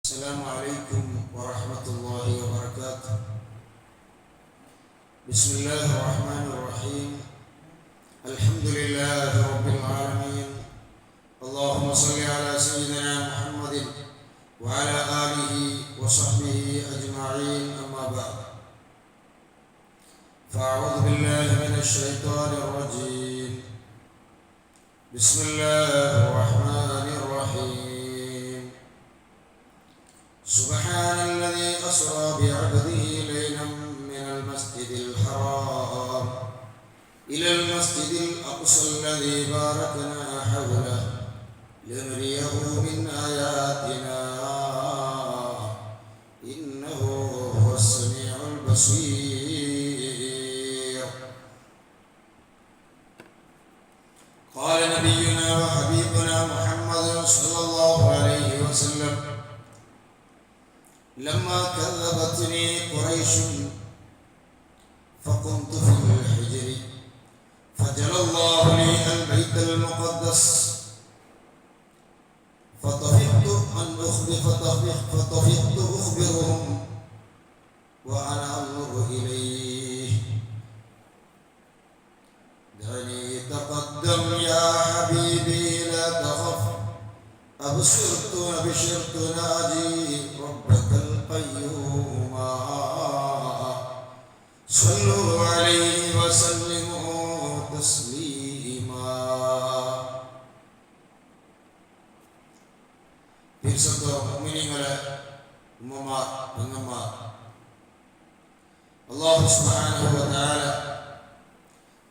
السلام عليكم ورحمة الله وبركاته. بسم الله الرحمن الرحيم. الحمد لله رب العالمين. اللهم صل على سيدنا محمد وعلى آله وصحبه أجمعين. أما بعد، فأعوذ بالله من الشيطان الرجيم. بسم الله الرحمن الرحيم. سبحان الذي أسرى بعبده ليلا من المسجد الحرام إلى المسجد الأقصى الذي باركنا حوله لنريه من آياتنا إنه هو السميع البصير. قال نبينا وحبيبنا محمد صلى الله عليه وسلم: لما كذبتني قريش فقمت في الحجر فجل الله لي البيت المقدس فطفقت أخبرهم وأنا أنظر إليه: دعني تقدم يا حبيبي لا تخف، أبشرت ناجي ربك القيوم، صلوا عليه وسلموا تسليما. പരിശുദ്ധ മുഅ്മിനീങ്ങളെ, ഉമ്മമാർ, പെങ്ങന്മാർ, അല്ലാഹു സുബ്ഹാനഹു വ തആല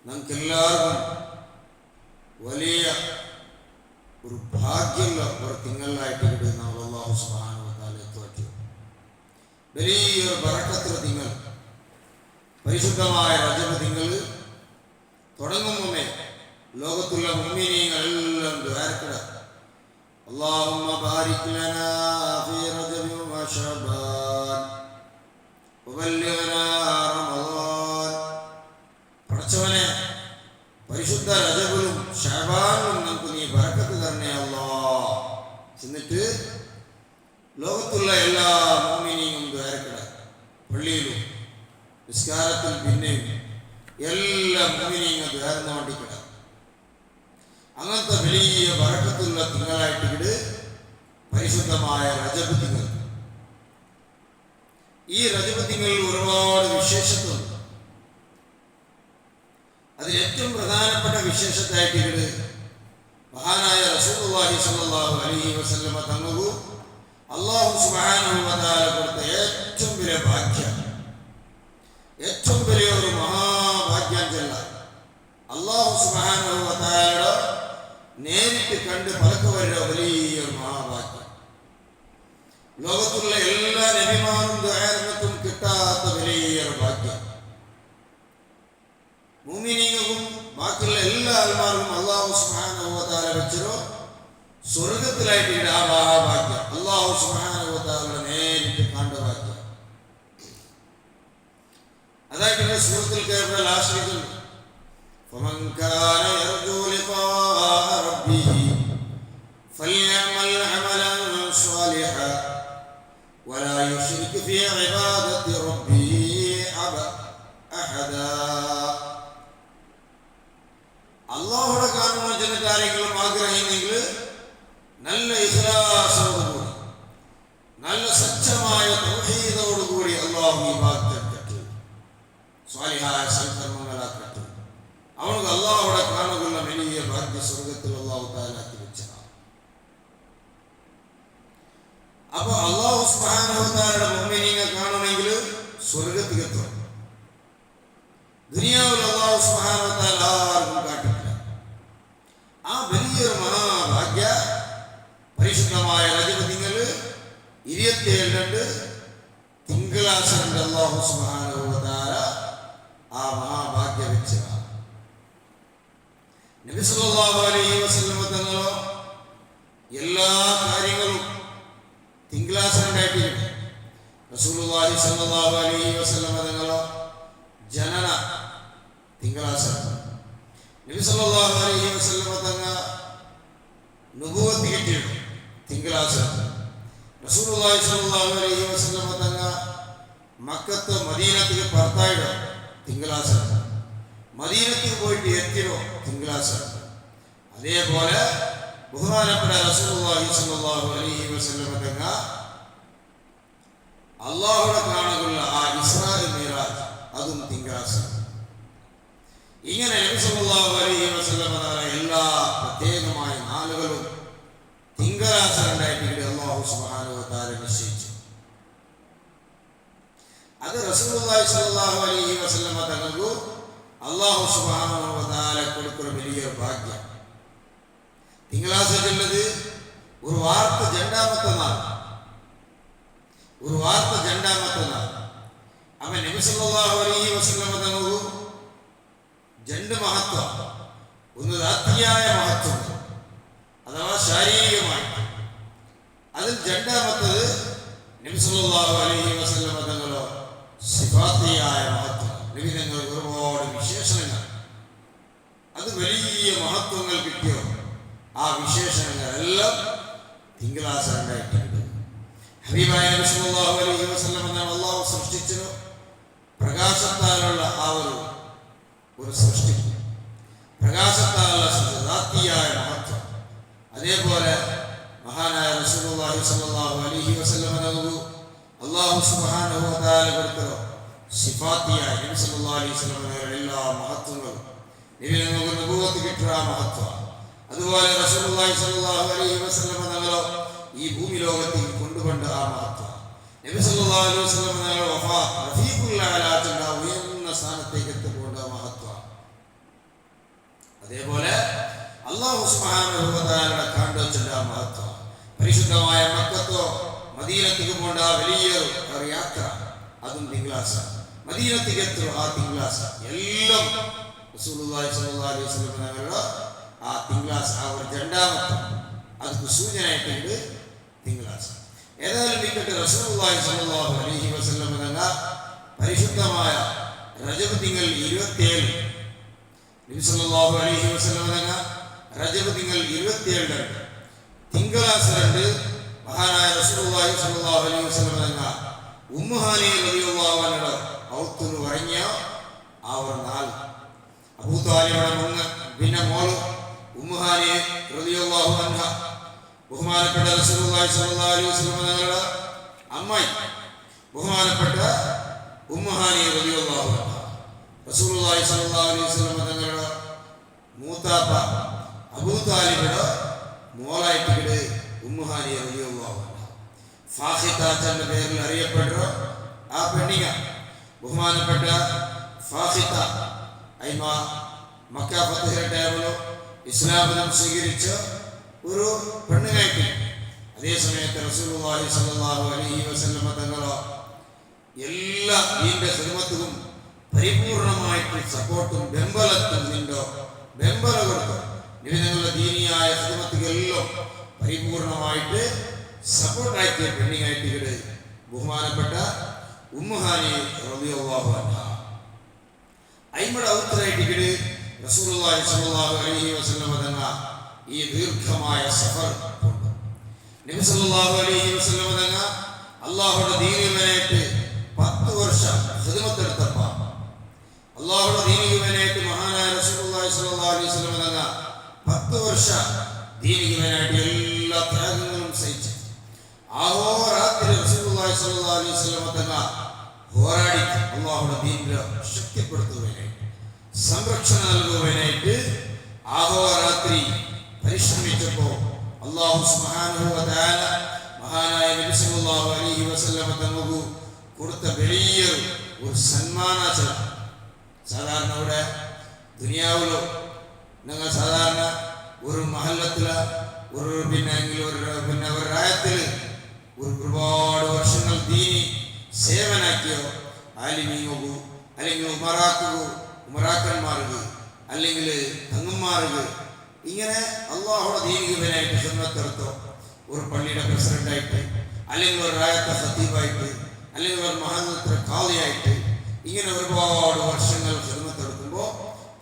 നമുക്കെല്ലാവർക്കും വലിയ ഒരു ഭാഗ്യമുള്ള ഒരു തിങ്കളായിട്ട് കിട്ടുന്ന അല്ലാഹു സുബ്ഹാനഹു വ തആല തോറ്റി വലിയൊരു ബറക്കത്തുള്ള തിങ്കൾ, പരിശുദ്ധമായ റജബ് തിങ്കൾ തുടങ്ങും മുമ്പേ ലോകത്തുള്ള മുഅ്മിനീങ്ങളെല്ലാം ദുആർക്കട അല്ലാഹുമ്മ ബാരിക് ലനാ ഫീ റജബ് വ ശഅബാൻ വബല്ലിഗ്നാ റമളാൻ. പടച്ചവനെ, പരിശുദ്ധ റജബിലും ശഅബാനിലും നമുക്ക് നീ ബറക്കത്ത് തരണേ അല്ലാഹ്. എന്നിട്ട് ലോകത്തുള്ള എല്ലാ മുഅ്മിനീങ്ങളും ദുആർക്കട, പള്ളിയിലും നിസ്കാരത്തിൽ പിന്നെയും എല്ലാ മുഅ്മിനീങ്ങളും ദുആർന്ന് വേണ്ടിക്കട. അങ്ങനത്തെ വലിയ ബറക്കത്തുള്ള തിങ്കളായിട്ട് പരിശുദ്ധമായ റജബ് തിങ്കൾ. ഈ റജബ് തിങ്കളിൽ ഒരുപാട് വിശേഷത്തുണ്ട്. അതിൽ ഏറ്റവും പ്രധാനപ്പെട്ട വിശേഷത്തായിട്ട് മഹാനായ റസൂലുള്ളാഹി സ്വല്ലല്ലാഹു അലൈഹി വസല്ലമ തങ്ങൾക്ക് അല്ലാഹു സുബ്ഹാനഹു വ തആല കൊടുത്ത ഏറ്റവും വലിയ ഭാഗ്യം, ഏറ്റവും വലിയ ഒരു മഹാഭാഗ്യം ചെല്ല അല്ലാഹു സുബ്ഹാനഹു വ തആലയുടെ നേരിട്ട് കണ്ട് പലക്കവരുടെ വലിയൊരു മഹാഭാഗ്യം. ലോകത്തുള്ള എല്ലാ നബിമാരും ദുആർക്കും കിട്ടാത്ത വലിയൊരു ഭാഗ്യം. മുഅ്മിനീങ്ങൾക്കും ബാക്കിയുള്ള എല്ലാ ആൾമാർക്കും അല്ലാഹു സുബ്ഹാനഹു വ തആല വെച്ചോ സ്വർഗ്ഗത്തിലായിട്ട് ആ മഹാഭാഗ്യം, അല്ലാഹു സുബ്ഹാനഹു വ തആലയുടെ നേരിട്ട് കണ്ട ഭാഗ്യം. അതായിട്ട് സൂറത്തുൽ കഹ്ഫിലെ ലാസ്റ്റിൽ فمن كان يرجو لقاء ربه فليعمل عملا صالحا ولا يشرك في عبادة ربه أحدا. അല്ലാഹുവിനെ കാണുന്ന ജനകാര്യങ്ങളും ആഗ്രഹിക്കുന്നെങ്കിൽ നല്ല ഇഖ്ലാസോടുകൂടി, നല്ല സത്യമായ തൗഹീദോടുകൂടി അല്ലാഹു ഈ ഭാഗ്യം തട്ടു, സ്വാലിഹായ സൽക്കർമ്മങ്ങളാക്കട്ടെ. അവർക്ക് അല്ലാഹുവിനെ കാണുന്ന വലിയ ഭാഗ്യ സ്വർഗത്തിൽ അല്ലാഹു തആല ആക്കി വെച്ചതാണ്. അപ്പൊ അല്ലാഹു സുബ്ഹാനഹു വ തആലയുടെ മുഅ്മിനീങ്ങളെ കാണണമെങ്കിൽ സ്വർഗത്തിൽ എത്തണം. ദുനിയാവിൽ അല്ലാഹു സുബ്ഹാനഹു വ തആല ആർക്കും കാട്ടില്ല. ആ വലിയൊരു മഹാഭാഗ്യ പരിശുദ്ധമായ റജബ് തിങ്കൾ 27 തിങ്കളാഴ്ച അല്ലാഹു സുബ്ഹാനഹു വ തആല ആ മഹാഭാഗ്യ വെച്ചതാണ്. നബി സല്ലല്ലാഹു അലൈഹി വസല്ലം തങ്ങളോ എല്ലാ കാര്യങ്ങളും തിങ്കളാഴ്ചയായിട്ട് റസൂലുള്ളാഹി സ്വല്ലല്ലാഹു അലൈഹി വസല്ലം തങ്ങളോ ജനന തിങ്കളാഴ്ച, നബി സല്ലല്ലാഹു അലൈഹി വസല്ലം തങ്ങൾ നുബുവത്ത് കിട്ടിയത് തിങ്കളാഴ്ച, റസൂലുള്ളാഹി സ്വല്ലല്ലാഹു അലൈഹി വസല്ലം തങ്ങ മക്കത്ത് മദീനത്തിൽ പറത്തായിടോ തിങ്കളാഴ്ച, മദീനത്തിൽ പോയിട്ട് എത്തിയോ തിങ്കളാഴ്ച. അതേപോലെ ബഹുമാനപ്പെട്ട റസൂലുള്ളാഹി സ്വല്ലല്ലാഹു അലൈഹി വസല്ലം തങ്ങ അള്ളാഹുടെ കാണുള്ള ആ ഇസ്രാ മിഅ്റാജ് അതും തിങ്കളാഴ്ച. ഇങ്ങനെ നബി സല്ലല്ലാഹു അലൈഹി വസല്ലം എല്ലാ പ്രത്യേകമായ നാളുകളും തിങ്കളാഴ്ച ഉണ്ടായിട്ട് അല്ലാഹു സുബ്ഹാനഹു വ തആല നിശ്ചയിച്ചു. അത് റസൂലുള്ളാഹി സ്വല്ലല്ലാഹു അലൈഹി വസല്ലം തങ്ങൾക്ക് അല്ലാഹു സുബ്ഹാനഹു വ തആല കൊടുക്കുന്ന വലിയ ഭാഗ്യം. തിങ്കളാഴ്ച ഉള്ളത് ഒരു വാർത്ത രണ്ടാമത്തെ നാൾ, ഒരു വാർത്ത രണ്ടാമത്തെ നാൾ. അവൻ നബി സല്ലല്ലാഹു അലൈഹി വസല്ലം തങ്ങൾക്ക് രണ്ട് മഹത്വം. ഒന്ന് രാത്രിയായ മഹത്വം അഥവാ ശാരീരികമായിട്ട്, അതിൽ രണ്ടാമത്തത് നബി സല്ലല്ലാഹു അലൈഹി വസല്ലം തങ്ങളോ സിഫാത്തിയായ മഹത്വം. നബി തങ്ങൾ ഒരുപാട് വിശേഷണങ്ങൾ, അത് വലിയ മഹത്വങ്ങൾ കിട്ടിയോ ആ വിശേഷണങ്ങളെല്ലാം തിങ്കളാഴ്ച ഉണ്ടായിട്ടുണ്ട്. ഹബീബായ നബി സല്ലല്ലാഹു അലൈഹി വസല്ലം തങ്ങൾ അല്ലാഹു സൃഷ്ടിച്ചു പ്രകാശത്താലുള്ള ആ ഒരു സൃഷ്ടി, പ്രകാശത്താലുള്ള രാത്രിയായ മഹത്വം. അതേപോലെ മഹാനായ റസൂലുള്ളാഹി സ്വല്ലല്ലാഹു അലൈഹി വസല്ലം തങ്ങൾക്ക് അല്ലാഹു സുബ്ഹാനഹു വ തആല കൊടുത്ത സിഫാത്തിയായ നബി സല്ലല്ലാഹു അലൈഹി വസല്ലം തങ്ങളുടെ എല്ലാ മഹത്വങ്ങളും നബി തങ്ങൾക്ക് നബുവത്ത് കിട്ടിയ മഹത്വം. അതുപോലെ റസൂലുള്ളാഹി സ്വല്ലല്ലാഹു അലൈഹി വസല്ലം തങ്ങളോ ഈ ഭൂമി ലോകത്തിൽ കൊണ്ടുവന്ന ആ മഹത്വം. നബി സല്ലല്ലാഹു അലൈഹി വസല്ലം തങ്ങളുടെ വഫാത്ത് റഫീഖുൽ അലാത്തിന്റെ ഉയർന്ന സ്ഥാനത്തേക്ക് എത്തിക്കൊണ്ട മഹത്വം. അതേപോലെ അല്ലാഹു സുബ്ഹാനഹു വ തആലയുടെ കാണ്ടോച്ചിന്റെ ആ മഹത്വം. പരിശുദ്ധമായ മക്കത്തോ മദീനത്തേക്ക് പോണ്ട വലിയ ഒരു യാത്ര, അതും തിങ്കളാഴ്ച. മദീനത്തേക്ക് എത്തും ആ തിങ്കളാഴ്ച. എല്ലാം റസൂലുള്ളാഹി സ്വല്ലല്ലാഹു അലൈഹി വസല്ലം തങ്ങളുടെ ആ തിങ്കളാഴ്ച, ആ ഒരു രണ്ടാമത്തെ അതിന് സൂചനയായിട്ടുണ്ട് തിങ്കളാഴ്ച. ഏതായാലും ഇക്കട്ടെ, റസൂലുള്ളാഹി സ്വല്ലല്ലാഹു അലൈഹി വസല്ലം തങ്ങൾ പരിശുദ്ധമായ റജബ് തിങ്കൾ 27 നബി സല്ലല്ലാഹു അലൈഹി വസല്ലം തങ്ങൾ റജബ് തിങ്കൾ 27 തിങ്കളാഴ്ച രണ്ട് മഹാനായ റസൂലുള്ളാഹി സ്വല്ലല്ലാഹു അലൈഹി വസല്ലം തങ്ങൾ ഉമ്മു ഹാനി റളിയല്ലാഹു അൻഹ ഔത്തുന്നു പറഞ്ഞ ആ ഒരു നാൾ അബൂ താലിബിന്റെ മുന്ന് പിന്നെ മോള് ഉമ്മു ഹാനി റളിയല്ലാഹു അൻഹ ബഹുമാനപ്പെട്ട റസൂലുള്ളാഹി സ്വല്ലല്ലാഹു അലൈഹി വസല്ലം തങ്ങളുടെ അമ്മായി ബഹുമാനപ്പെട്ട ഉമ്മു ഹാനി റളിയല്ലാഹു അൻഹ റസൂലുള്ളാഹി സ്വല്ലല്ലാഹു അലൈഹി വസല്ലം തങ്ങളുടെ മൂത്താപ്പ അബൂ താലിബിന്റെ മോളായിട്ട് ഉമ്മു ഹാനി റളിയല്ലാഹു അൻഹ ഫാഖിത എന്ന പേരിൽ അറിയപ്പെട്ട ആ പെണ്ണിക ബഹുമാനപ്പെട്ട ഫാഖിത ഐമ മക്ക ഫതഹിന്റെ ടൈമിലോ ഇസ്ലാമിനെ സ്വീകരിച്ച ഒരു പെണ്ണുകായിട്ട്. അതേ സമയത്ത് റസൂലുള്ളാഹി സ്വല്ലല്ലാഹു അലൈഹി വസല്ലം തങ്ങളോ എല്ലാ ദീന്റെ ഖിദ്മത്തും പരിപൂർണമായിട്ട് സപ്പോർട്ടും ബെമ്പലത്തും നിന്നോ ബെമ്പല കൊടുത്തു. നിങ്ങളുടെ ദീനിയായ ഖിദ്മത്തുകളെല്ലാം പരിപൂർണമായിട്ട് സപ്പോർട്ടാക്കിയ പെണ്ണിങ്ങായിട്ട് ബഹുമാനപ്പെട്ട ഉമ്മു ഹാനി റളിയല്ലാഹു അൻഹ അയിമയുടെ ഔത്തരായിട്ട് റസൂലുള്ളാഹി സ്വല്ലല്ലാഹു അലൈഹി വസല്ലം തങ്ങൾ ഈ ദീർഘമായ സഫർ കൊണ്ട് നബി സല്ലല്ലാഹു അലൈഹി വസല്ലം തങ്ങൾ അല്ലാഹുവിന്റെ ദീനിനായിട്ട് 10 വർഷം ഖിദ്മത്ത് എടുത്തപ്പോൾ അല്ലാഹുവിന്റെ ദീനിനായിട്ട് മഹാനായ റസൂലുള്ളാഹി സ്വല്ലല്ലാഹു അലൈഹി വസല്ലം തങ്ങൾ 10 വർഷം ദീനിനായിട്ട് എല്ലാ ത്യാഗങ്ങളും സഹിച്ചു. ആഹോരാത്രി റസൂലുള്ളാഹി സ്വല്ലല്ലാഹു അലൈഹി വസല്ലം തങ്ങൾ പോരാടി അല്ലാഹുവിന്റെ ദീനിനെ ശക്തിപ്പെടുത്തുവാനായിട്ട് സംരക്ഷണം നൽകുവാനായിട്ട് ആഹോരാത്രി പരിശ്രമിച്ചപ്പോൾ അല്ലാഹു സുബ്ഹാനഹു വ തആല മഹാനായ നബി സല്ലല്ലാഹു അലൈഹി വസല്ലം തങ്ങൾക്ക് കൊടുത്ത വലിയ ഒരു സന്മാനം. സാധാരണ ഇവിടെ ദുനിയാവിലോ ഞങ്ങൾ സാധാരണ ഒരു മഹല്ലത്തില ഒരു ഒരു രായത്തിൽ ഒരുപാട് വർഷങ്ങൾ ദീനി സേവനാക്കിയോ ആലിമീങ്ങോ അല്ലെങ്കിൽ ഉമറാക്കന്മാർക്ക് അല്ലെങ്കിൽ തങ്ങന്മാർക്ക് ഇങ്ങനെ അള്ളാഹുടെ ദീനികനായിട്ട് ഖിദ്മത്തെടുത്തോ ഒരു പള്ളിയുടെ പ്രസിഡന്റായിട്ട് അല്ലെങ്കിൽ ഒരു റായത്തെ ഖത്തീബായിട്ട് അല്ലെങ്കിൽ ഒരു മഹല്ലത്തിലെ ഖാദിയായിട്ട് ഇങ്ങനെ ഒരുപാട് വർഷങ്ങൾ ഖിദ്മത്തെടുക്കുമ്പോൾ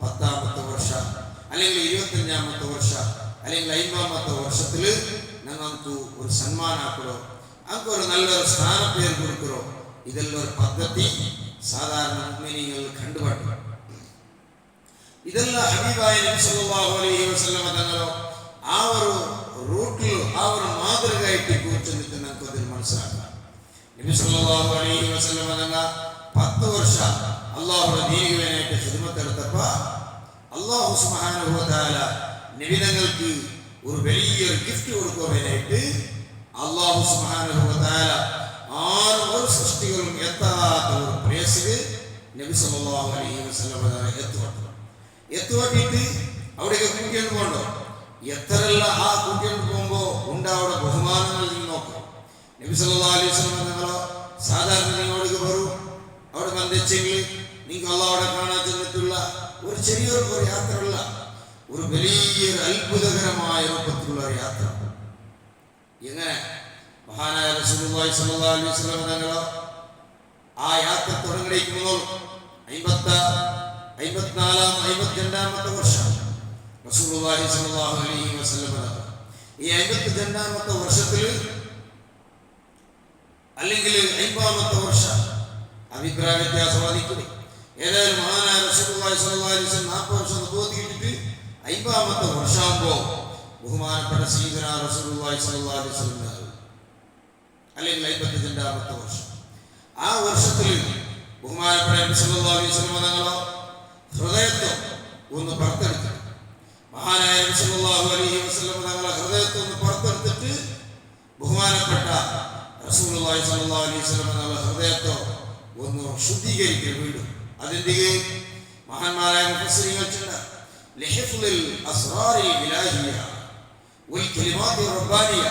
10ാമത്തെ വർഷം അല്ലെങ്കിൽ 25ാമത്തെ വർഷം അല്ലെങ്കിൽ 50ാമത്തെ വർഷത്തിൽ ഞങ്ങൾക്ക് ഒരു സന്മാനാക്കലോ അത് നമുക്കൊരു നല്ലൊരു സ്ഥാനപ്പേര് കൊടുക്കറോ ഇതെല്ലാം ഒരു പദ്ധതി സാധാരണ മുഅ്മിനീങ്ങൾ കണ്ടുപാടും. ഇതെല്ലാം ഹബീബായ നബി സല്ലല്ലാഹു അലൈഹി വസല്ലം തങ്ങളോ ആ ഒരു റൂട്ടിൽ ആ ഒരു മാതൃകയായിട്ട് കൂർച്ചെന്നിട്ട് നമുക്ക് അതിൽ മനസ്സിലാക്കാം. നബി സല്ലല്ലാഹു അലൈഹി വസല്ലം തങ്ങൾ 10 വർഷം അള്ളാഹുടെ ദീനിന് വേണ്ടിയിട്ട് ഖിദ്മത്ത് എടുത്തപ്പോൾ അല്ലാഹു സുബ്ഹാനഹു വ തആല നബി തങ്ങൾക്ക് ഒരു വലിയൊരു ഗിഫ്റ്റ് കൊടുക്കുവാനായിട്ട് അല്ലാഹു സുബ്ഹാനഹു വ തആല ആറ് സൃഷ്ടികളും എത്താത്ത ഒരു പ്ലേസിൽ നബി സല്ലല്ലാഹു അലൈഹി വസല്ലം എത്തുവാട്ടിട്ട് അവിടേക്ക് കൂട്ടിയിട്ട് പോകണ്ടോ? എത്രയെല്ലാം ആ കൂട്ടിയിട്ട് പോകുമ്പോൾ ഉണ്ടാവുന്ന ബഹുമാനങ്ങൾ നിങ്ങൾ നോക്കും. നബി സല്ലല്ലാഹു അലൈഹി വസല്ലം നിങ്ങളോ സാധാരണ നിങ്ങളോടേക്ക് വരും, അവിടെ ബന്ധിച്ചെങ്കിൽ നിങ്ങൾക്ക് അള്ളാഹുടെ കാണാൻ ചെന്നിട്ടുള്ള ഒരു ചെറിയൊരു യാത്രയല്ല, ഒരു വലിയൊരു അത്ഭുതകരമായ രൂപത്തിലുള്ള ഒരു യാത്ര. എങ്ങനെ മഹാനായ റസൂലുള്ളാഹി സ്വല്ലല്ലാഹു അലൈഹി വസല്ലം തങ്ങളോ ആ യാത്ര തുടങ്ങിയിരിക്കുമ്പോൾ 52-ാമത്തെ വർഷം റസൂലുള്ളാഹി സ്വല്ലല്ലാഹു അലൈഹി വസല്ലം ഈ 52-ാമത്തെ വർഷത്തിൽ അല്ലെങ്കിൽ 50-ാമത്തെ വർഷം അഭിപ്രായ വ്യത്യാസം വന്നിട്ടുണ്ട്. ഏതായാലും മഹാനായ റസൂലുള്ളാഹി സ്വല്ലല്ലാഹു അലൈഹി വസല്ലം 40 വർഷം പൂർത്തിയിട്ടിട്ട് 50-ാമത്തെ വർഷമാകുമ്പോൾ ബഹുമാനപ്പെട്ട സയ്യിദുനാ റസൂലുള്ളാഹി സ്വല്ലല്ലാഹു അലൈഹി വസല്ലം അല്ലെങ്കിൽ 52-ാമത്തെ വർഷം ആ വർഷത്തിൽ ബഹുമാനപ്പെട്ട നബി സല്ലല്ലാഹു അലൈഹി വസല്ലം തങ്ങളോ ഹൃദയത്തെ ഒന്ന് പുറത്തെടുത്തു. മഹാനായ നബി സല്ലല്ലാഹു അലൈഹി വസല്ലം തങ്ങളെ ഹൃദയത്തെ ഒന്ന് പുറത്തെടുത്തിട്ട് ബഹുമാനപ്പെട്ട റസൂലുള്ളാഹി സ്വല്ലല്ലാഹു അലൈഹി വസല്ലം തങ്ങളെ ഹൃദയത്തെ ഒന്ന് ശുദ്ധീകരിക്കുക വീണ്ടും. അതിന്റെ മഹാന്മാരായ മുഫസ്സിരീങ്ങൾ ലഹിഫ്ലുൽ അസ്റാറിൽ ഇലാഹിയ വൽ കലിമാത്തിർ റബ്ബാനിയ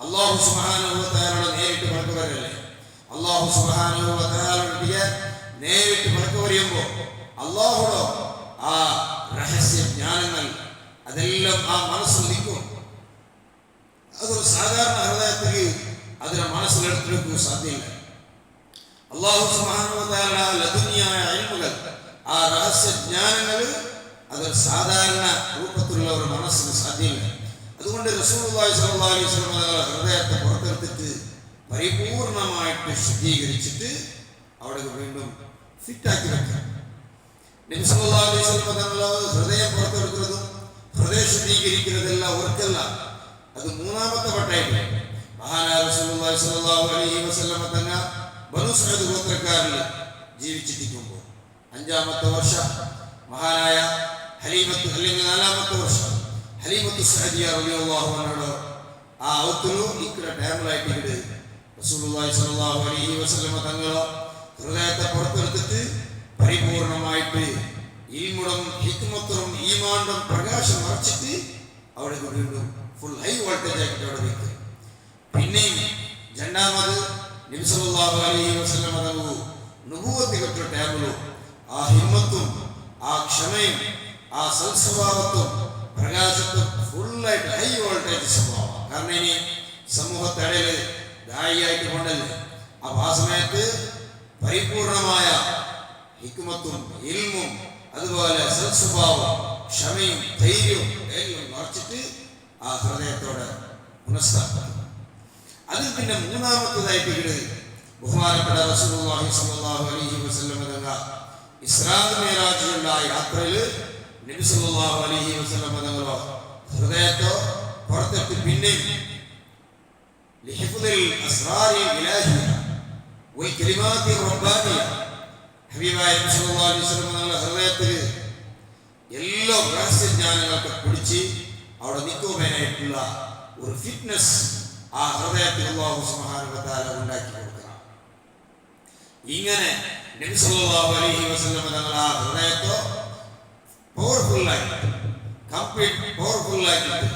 അല്ലാഹു സുബ്ഹാനഹു വ തആല നേരിട്ട് പറഞ്ഞു വരല്ലേ. അല്ലാഹു സുബ്ഹാനഹു വ തആലയുടെ നേരിട്ട് പറഞ്ഞു പറയുമ്പോൾ അല്ലാഹുടെ ആ രഹസ്യ ജ്ഞാനങ്ങൾ അതെല്ലാം ആ മനസ്സിൽ നിൽക്കും. അതൊരു സാധാരണ ഹൃദയത്തിൽ അതിനെ മനസ്സിലെടുത്തെടുക്കാൻ സാധ്യമില്ല. അല്ലാഹു സുബ്ഹാനഹു വ തആല ലദുനിയായ ഇൽമുകൾ ആ രഹസ്യ ജ്ഞാനങ്ങൾ അതൊരു സാധാരണ രൂപത്തിലുള്ള ഒരു മനസ്സിന് സാധ്യമില്ല. അതുകൊണ്ട് റസൂലുള്ളാഹി സ്വല്ലല്ലാഹു അലൈഹി വസല്ലം ഹൃദയത്തെ പുറത്തെടുത്തിട്ട് പരിപൂർണമായിട്ട് ശുദ്ധീകരിച്ചിട്ട് അവിടെ വീണ്ടും ഫിറ്റാക്കി വെക്കാം. നബി സല്ലല്ലാഹു അലൈഹി വസല്ലം ഹൃദയം പുറത്തെടുക്കുന്നതും ഹൃദയം ശുദ്ധീകരിക്കുന്നതെല്ലാം ഓർക്കല്ല, അത് 3ാമത്തെ വട്ടായിട്ട് മഹാനായ റസൂലുള്ളാഹി സ്വല്ലല്ലാഹു അലൈഹി വസല്ലം തങ്ങൾ ബനൂ സഅദ് ഗോത്രക്കാരിൽ ജീവിച്ചിരിക്കുമ്പോൾ 5ാമത്തെ വർഷം മഹാനായ ഹലീമത്ത് അല്ലെങ്കിൽ 4ാമത്തെ വർഷം ഹലീമത്ത് സഅദിയ റളിയല്ലാഹു അൻഹയുടെ ആ ഔത്തുലു ഇക്കര ടൈമിലായിട്ട് റസൂലുള്ളാഹി സ്വല്ലല്ലാഹു അലൈഹി വസല്ലം തങ്ങൾ ഹൃദയത്തെ പുറത്തെടുത്തിട്ട് പരിപൂർണമായിട്ട് ഇൽമും ഹിക്മത്തും ഈമാനും പ്രകാശം നിറച്ചിട്ട് അവിടെ വീണ്ടും ഫുൾ ഹൈ വോൾട്ടേജ് ആയിട്ട് അവിടെ വെക്കും. പിന്നെയും 2ാമത് നബി സല്ലല്ലാഹു അലൈഹി വസല്ലം തങ്ങൾ നുബുവത്ത് കിട്ട ടൈമിലും ആ ഹിമ്മത്തും ആ ക്ഷമയും ആ സൽസ്വഭാവത്തും പ്രകാശത്തും ഫുള്ളായിട്ട് ഹൈ വോൾട്ടേജ് സ്വഭാവം. കാരണം ഇനി സമൂഹത്തിടയിൽ ദായിയായിട്ട് കൊണ്ടല്ലേ, ആ സമയത്ത് പരിപൂർണമായ ഹിക്മത്തും ഇൽമും അതുപോലെ സൽസ്വഭാവം ക്ഷമയും ധൈര്യവും എല്ലാം നിറച്ചിട്ട് ആ ഹൃദയത്തോടെ പുനഃസ്ഥാപിക്കും. അതിൽ പിന്നെ 3ാമത്തേതായിട്ട് ബഹുമാനപ്പെട്ട റസൂലുള്ളാഹി സ്വല്ലല്ലാഹു അലൈഹി വസല്ലം തങ്ങൾ ഇസ്രാ മിഅ്റാജിലുള്ള യാത്രയിൽ നബി സല്ലല്ലാഹു അലൈഹി വസല്ലം തങ്ങൾ ഹൃദയത്തെ പുറത്തെടുത്ത് പിന്നെയും ലഹിഫ്ലുൽ അസ്റാറിൽ ഇലാഹിയ വൽ കലിമാത്തിർ റബ്ബാനിയ ഹബീബായ നബി സല്ലല്ലാഹു അലൈഹി വസല്ലം തങ്ങളുടെ ഹൃദയത്തിൽ എല്ലാ രഹസ്യജ്ഞാനങ്ങളൊക്കെ പിടിച്ച് അവിടെ നിൽക്കുവാനായിട്ടുള്ള ഒരു ഫിറ്റ്നസ് ആ ഹൃദയത്തിൽ അല്ലാഹു സുബ്ഹാനഹു വ തആല ഉണ്ടാക്കി കൊടുക്കണം. ഇങ്ങനെ നബി സല്ലല്ലാഹു അലൈഹി വസല്ലം തങ്ങളുടെ ആ ഹൃദയത്തെ പവർഫുള്ളായിട്ട് കംപ്ലീറ്റ് പവർഫുള്ളായിട്ട്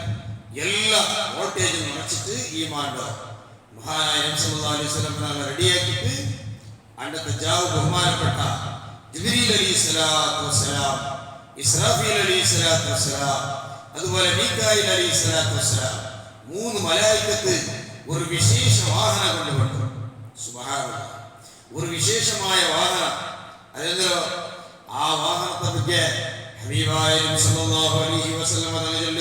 എല്ലാ വോൾട്ടേജും നിറച്ചിട്ട് ഈമാൻ്റെ മഹാനായ നബി സല്ലല്ലാഹു അലൈഹി വസല്ലം തങ്ങളെ റെഡിയാക്കിയിട്ട് അണ്ടത്തെ ജാവ് ബഹുമാനപ്പെട്ട ജിബ്രീൽ അലൈഹിസ്സലാത്തു വസ്സലാം, ഇസ്രാഫീൽ അലൈഹിസ്സലാത്തു വസ്സലാം, അതുപോലെ മീകായിൽ അലൈഹിസ്സലാത്തു വസ്സലാം 3 മലായികത്ത് ഒരു വിശേഷ വാഹനം കൊണ്ടുവന്നു. സുബ്ഹാനല്ലാഹ്, ഒരു വിശേഷമായ വാഹനം. അതെന്തോ ആ വാഹനത്തെ പറ്റി ഹബീബായ നബി സല്ലല്ലാഹു അലൈഹി വസല്ലം തങ്ങൾ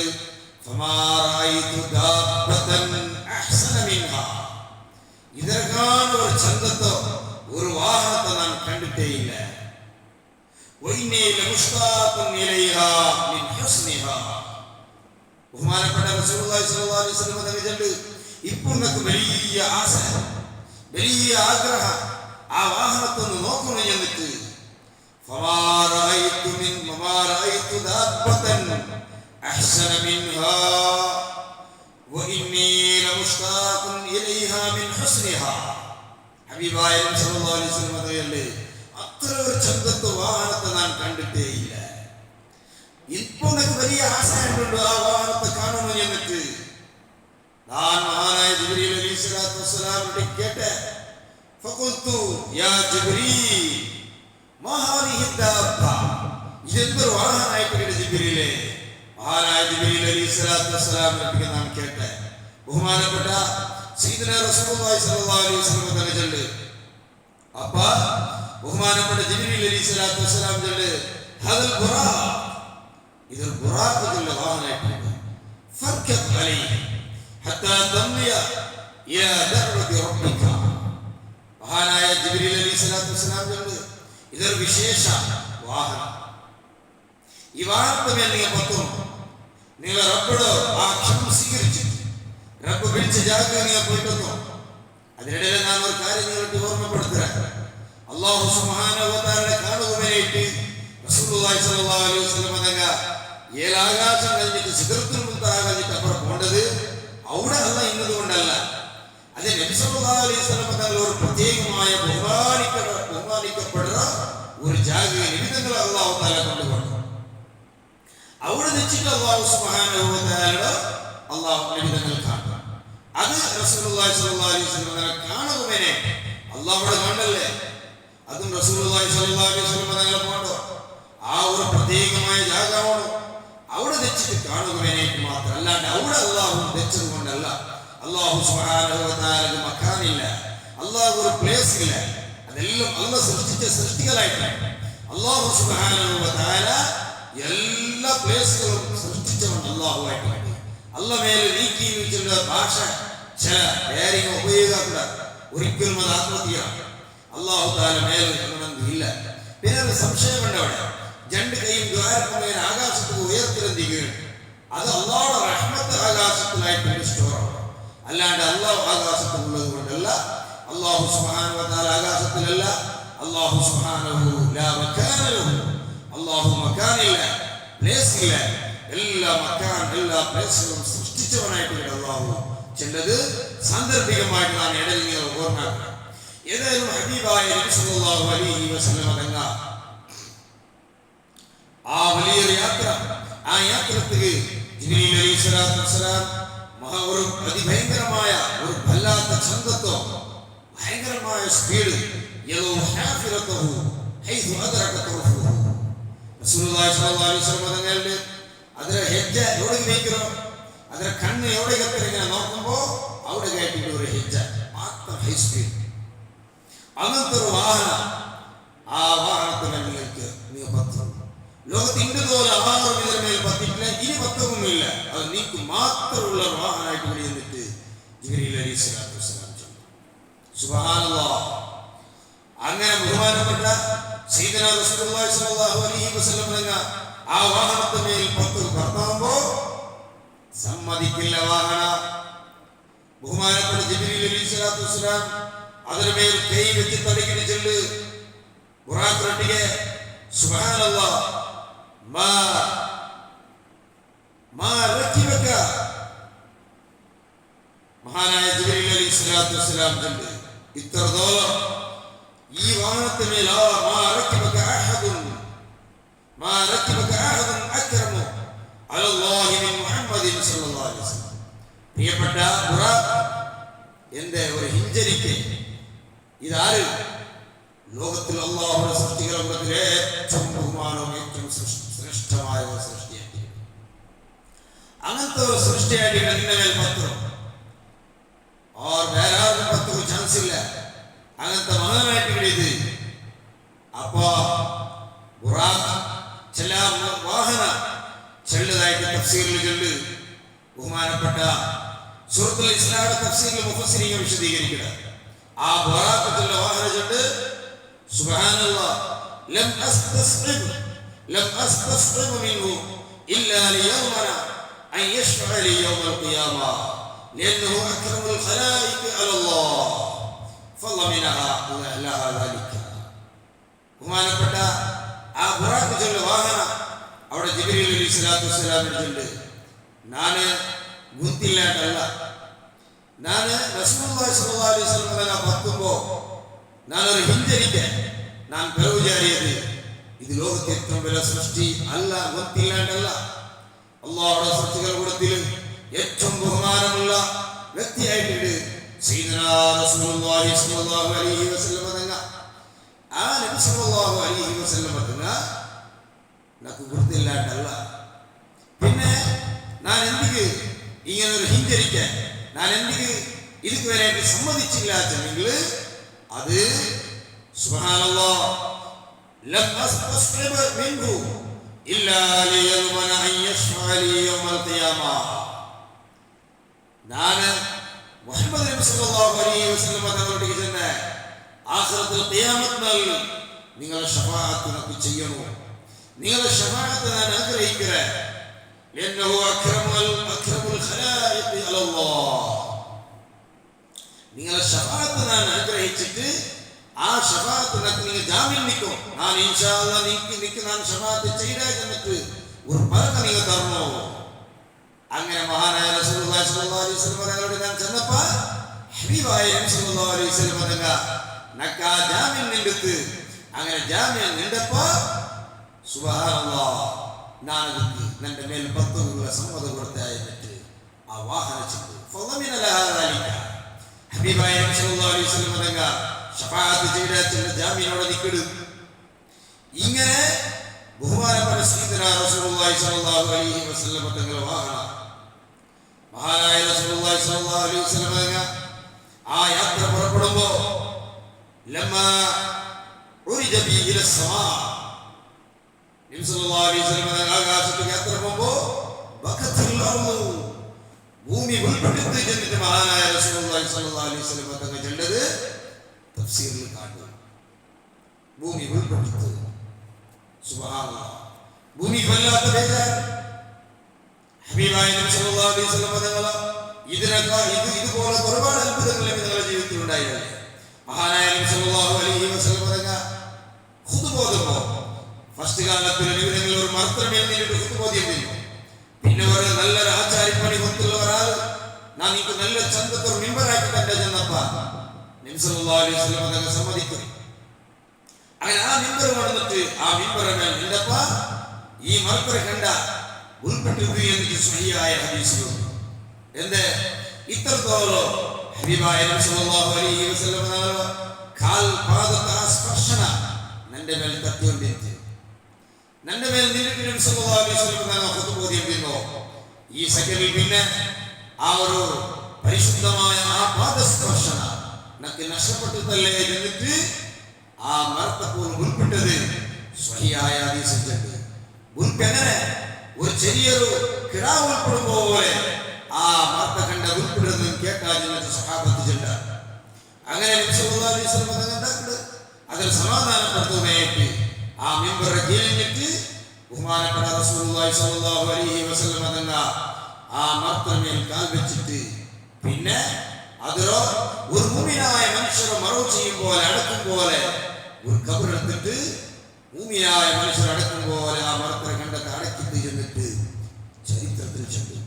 ഫമാ റഅയ്തു ദാബതൻ അഹ്സന മിൻഹാ இதற்கான ஒரு சந்தத்தோ ஒரு வாகனத்தை நான் கண்டுட்டே இல்லை. ബഹുമാനപ്പെട്ട റസൂലുള്ളാഹി സ്വല്ലല്ലാഹു അലൈഹി വസല്ലം തങ്ങൾ ഇപ്പോൾ നമുക്ക് വലിയ ആശ, വലിയ ആഗ്രഹം ആ വാഹനത്തൊന്ന് നോക്കണം എന്നിട്ട് അത്ര ഒരു ചന്തത്ത് വാഹനത്തെ ഞാൻ കണ്ടിട്ടേ ഇല്ല. ഇപ്പൊ എനിക്ക് വലിയ ആശയുണ്ട് ആ വാഹനത്തെ കാണണം എന്നിട്ട്. ഞാൻ മഹാനായ ജിബ്രീൽ അലൈഹിസ്സലാത്തു വസ്സലാമിനോട് കേട്ടെ, ഫഖുൽതു യാ ജിബ്രീൽ മാ ഹാദിഹി ദാബ്ബ, ഇതെന്തൊരു വാഹനമായിട്ട് ജിബ്രീലേ? മഹാനായ ജിബ്രീൽ അലൈഹിസ്സലാത്തു വസ്സലാമിനോട് ഞാൻ കേട്ടെ, ബഹുമാനപ്പെട്ട സയ്യിദുനാ റസൂലുള്ളാഹി സ്വല്ലല്ലാഹു അലൈഹി വസല്ലം തങ്ങൾ അപ്പ ബഹുമാനപ്പെട്ട ജിബ്രീൽ അലൈഹിസ്സലാത്തു വസ്സലാം ചൊല്ല്, ഹദൽ ബുറാഖ്, ഇതൊരു ബുറാഖിന്റെ വാഹനമായിട്ടുണ്ട്. ഫർകബ് അലൈഹി ഹത്താ തംലിയ യാ ദഅവതി റബ്ബിക. മഹാനായ ജിബ്രീൽ അലൈഹിസ്സലാത്തു വസ്സലാം ചൊല്ല്, ഇതൊരു വിശേഷ വാഹനം. ഈ വാഹനത്തെ മേൽ നിങ്ങൾ പത്തും നിങ്ങൾ റബ്ബോട് ആ ക്ഷമ സ്വീകരിച്ചു റബ്ബ് പിടിച്ച ജാഗ്രത നിങ്ങൾ പോയിട്ടൊന്നു. അതിനിടയിൽ ഞാൻ ഒരു കാര്യം നിങ്ങൾക്ക് ഓർമ്മപ്പെടുത്തുക. അല്ലാഹു സുബ്ഹാനഹു വ തആല കാണുവാനായിട്ട് റസൂലുള്ളാഹി സ്വല്ലല്ലാഹു അലൈഹി വസല്ലം തങ്ങൾ ഏഴാകാശം കഴിഞ്ഞിട്ട് സിദ്റത്തുൽ മുൻതഹ കഴിഞ്ഞിട്ട് അപ്പുറം പോകേണ്ടത് അവിടെ അല്ല എന്നതുകൊണ്ടല്ല. അത് നബി സല്ലല്ലാഹു അലൈഹി വസല്ലം തങ്ങൾ ഒരു പ്രത്യേകമായ ബഹുമാനിക്കപ്പെടുന്ന ഒരു ജാഗ നിമിത്തങ്ങൾ അല്ലാഹു തആല കൊണ്ടുപോകും. അവിടെ വെച്ചിട്ട് അല്ലാഹു സുബ്ഹാനഹു വ തആല നിമിത്തങ്ങൾ കാണും. അത് റസൂലുള്ളാഹി സ്വല്ലല്ലാഹു അലൈഹി വസല്ലം തങ്ങൾ കാണുവാനെ അല്ലാഹു അവിടെ കണ്ടല്ലേ. അതും റസൂലുള്ളാഹി സ്വല്ലല്ലാഹു അലൈഹി വസല്ലം തങ്ങൾ പോകണ്ടോ ആ ഒരു പ്രത്യേകമായ ജാഗമാണ്. അവിടെ വെച്ചിട്ട് കാണുവാനായിട്ട് മാത്രം, അല്ലാണ്ട് അവിടെ അല്ലാഹു വെച്ചത് കൊണ്ടല്ല. അല്ലാഹു സുബ്ഹാനഹു വ തആലക്ക് മക്കാനില്ല, അല്ലാഹു ഒരു പ്ലേസ് ഇല്ല. അതെല്ലാം അല്ലാഹു സൃഷ്ടിച്ച സൃഷ്ടികളായിട്ടാണ്. അല്ലാഹു സുബ്ഹാനഹു വ തആല എല്ലാ പ്ലേസുകളും സൃഷ്ടിച്ചവൻ അല്ലാഹു ആയിട്ടാണ്. അല്ലാഹു മേലെ നീക്കി വെച്ചിട്ടുള്ള ഭാഷ ചില പേരിങ് ഉപയോഗിക്കാത്ത ഒരിക്കലും അത് ആത്മഹത്യയാണ്. അല്ലാഹു തആല മേലെ ഇല്ല. പിന്നെ ഒരു സംശയമുണ്ട് അവിടെ. രണ്ട് കൈയും ദ്വാരപ്പുറമേൽ ആകാശത്തിൽ ഉയർത്തിരന്തിക്കുകയാണ്. അത് അല്ലാഹുവിന്റെ റഹ്മത്ത് ആകാശത്തിലായിട്ട് സ്റ്റോറാണ്, അല്ലാണ്ട് അല്ലാഹു ആകാശത്തിലുള്ളത് കൊണ്ടല്ല. അല്ലാഹു സുബ്ഹാനഹു വ തആല ആകാശത്തിലല്ല. അല്ലാഹു സുബ്ഹാനഹു ലാ മകാന ലഹു, അല്ലാഹു മകാനില്ല, പ്ലേസ് ഇല്ല. എല്ലാ മകാൻ എല്ലാ പ്ലേസുകളും സൃഷ്ടിച്ചവനായിട്ട് അല്ലാഹു ചെല്ലത് സാന്ദർഭികമായിട്ട് നാം ഇടയിൽ ഓർമ്മാക്കണം. ഏതായാലും ഹബീബായ നബി സല്ലല്ലാഹു അലൈഹി വസല്ലം തങ്ങൾ ആ വലിയൊരു യാത്ര, ആ യാത്രക്ക് ജിബ്രീൽ അലൈഹിസ്സലാത്തു വസ്സലാം ഒരു അതിഭയങ്കരമായ ഒരു വല്ലാത്ത ചന്തത്തോ ഭയങ്കരമായ സ്പീഡ് റസൂലുള്ളാഹി സ്വല്ലല്ലാഹു അലൈഹി വസല്ലം തങ്ങളുടെ ಅದರ ಹೆಜ್ಜೆ ಎವಡಿಗೆ ಬೇಕಿರೋ ಅದರ ಕಣ್ಣು ಎವಡಿಗೆ ಹತ್ತಿರ ನೋಡ್ಕೊಂಬೋ ಅವಡಿಗೆ ಹಾಕಿಟ್ಟು ഒരു ಹೆಜ್ಜೆ ಮಾತ್ರ ಹೈ ಸ್ಪೀಡ್. അനന്തര വാഹന ആ വാഹനത്തിന് നിങ്ങൾ പത്തു ലോകത്ത് ഇന്നതുപോലെ ആരും ഇതിന് മേൽ പത്തിട്ടില്ല, ഇനി പത്തൊന്നുമില്ല. അത് നീക്ക് മാത്രമുള്ള വാഹനമായിട്ട് ഇവിടെ നിന്നിട്ട് ജിബ്രീൽ അലൈഹിസ്സലാത്തു വസ്സലാം ചൊല്ലി. സുബ്ഹാനല്ലാഹ്. അങ്ങനെ ബഹുമാനപ്പെട്ട സയ്യിദുനാ റസൂലുള്ളാഹി സ്വല്ലല്ലാഹു അലൈഹി വസല്ലം തങ്ങൾ ആ വാഹനത്തിന്മേൽ പത്ത് കടന്നുമ്പോ സമ്മതിക്കില്ല വാഹന. ബഹുമാനപ്പെട്ട ജിബ്രീൽ അലൈഹിസ്സലാത്തു വസ്സലാം അതിന് മേൽ കൈ വെച്ച് തടിക്കിട്ട് ചൊല്ല്, ബുറാഖ് റട്ടിಗೆ സുബ്ഹാനല്ലാഹ് മാ റക്കിബക. മഹാനായ ജിബ്രീൽ അലൈഹിസ്സലാത്തു വസ്സലാം ചൊല്ല്, ഇത്രത്തോളം ഈ വാഹനത്തിന്മേൽ മാ റക്കിബക അഹദുൻ അക്രമു അലല്ലാഹി മിൻ മുഹമ്മദിൻ സ്വല്ലല്ലാഹു അലൈഹി വസല്ലം. പ്രിയപ്പെട്ട ബുറാഖ്, എന്റെ ഒരു ഹിഞ്ചരിക്ക് ഇതാര് ലോകത്തിൽ അല്ലാഹുവിന്റെ സൃഷ്ടികളുടെ ഏറ്റവും ബഹുമാനവും ഏറ്റവും ശ്രേഷ്ഠമായ ഒരു സൃഷ്ടിയായിട്ട് അങ്ങനത്തെ ഒരു സൃഷ്ടിയായിട്ട് നിന്റെ മേൽ പത്രം വേറെ ആർക്കും പത്ത് ചാൻസ് ഇല്ല. അങ്ങനത്തെ മകനായിട്ട് കിട്ടിയത്. അപ്പോ ബുറാഖ് ചില വാഹന ചെല്ലതായിട്ട് തഫ്സീറിൽ ചൊല്ല്. ബഹുമാനപ്പെട്ട സൂറത്തുൽ ഇസ്രായുടെ തഫ്സീറിൽ മുഫസ്സിരീങ്ങൾ വിശദീകരിക്കുക. ആ ബറാഖത്തുൽ വാഹനജുണ്ട് സുബ്ഹാനല്ലാഹ് ലം അസ്തസ്ഇബ് മിൻഹു ഇല്ലാ ലിയദ്മന അൻ യശ്ഫഅ ലി യൗമൽ ഖിയാമ ലഅന്നഹു അക്രമുൽ ഖലായിഖ അലല്ലാഹ് ഫളമിനഹാ ലഹാ ദാലിക. ബഹുമാനപ്പെട്ട ആ ബറാഖത്തുൽ വാഹന അവിടെ ജിബ്രീൽ അലൈഹിസ്സലാത്തു വസ്സലാമിന്റെ ನಾನು ಗೊತ್ತಿಲ್ಲಲ್ಲ, ನಾನು ರಸೂಲುള്ളಾಹಿ സ്വല്ലല്ലാഹു അലൈഹി വസല്ലം പത്തുമ്പോൾ ഞാനൊരു ഹിഞ്ചരിക്ക ഞാൻ പിറവുചാരിയത് ഇത് ലോകത്തെ ഏറ്റവും വലിയ സൃഷ്ടി അല്ല, ಗೊತ್ತಿല്ലാണ്ടല്ല. അല്ലാഹുവിന്റെ സൃഷ്ടികൾ കൂടത്തിൽ ഏറ്റവും ബഹുമാനമുള്ള വ്യക്തിയായിട്ടുണ്ട് സയ്യിദനാ റസൂലുള്ളാഹി സ്വല്ലല്ലാഹു അലൈഹി വസല്ലം തങ്ങ. ആ നബി സല്ലല്ലാഹു അലൈഹി വസല്ലം തങ്ങ నాకు ಗೊತ್ತಿല്ലാണ്ടല്ല. പിന്നെ ഞാൻ എന്തിക്ക് ഇങ്ങനൊരു ഹിഞ്ചരിക്കാൻ ഞാൻ എന്തിക്ക് ഇതുക്ക് വരെയായിട്ട് സമ്മതിച്ചില്ലാച്ചെങ്കിൽ അത് സുബ്ഹാനല്ലാഹ് ലം അസ്തസ്ഇബ് മിൻഹു ഇല്ലാ ലിയദ്മന അൻ യശ്ഫഅ ലി യൗമൽ ഖിയാമ. ഞാൻ മുഹമ്മദ് നബി സല്ലല്ലാഹു അലൈഹി വസല്ലം തങ്ങളോട് ചെന്ന് ആഖിറത്തുൽ ഖിയാമത്ത് നാൾ നിങ്ങളുടെ ശഫാഅത്ത് നമുക്ക് ചെയ്യണോ, നിങ്ങളുടെ ശഫാഅത്ത് ഞാൻ ആഗ്രഹിக்கிறேன். لأنه أكرم الخلائق على الله. നിങ്ങളെ ശഫാഅത്ത് ഞാൻ ആഗ്രഹിച്ചിട്ട് ആ ശഫാഅത്തിനൊക്കെ നിങ്ങൾ ജാമ്യം നിൽക്കും. ഞാൻ ഇൻഷാ അല്ലാഹ് നിനക്ക് ഞാൻ ശഫാഅത്ത് ചെയ്താൽ എന്നിട്ട് ഒരു പറക്ക നിങ്ങൾ തരണോ. അങ്ങനെ മഹാനായ റസൂലുള്ളാഹി സ്വല്ലല്ലാഹു അലൈഹി വസല്ലം തങ്ങളോട് ഞാൻ ചെന്നപ്പോൾ ഹബീബായ നബി സല്ലല്ലാഹു അലൈഹി വസല്ലം തങ്ങൾ നക്കാ ജാമ്യം നിന്നെടുത്ത് അങ്ങനെ ജാമ്യം നിന്നപ്പോൾ സുബ്ഹാനല്ലാഹ് നാനക്ക് നിന്റെ മേൽ 10 രൂപ സമ്മതം കൊടുത്തായിട്ട് ആ വാഹന ചെയ്തു. ഫളമിന ലഹാ ദാലിക. ഹബീബായ നബി സല്ലല്ലാഹു അലൈഹി വസല്ലം തങ്ങൾ ശഫാഅത്ത് ചെയ്ത ജാമ്യനോടെ നിൽക്കും. ഇങ്ങനെ ബഹുമാനപ്പെട്ട സയ്യിദനാ റസൂലുള്ളാഹി സ്വല്ലല്ലാഹു അലൈഹി വസല്ലം തങ്ങൾ വാഹന മഹാനായ റസൂലുള്ളാഹി സ്വല്ലല്ലാഹു അലൈഹി വസല്ലം തങ്ങൾ ആ യാത്ര പുറപ്പെടുമ്പോൾ ലമ്മാ ഉരിജ ബി ഇല സമാ നബി സല്ലല്ലാഹു അലൈഹി വസല്ലം ആകാശത്തേക്ക് യാത്ര പോകുമ്പോൾ ബഖത്തുൽ അർളു ഭൂമി ഉൾപ്പെടുത്തി ചെന്നിട്ട് മഹാനായ റസൂലുള്ളാഹി സ്വല്ലല്ലാഹു അലൈഹി വസല്ലം തങ്ങൾ ചെല്ലത് തഫ്സീറിൽ കാണുന്നു. ഭൂമി ഉൾപ്പെടുത്തി സുബ്ഹാനല്ലാഹ് ഭൂമി വല്ലാത്ത ബേജാർ. ഹബീബായ നബി സല്ലല്ലാഹു അലൈഹി വസല്ലം തങ്ങൾ ഇതുപോലെ ഒരുപാട് അത്ഭുതങ്ങൾ നിങ്ങളുടെ ജീവിതത്തിൽ ഉണ്ടായില്ലേ. മഹാനായ നബി സല്ലല്ലാഹു അലൈഹി വസല്ലം തങ്ങൾ ഖുതുബ ഓതുമ്പോൾ ഫസ്റ്റ് കാലത്തിൽ നിമിതങ്ങളിൽ ഒരു മർത്തമേൽ നിന്നിട്ട് ഖുതുബോദ്യം ചെയ്തു. പിന്നെ ഒരു നല്ലൊരു ആചാര്യപ്പണി കൊണ്ടുള്ള ഒരാൾ ഞാൻ നിങ്ങൾക്ക് നല്ല ചന്തത്തൊരു മിമ്പറാക്കി തന്നെ ചെന്നപ്പ നബി സല്ലല്ലാഹു അലൈഹി വസല്ലം തങ്ങൾ സമ്മതിക്കും. അങ്ങനെ ആ മിമ്പർ വന്നിട്ട് ആ മിമ്പറിൽ നിന്നപ്പ ഈ മർത്തറെ കണ്ട ഉൾപ്പെട്ടിരുന്നു എനിക്ക് സ്വഹിയായ ഹദീസിലും എന്ത് ഇത്രത്തോളം ഹബീബായ നബി സല്ലല്ലാഹു അലൈഹി വസല്ലം തങ്ങൾ കാൽ പാദത്തെ സ്പർശന നിന്റെ മേൽ തട്ടിക്കൊണ്ടിരിക്കും. നിന്റെ മേൽ നിന്നിട്ട് നബി സല്ലല്ലാഹു അലൈഹി വസല്ലം തങ്ങൾ ഖുതുബോദ്യം ചെയ്യുന്നു. ഈ സെക്കൻഡിൽ പിന്നെ ആ ഒരു പരിശുദ്ധമായ ആ പാദസ്പർശന നമുക്ക് നഷ്ടപ്പെട്ടതല്ലേ എന്നിട്ട് ആ മർത്തപ്പോൾ ഉൾപ്പെട്ടത് സ്വഹിയായ ഹദീസിലുണ്ട്. ഉൾപ്പെങ്ങനെ ഒരു ചെറിയൊരു കിടാവ് ഉൾപ്പെടുമ്പോ പോലെ ആ മർത്ത കണ്ട ഉൾപ്പെടുന്നത് കേട്ടാൽ എന്നിട്ട് സഹാബത്ത് ചെണ്ട അങ്ങനെ നബി സല്ലല്ലാഹു അലൈഹി വസല്ലം തങ്ങൾ അതിൽ സമാധാനപ്പെടുത്തുകയായിട്ട് ആ മിമ്പറെ കീഴിഞ്ഞിട്ട് ബഹുമാനപ്പെട്ട റസൂലുള്ളാഹി സ്വല്ലല്ലാഹു അലൈഹി വസല്ലം തങ്ങൾ ആ മർത്തമേൽ കാൽ വെച്ചിട്ട് പിന്നെ അതിലോ ഒരു മുഅ്മിനായ മനുഷ്യരെ മറവ് ചെയ്യും പോലെ അടക്കും പോലെ ഒരു ഖബറെടുത്തിട്ട് മുഅ്മിനായ മനുഷ്യർ അടക്കും പോലെ ആ മർത്തറെ കണ്ടത്ത് അടക്കിട്ട് ചെന്നിട്ട് ചരിത്രത്തിൽ ചെന്നു.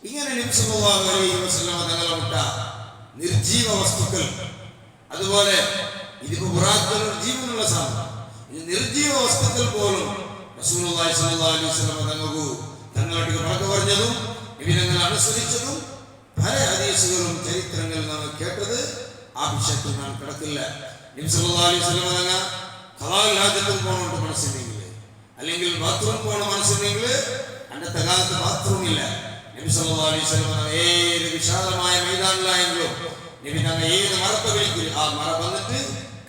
ഇങ്ങനെ നബി സല്ലല്ലാഹു അലൈഹി വസല്ലം തങ്ങളെ വിട്ട നിർജീവ വസ്തുക്കൾ അതുപോലെ ഇതിപ്പോ ബുറാഖിൽ ജീവനുള്ള സാധനം നിർജീവ വസ്തുക്കൾ പോലും റസൂലുള്ളാഹി സ്വല്ലല്ലാഹു അലൈഹി വസല്ലം തങ്ങളോട് വാക്ക് പറഞ്ഞതും നബി തങ്ങൾ അനുസരിച്ചതും പല ഹദീസുകളും ചരിത്രങ്ങളിൽ നാം കേട്ടത് ആ വിഷയത്തിൽ നാം കിടക്കില്ല. നബി സല്ലല്ലാഹു അലൈഹി വസല്ലം തങ്ങൾ ഖലാൽ ഹാജത്തിൽ പോകണമെന്ന് മനസ്സിലെങ്കിൽ അല്ലെങ്കിൽ ബാത്റൂം പോകണം മനസ്സിലെങ്കിൽ അന്നത്തെ കാലത്ത് ബാത്റൂം ഇല്ല. നബി സല്ലല്ലാഹു അലൈഹി വസല്ലം തങ്ങൾ ഏത് വിശാലമായ മൈതാനിലായെങ്കിലും നബി തങ്ങൾ ഏത് മറത്ത് വിളിക്കും ആ മറ വന്നിട്ട്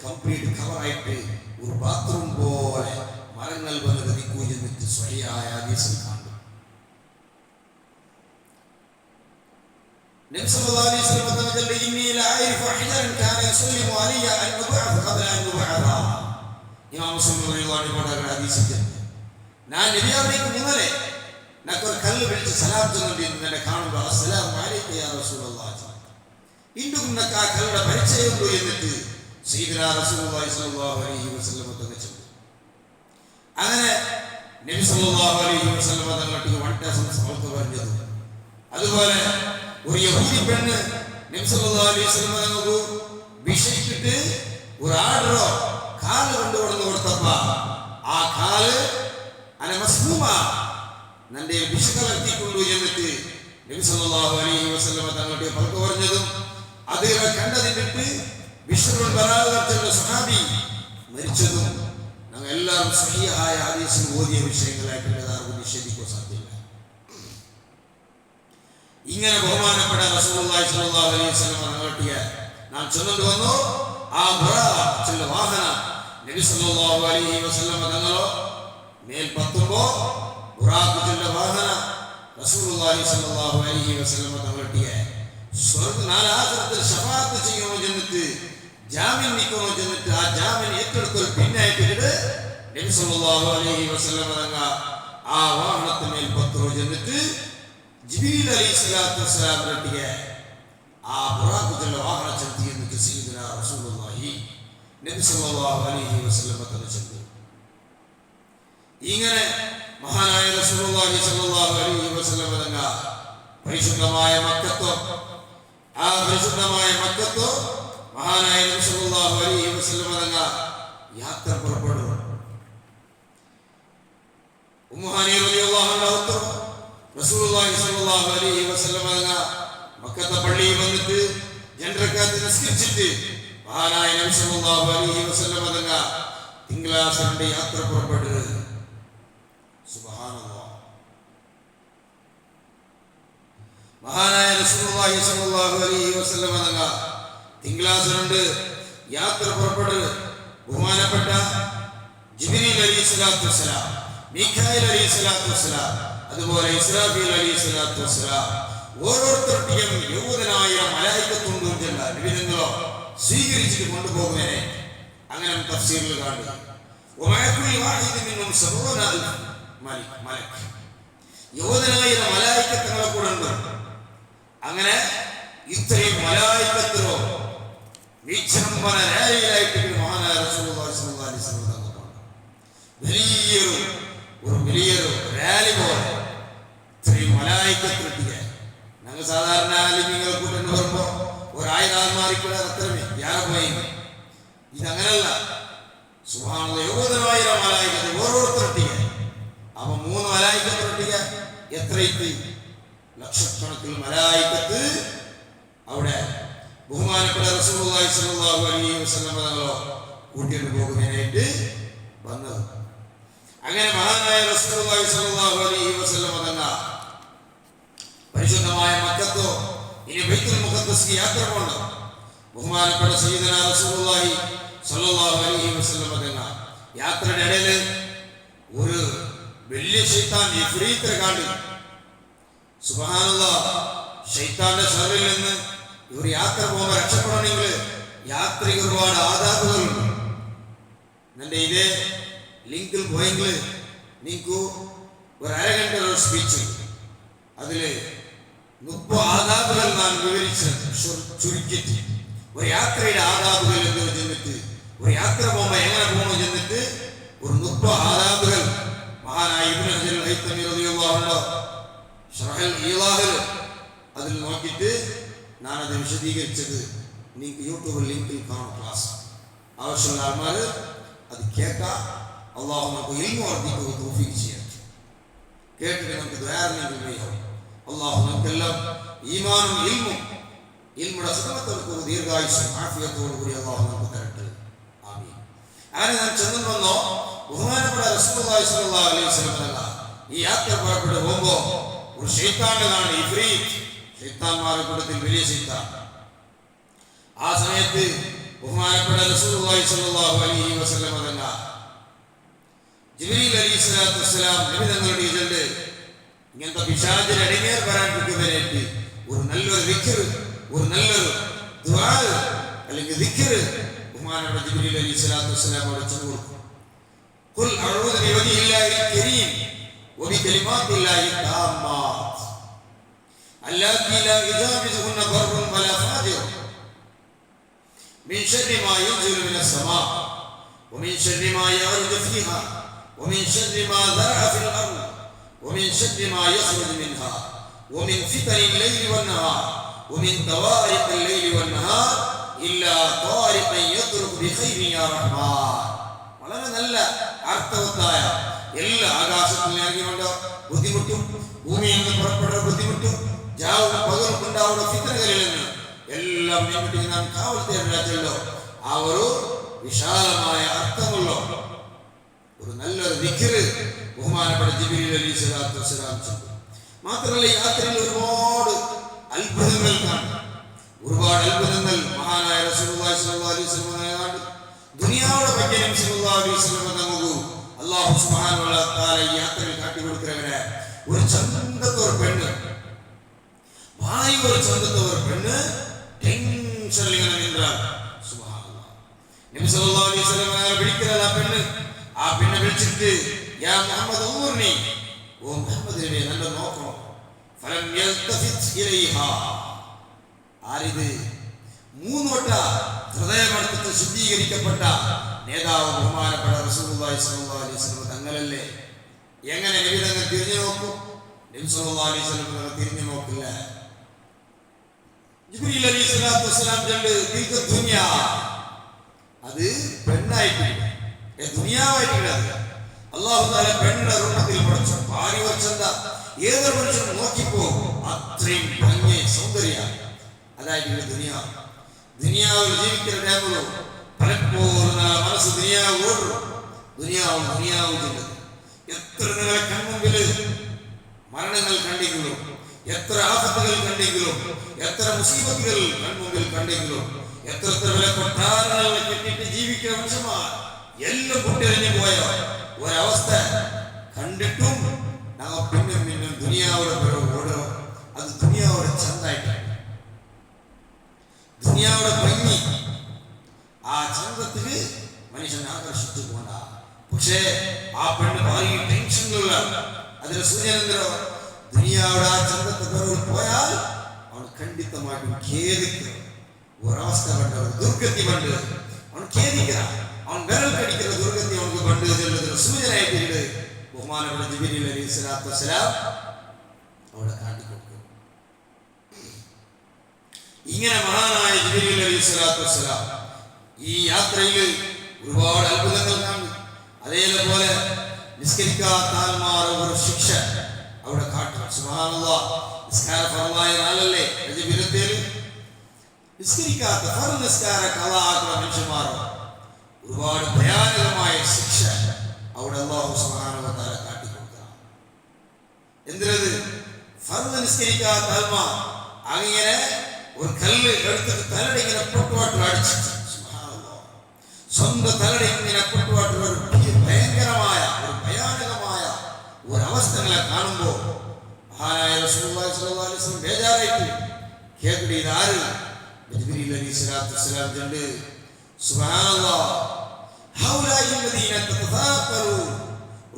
കംപ്ലീറ്റ് കവറായിട്ട് ഒരു ബാത്റൂം പോലെ മരങ്ങൾ വന്ന് ഗതിക്കൂ എന്നിട്ട് സ്വഹിയായ ഹദീസിൽ കാണും. നബി സല്ലല്ലാഹു അലൈഹി വസല്ലം തങ്ങൾ ഇന്നി ലഅരിഫു ഹജറൻ കാന യുസല്ലിമു അലയ്യ അൻ നുബഅഥ ഖബ്ല അൻ നുബഅഥ. ഇമാം മുസ്ലിം റളിയല്ലാഹു ഹദീസിൽ ഞാൻ നബി അവർക്ക് മുന്നേ നക്കൊരു കല്ല് പിടിച്ച് സലാം ചൊല്ലിയിട്ട് എന്നെ കാണുമ്പോൾ അസ്സലാമു അലൈക യാ റസൂലല്ലാഹ് ഇന്നും നക്ക് ആ കല്ലുടെ പരിചയമുണ്ടോ എന്നിട്ട് സയ്യിദുനാ റസൂലുള്ളാഹി സ്വല്ലല്ലാഹു അലൈഹി വസല്ലം തങ്ങൾ ചൊല്ലി. അങ്ങനെ നബി സല്ലല്ലാഹു അലൈഹി വസല്ലം തങ്ങൾക്ക് വട്ടസം സമർത്ത് പറഞ്ഞത്. അതുപോലെ ഒരു യഹൂദി പെണ്ണ് നബി സല്ലല്ലാഹു അലൈഹി വസല്ലം തങ്ങൾക്ക് വിഷയിച്ചിട്ട് ഒരു ആടറോ കാല് കൊണ്ടുകൊടുന്ന് കൊടുത്തപ്പ ആ കാല് അന മസ്മൂമ നന്റെ വിഷ കലർത്തിക്കൊണ്ടു എന്നിട്ട് നബി സല്ലല്ലാഹു അലൈഹി വസല്ലം തങ്ങളുടെ പങ്കു പറഞ്ഞതും അത് കണ്ടതിട്ട് വിഷുവിൽ വരാറുള്ള സഹാബി മരിച്ചതും ഞങ്ങൾ എല്ലാവരും സഹിയായ ഹദീസിൽ ഓതിയ വിഷയങ്ങളായിട്ടുള്ളത് ആർക്കും നിഷേധിക്കാൻ സാധ്യമല്ല. ഇങ്ങനെ ബഹുമാനപ്പെട്ട റസൂലുള്ളാഹി സ്വല്ലല്ലാഹു അലൈഹി വസല്ലം തങ്ങളുടെ നാം ചൊല്ലിട്ട് വന്നു ആ ചില വാഹന നബി സല്ലല്ലാഹു അലൈഹി വസല്ലം തങ്ങളോ മേൽ പത്തുമ്പോ ബുറാഖിന്റെ വാഹന റസൂലുള്ളാഹി സ്വല്ലല്ലാഹു അലൈഹി വസല്ലം തങ്ങളുടെ സ്വർഗ്ഗ നാലാഖിറത്തിൽ ശഫാഅത്ത് ചെയ്യണോ എന്നിട്ട് ജാമ്യം നിൽക്കണോ എന്നിട്ട് ആ ജാമ്യം ഏറ്റെടുക്കൽ പിന്നായിട്ട് നബി സല്ലല്ലാഹു അലൈഹി വസല്ലം തങ്ങൾ ആ വാഹനത്തിന്മേൽ പത്രോ എന്നിട്ട് ജിബ്രീൽ അലൈഹിസ്സലാത്തു വസ്സലാമിന്റെ ആ ബുറാഖിന്റെ വാഹന ചർത്തി എന്നിട്ട് സയ്യിദുനാ റസൂലുള്ളാഹി നബി സല്ലല്ലാഹു അലൈഹി വസല്ലം തങ്ങൾ ചൊല്ലി. ഇങ്ങനെ മഹാനായ റസൂലുള്ളാഹി സ്വല്ലല്ലാഹു അലൈഹി വസല്ലം തങ്ങൾ പരിശുദ്ധമായ മക്കത്തോ ആ പരിശുദ്ധമായ മക്കത്തോ മഹാനായ നബി സല്ലല്ലാഹു അലൈഹി വസല്ലം തങ്ങൾ യാത്ര പുറപ്പെടുന്നു. ഉമ്മു ഹനീ റളിയല്ലാഹു അൻഹ റസൂലുള്ളാഹി സ്വല്ലല്ലാഹു അലൈഹി വസല്ലം തങ്ങൾ മക്കത്തെ പള്ളിയിൽ വന്നിട്ട് ജനറക്കാത്ത് നിസ്കരിച്ചിട്ട് മഹാനായ നബി സല്ലല്ലാഹു അലൈഹി വസല്ലം തങ്ങൾ തിങ്കളാഴ്ച യാത്ര പുറപ്പെട്ടത്. സുബ്ഹാനല്ലാഹ്. മഹാനായ റസൂലുള്ളാഹി സ്വല്ലല്ലാഹു അലൈഹി വസല്ലം തങ്ങൾ തിങ്കളാഴ്ച യാത്ര പുറപ്പെട്ടത്. ബഹുമാനപ്പെട്ട ജിബ്രീൽ അലൈഹിസ്സലാത്തു വസ്സലാം, മീകായിൽ അലൈഹിസ്സലാത്തു വസ്സലാം, അതുപോലെ ഇസ്രാഫീൽ അലൈഹിസ്സലാത്തു വസ്സലാം ഓരോരുത്തരുടെയും യഹൂദനായ മലായികത്തുണ്ടോ ചെല്ല വിവിധങ്ങളോ സ്വീകരിച്ചിട്ട് കൊണ്ടുപോകുന്നതിനെ അങ്ങനെ തഫ്സീറിൽ കാണുക. യഹൂദനായ മലായികത്തുകളെ കൂടെ ഉണ്ട്. അങ്ങനെ ഇത്രയും മലായികത്തിലോ വിജൃംഭണ റാലിയിലായിട്ട് മഹാനായ റസൂലുള്ളാഹി സ്വല്ലല്ലാഹു അലൈഹി വസല്ലം വലിയൊരു റാലി പോലെ ഇത്രയും മലായികത്തിലെത്തിയ ഞങ്ങൾ സാധാരണ ആലിമ്യങ്ങൾ കൂട്ടുന്നു വരുമ്പോ ഒരായിരം ആൾമാരിക്കൂടെ അത്രമേ യാറെ പോയി. ഇതങ്ങനല്ല. സുബ്ഹാനല്ലാഹ്. യഹൂദനായിരം മലായികത്ത് ഓരോരുത്തരെത്തിയ അപ്പൊ 3 മലായികത്തിലെത്തിയ എത്രയിട്ട് ലക്ഷക്കണക്കിൽ മലായികത്ത് അവിടെ ബഹുമാനപ്പെട്ട റസൂലുള്ളാഹി സ്വല്ലല്ലാഹു അലൈഹി വസല്ലം തങ്ങളോ കൂട്ടിയിട്ട് പോകുന്നതിനായിട്ട് വന്നത്. അങ്ങനെ മഹാനായ റസൂലുള്ളാഹി സ്വല്ലല്ലാഹു അലൈഹി വസല്ലം തങ്ങൾ പരിശുദ്ധമായ മക്കത്തോ ഇനി ബൈത്തുൽ മുഖദ്ദസ് യാത്ര പോകണം. ബഹുമാനപ്പെട്ട സയ്യിദുനാ റസൂലുള്ളാഹി സ്വല്ലല്ലാഹു അലൈഹി വസല്ലം തങ്ങൾ യാത്രയുടെ ഇടയിൽ ഒരു വലിയ ശൈത്താൻ ഇഫ്രീത്തിനെ കണ്ടു. സുബ്ഹാനല്ലാഹ്. ശൈത്താന്റെ ശർറിൽ നിന്ന് ഇവർ യാത്ര പോകുമ്പോൾ രക്ഷപ്പെടണമെങ്കിൽ യാത്രയ്ക്ക് ഒരുപാട് ആദാബുകളുണ്ട്. എന്റെ ഇതേ ലിങ്കിൽ പോയെങ്കിൽ നിങ്ങൾക്ക് ഒരു അരഗണ്ട സ്പീച്ച് അതില് 30 ആദാബുകൾ നാം വിവരിച്ച് ചുരുക്കിട്ട് ഒരു യാത്രയുടെ ആദാബുകൾ എന്ന് ചെന്നിട്ട് ഒരു യാത്ര പോകുമ്പോൾ എങ്ങനെ പോകണം ചെന്നിട്ട് ഒരു 30 ആദാബുകൾ മഹാനായ ഇബ്നു ഹജർ ഹൈതമി റളിയല്ലാഹു അൻഹു ശറഹൽ ഈലാഹിൽ അതിൽ നോക്കിയിട്ട് ഞാനത് വിശദീകരിച്ചത് നിങ്ങൾക്ക് യൂട്യൂബ് ലിങ്കിൽ കാണും. ക്ലാസ് ആവശ്യമുള്ള ആൾമാർ അത് കേൾക്കാം. അള്ളാഹു നമുക്ക് ഇൽമു വർദ്ധിക്കുക തൗഫീഖ് ചെയ്യട്ടെ. കേട്ടിട്ട് നമുക്ക് ദ്വാരണെങ്കിൽ വയ്യാവും. അള്ളാഹു നമുക്കെല്ലാം ഈമാനും ഇൽമും ഇൽമുടെ സുഖത്തോട് ദീർഘായുസ്സും ആഫിയത്തോടു കൂടി അള്ളാഹു നമുക്ക് തരട്ടെ. ആമീൻ. അങ്ങനെ ഞാൻ ചെന്നുവന്നോ ബഹുമാനപ്പെട്ട റസൂലുള്ളാഹി സ്വല്ലല്ലാഹു അലൈഹി വസല്ലം തങ്ങൾ ഈ യാത്ര പുറപ്പെട്ടു പോകുമ്പോൾ ഒരു ശൈത്താന്റെ കാണി ഇഫ്രീത്ത്, ശൈത്താന്മാരുടെ കൂട്ടത്തിൽ വലിയ ശൈത്താൻ. ആ സമയത്ത് ബഹുമാനപ്പെട്ട റസൂലുള്ളാഹി സ്വല്ലല്ലാഹു അലൈഹി വസല്ലം തങ്ങൾ ജിബ്രീൽ അലൈഹിസ്സലാത്തു വസ്സലാം നബി തങ്ങളുടെ ഇങ്ങനത്തെ പിശാചിനെ അടിമേർ വരാൻ പറ്റുന്നവരായിട്ട് ഒരു നല്ലൊരു ദിക്ർ, ഒരു നല്ലൊരു ദുആ അല്ലെങ്കിൽ ദിക്ർ ബഹുമാനപ്പെട്ട ജിബ്രീൽ അലൈഹിസ്സലാത്തു വസ്സലാം അവിടെ ചൊല്ലി കൊടുക്കും. ഖുൽ അഊദു ബിവജ്ഹില്ലാഹിൽ കരീം വബികലിമാത്തില്ലാഹി താമ്മാത്ത് അല്ലാത്തി ലാ യുജാവിസുഹുന്ന ബർറുൻ വലാ ഫാജിർ മിൻ ശർരി മാ യൻസിലു മിനസ് സമാ വമിൻ ശർരി മാ യഅ്റുജു ഫീഹാ വമിൻ ശർരി മാ ദറഅ ഫിൽ അർദ് വമിൻ ശർരി മാ യഖ്റുജു മിൻഹാ വമിൻ ഫിതനിൽ ലൈലി വന്നഹാർ വമിൻ തവാരിഖിൽ ലൈലി വന്നഹാർ ഇല്ലാ ത്വാരിഖൻ യത്റുഖു ബിഖൈരിൻ യാ റഹ്മാൻ. വളരെ നല്ല അർത്ഥവത്തായ എല്ലാ ആകാശത്തിൽ ഇറങ്ങിക്കൊണ്ട് ബുദ്ധിമുട്ടും ഭൂമിയിൽ നിന്ന് പുറപ്പെടുന്ന ബുദ്ധിമുട്ടും ജാവും പകലും ഉണ്ടാവുന്ന ഫിത്നകളിൽ നിന്ന് എല്ലാം നിന്നിട്ട് നാം കാവൽ തേടല്ലോ. ആ ഒരു വിശാലമായ അർത്ഥമുള്ള ഒരു നല്ലൊരു ദിക്ർ ബഹുമാനപ്പെട്ട ജിബ്രീൽ അലൈഹിസ്സലാത്തു വസ്സലാം ചൊല്ലും. മാത്രമല്ല യാത്രയിൽ ഒരുപാട് അത്ഭുതങ്ങൾ കാണും. ഒരുപാട് അത്ഭുതങ്ങൾ മഹാനായ റസൂലുള്ളാഹി സ്വല്ലല്ലാഹു അലൈഹി വസല്ലം ദുനിയാവുടെ ಬಗ್ಗೆ നബി സല്ലല്ലാഹു അലൈഹി വസല്ലം നമുക്ക് അല്ലാഹു സുബ്ഹാനഹു വ തആല യാത്രയിൽ കാട്ടിക്കൊടുക്കുന്നവരെ ഒരു ചന്തത്തെ ഒരു പെണ്ണ്, ഭായി ഒരു ചന്തത്തെ ഒരു പെണ്ണ് ടെൻഷനിൽ ഇങ്ങനെ നിന്നാൽ സുബ്ഹാനല്ലാഹ് നബി സല്ലല്ലാഹു അലൈഹി വസല്ലം വിളിക്കുന്ന ആ പെണ്ണ് വിളിച്ചിട്ട് യാ മുഹമ്മദ് ഉമർനി, ഓ മുഹമ്മദ് നബിയെ നല്ല നോക്കണം. ഫലം യൽതഫിത് ഇലൈഹാ, ആരിത്? മൂന്ന് വട്ട ഹൃദയമടക്കത്തിൽ ശുദ്ധീകരിക്കപ്പെട്ട നേതാവ് ബഹുമാനപ്പെട്ട റസൂലുള്ളാഹി സ്വല്ലല്ലാഹു അലൈഹി വസല്ലം തങ്ങളല്ലേ. എങ്ങനെ നബി തങ്ങൾ തിരിഞ്ഞു നോക്കും? നബി സല്ലല്ലാഹു അലൈഹി വസല്ലം തങ്ങൾ തിരിഞ്ഞു നോക്കില്ല. ജിബ്രീൽ അലൈഹിസ്സലാത്തു വസ്സലാം ചൊല്ല് തിൽക ദുനിയാ, അത് പെണ്ണായിട്ടില്ല, ദുനിയാവായിട്ടില്ല. അല്ലാഹു തആല പെണ്ണിന്റെ രൂപത്തിൽ പഠിച്ചു പാരിവർച്ചന്ത ഏതൊരു മനുഷ്യനും നോക്കിപ്പോ അത്രയും ഭംഗി സൗന്ദര്യ അതായിട്ടില്ല ദുനിയാവ്. ദുനിയാവിൽ ജീവിക്കുന്ന ടൈമിലോ പലപ്പോഴും മനസ്സ് ദുനിയാവ് ഓടും. ദുനിയാവും ചെല്ലുന്നത് എത്ര നിങ്ങളെ കൺമുമ്പിൽ മരണങ്ങൾ കണ്ടെങ്കിലും, എത്ര ആപത്തുകൾ കണ്ടെങ്കിലും, എത്ര മുസീബത്തുകൾ കൺമുമ്പിൽ കണ്ടെങ്കിലും, എത്ര കൊട്ടാരങ്ങൾ കെട്ടിട്ട് ജീവിക്കുന്ന മനുഷ്യന്മാർ എല്ലാം പൊട്ടിയറിഞ്ഞു പോയ ഒരവസ്ഥ കണ്ടിട്ടും ഞങ്ങൾ പിന്നും ദുനിയാവിടെ ഓടുക. അത് ദുനിയാവിടെ ചന്തായിട്ടാണ്, ദുനിയാവിടെ ഭംഗി ആ ചന്തത്തിന് മനുഷ്യനെ ആകർഷിച്ചു പോണ്ട. പക്ഷേ ആ പെണ്ണ് ഭാര്യ ടെൻഷനുള്ള അതിന്റെ സൂചന എന്തോ ദുനിയാവിടെ ആ ചന്തത്തെ പിറകിൽ പോയാൽ അവൻ ഖണ്ഡിതമായിട്ടും ഖേദിക്കണം. ഒരവസ്ഥ കണ്ട ദുർഗതി പണ്ട് അവൻ ഖേദിക്കണം. അവൻ വിരൽ കടിക്കുന്ന ദുർഗതി അവർക്ക് പണ്ട് ചെല്ലുന്നതിന് സൂചനയായിട്ട് ബഹുമാനപ്പെട്ട ജിബ്രീൽ അലൈഹിസ്സലാത്തു വസ്സലാം അവിടെ കാട്ടിക്കൊടുക്കും. ഇങ്ങനെ മഹാനായ ജിബ്രീൽ അലൈഹിസ്സലാത്തു വസ്സലാം ഈ യാത്രയിൽ ഒരുപാട് അത്ഭുതങ്ങൾ കാണും. അതേപോലെ നിസ്കരിക്കാത്ത ആൾമാർ ഒരു ശിക്ഷ അവിടെ കാട്ടും. സുബ്ഹാനല്ലാഹ്, നിസ്കാര ഫർളായ നാളല്ലേ രജബിലത്തേൽ നിസ്കരിക്കാത്ത ഫർള് നിസ്കാര കളാക്കുന്ന മനുഷ്യന്മാർ ഒരുപാട് ഭയാനകമായ ശിക്ഷ അവിടെ അല്ലാഹു സുബ്ഹാനഹു വ തആല കാട്ടിക്കൊടുക്കണം. എന്തിനത്? ഫർള് നിസ്കരിക്കാത്ത ആൾമാർ അങ്ങനെ ഒരു കല്ല് എടുത്തിട്ട് തലയുടെ ഇങ്ങനെ പൊട്ടുവാട്ടിൽ അടിച്ചിട്ട് സ്വന്തം തലയുടെ ഇങ്ങനെ പൊട്ടുവാട്ടിൽ ഒരു ഭയങ്കരമായ ഒരു ഭയാനകമായ ഒരവസ്ഥകളെ കാണുമ്പോൾ മഹാനായ റസൂലുള്ളാഹി സ്വല്ലല്ലാഹു അലൈഹി വസല്ലം ബേജാറായിട്ട് കേൾക്കടി ഇതാര്? ജിബ്രീൽ അലൈഹിസ്സലാത്തു വസ്സലാം ചൊല്ല് സുബ്ഹാനല്ലാഹ് ഹൗലാഇ അല്ലദീന തതഫാഖറു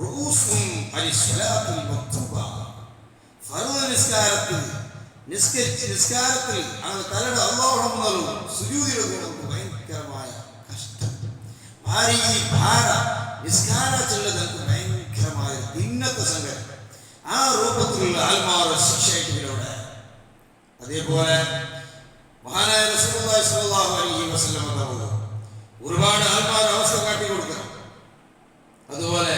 റൂസുഹും അലിസ്സലാത്തിൽ മക്തുബ. ഫർള് നിസ്കാരത്തിൽ അങ്ങനെ തലയുടെ അല്ലാഹുവിന്റെ മുന്നിൽ സുജൂദിൽ ഭയങ്കരമായ കഷ്ടം, ഭാരീ ഭാര നിസ്കാരത്തിലുള്ള ഭയങ്കരമായ ഭിന്നത്തെ സംഘം ആ രൂപത്തിലുള്ള ആത്മാവ് ശിക്ഷയുടെ. അതേപോലെ മഹാനായ റസൂലുള്ളാഹി സ്വല്ലല്ലാഹു അലൈഹി വസല്ലം തങ്ങൾ ഒരുപാട് ആത്മാവ് അവസ്ഥ കാട്ടി കൊടുക്കണം. അതുപോലെ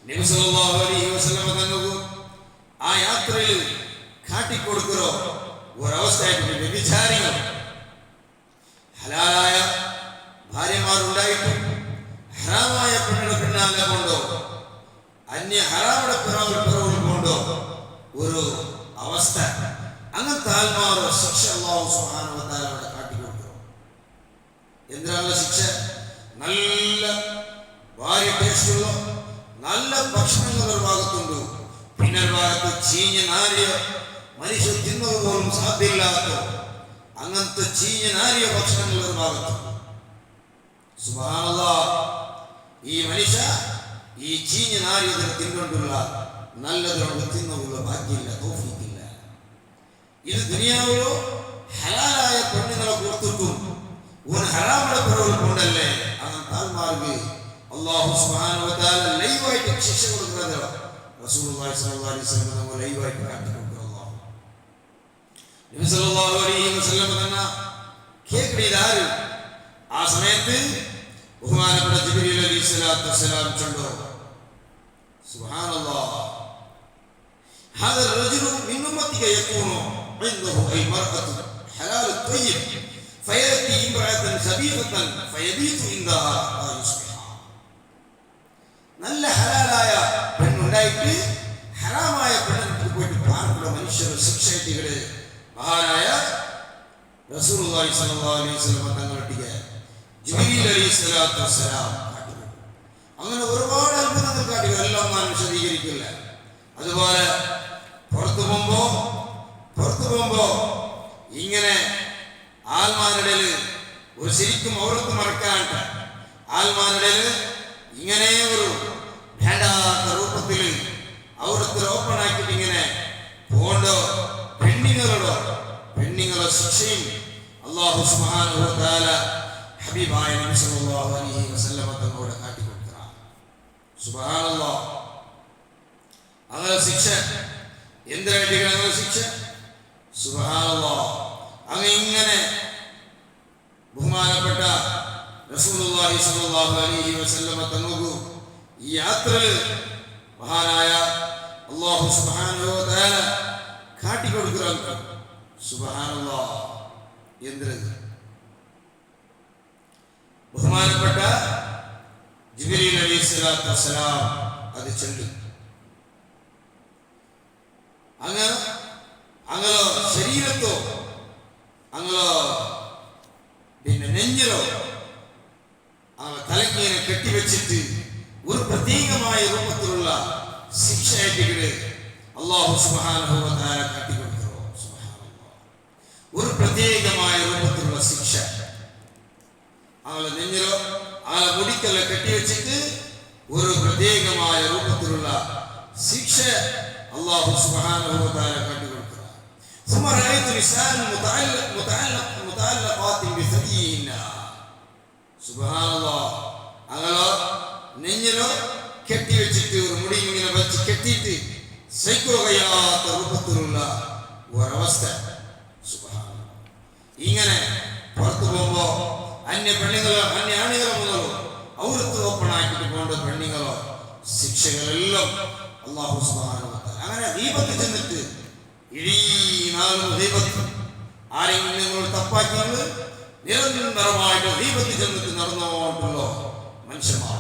നബി സല്ലല്ലാഹു അലൈഹി വസല്ലം തങ്ങൾ ആ യാത്രയിൽ കാട്ടിക്കൊടുക്കുന്ന ഒരവസ്ഥയായിട്ട് വ്യഭിചാരികൾ ഹലാലായ ഭാര്യമാരുണ്ടായിട്ടും ഹറാമായ പെണ്ണിനെ പിന്നാലെ കൊണ്ടോ അന്യ ഹറാമുടെ പിറവിൽ കൊണ്ടോ ഒരു അവസ്ഥ, അങ്ങനത്തെ ആത്മാവോ ശിക്ഷ അല്ലാഹു സുബ്ഹാനഹു വ തആല അവിടെ കാട്ടിക്കൊടുക്കണം. എന്തിനാണ് ശിക്ഷ? നല്ല ഭാര്യ ടേസ്റ്റുള്ള നല്ല ഭക്ഷണങ്ങൾ ഒരു ഭാഗത്തുണ്ട്, പിന്നെ ഒരു ഭാഗത്ത് ചീഞ്ഞ നാരിയ മനുഷ്യർ തിന്നത് പോലും സാധ്യമില്ലാത്ത അങ്ങനത്തെ ചീഞ്ഞ നാരിയ ഭക്ഷണങ്ങൾ ഒരു ഭാഗത്തുണ്ട്. സുബ്ഹാനല്ലാഹ്, ഈ മനുഷ്യ ഈ ചീഞ്ഞ നാരിയതിനെ തിന്നുകൊണ്ടുള്ള നല്ലതിനോട് തിന്നുള്ള ഭാഗ്യമില്ല, തൗഫീഖില്ല. ഇത് ദുനിയാവിലോ ഹലാലായ പെണ്ണുങ്ങളെ കൊടുത്തിട്ടും ഒരു ഹറാമുടെ കുറവ് കൊണ്ടല്ലേ അങ്ങനത്തെ ആൾമാർക്ക് അല്ലാഹു സുബ്ഹാനഹു വ തആല ലൈവായിട്ട് ശിക്ഷ കൊടുക്കുന്നത്. റസൂലുള്ളാഹി സ്വല്ലല്ലാഹു അലൈഹി വസല്ലം നമ്മൾ ലൈവായിട്ട് കാട്ടിക്കൊടുക്കുന്നു. നബി സല്ലല്ലാഹു അലൈഹി വസല്ലം തന്നെ കേൾക്കിയതാര് ആ സമയത്ത് ബഹുമാനപ്പെട്ട ജിബ്രീൽ അലൈഹിസ്സലാത്തു വസ്സലാം ചൊല്ലോ, സുബ്ഹാനല്ലാഹ്, هذا الرجل من أمتك يكون عنده أي مرأة حلال طيب فيأتي امرأة خبيثة فيبيت عندها حتى يصبح. നല്ല ഹലാലായ പെണ്ണുണ്ടായിട്ട് ഹറാമായ പെണ്ണിനെ പോയിട്ട് പാർക്കുന്ന മനുഷ്യർ ശിക്ഷയുടെ മഹാനായ റസൂലുള്ളാഹി സ്വല്ലല്ലാഹു അലൈഹി വസല്ലം തങ്ങളുടെ ജിബ്രീൽ അലൈഹിസ്സലാത്തു വസ്സലാം കാട്ടിക്കൊടുത്തു. അങ്ങനെ ഒരുപാട് അത്ഭുതങ്ങൾ കാട്ടി, എല്ലാം ഞാൻ വിശദീകരിക്കില്ല. അതുപോലെ പുറത്തു പോകുമ്പോ ഇങ്ങനെ ആൽമാരുടെ ഒരു ശരിക്കും അവർക്ക് മറക്കാൻ ആൽമാരുടെ ഇങ്ങനെ ഒരു വേണ്ടാത്ത രൂപത്തിൽ അവിടുത്തെ ഓപ്പൺ ആക്കിയിട്ട് ഇങ്ങനെ പോണ്ടോ പെണ്ണുങ്ങളെ ശിക്ഷയും അല്ലാഹു സുബ്ഹാനഹു വ തആല ഹബീബായ നബി സല്ലല്ലാഹു അലൈഹി വസല്ലം തങ്ങളോട് കാട്ടിക്കൊടുത്തു. സുബ്ഹാനല്ലാഹ്, അങ്ങനെ ശിക്ഷ എന്തിനായിട്ട് ശിക്ഷ? സുബ്ഹാനല്ലാഹ്, അങ്ങനെ ബഹുമാനപ്പെട്ട റസൂലുള്ളാഹി സ്വല്ലല്ലാഹു അലൈഹി വസല്ലം തങ്ങൾക്ക് ഈ യാത്രയിൽ മഹാനായ അല്ലാഹു സുബ്ഹാനഹു വ തആല കാട്ടിക്കൊടുക്കുന്നു. സുബ്ഹാനല്ലാഹ്, എന്തിന് ബഹുമാനപ്പെട്ട ജിബ്രീൽ അലൈഹിസ്സലാത്തു വസ്സലാം അത് ചൊല്ലും. അങ്ങനെ ശരീരത്തോ അങ്ങനെ പിന്നെ നെഞ്ഞിലോ തലക്കിനെ കെട്ടിവെച്ചിട്ട് ഒരു പ്രത്യേകമായ രൂപത്തിലുള്ള ശിക്ഷയായിട്ട് അല്ലാഹു സുബ്ഹാനഹു വ തആല കാട്ടിക്കൊടുക്കുന്നു. സുബ്ഹാനല്ലാഹ്, ഒരു പ്രത്യേകമായ രൂപത്തിലുള്ള ശിക്ഷ അവളെ നെഞ്ഞിലോ അവളെ മുടിക്കല്ലോ കെട്ടിവെച്ചിട്ട് ഒരു പ്രത്യേകമായ രൂപത്തിലുള്ള ശിക്ഷ അല്ലാഹു സുബ്ഹാനഹു വ തആല കാട്ടിക്കൊടുക്കുന്നു. ثم رأيت نساء متعلقات بثديهن. സുബ്ഹാനല്ലാഹ്, അങ്ങനെ നെഞ്ഞിലോ കെട്ടിവെച്ചിട്ട് ഒരു മുടി ഇങ്ങനെ വെച്ച് കെട്ടിയിട്ട് സഹിക്കുക കഴിയാത്ത രൂപത്തിലുള്ള ഒരവസ്ഥ. സുബ്ഹാനല്ലാഹ്, ഇങ്ങനെ പുറത്തു പോകുമ്പോ അന്യ ആണികളോ മുതലോ ഔറത്ത് ഓപ്പണാക്കിട്ട് പോകേണ്ട പെണ്ണുങ്ങളോ ശിക്ഷകളെല്ലാം അല്ലാഹു സുബ്ഹാനഹു വ തആല അങ്ങനെ ഗീബത്ത് ചെന്നിട്ട് ആരെങ്കിലും നിങ്ങൾ തപ്പാക്കിയത് നിരന്തരമായിട്ട് ഗീബത്ത് ചെന്നിട്ട് നടന്നുകൊണ്ടുള്ള മനുഷ്യന്മാർ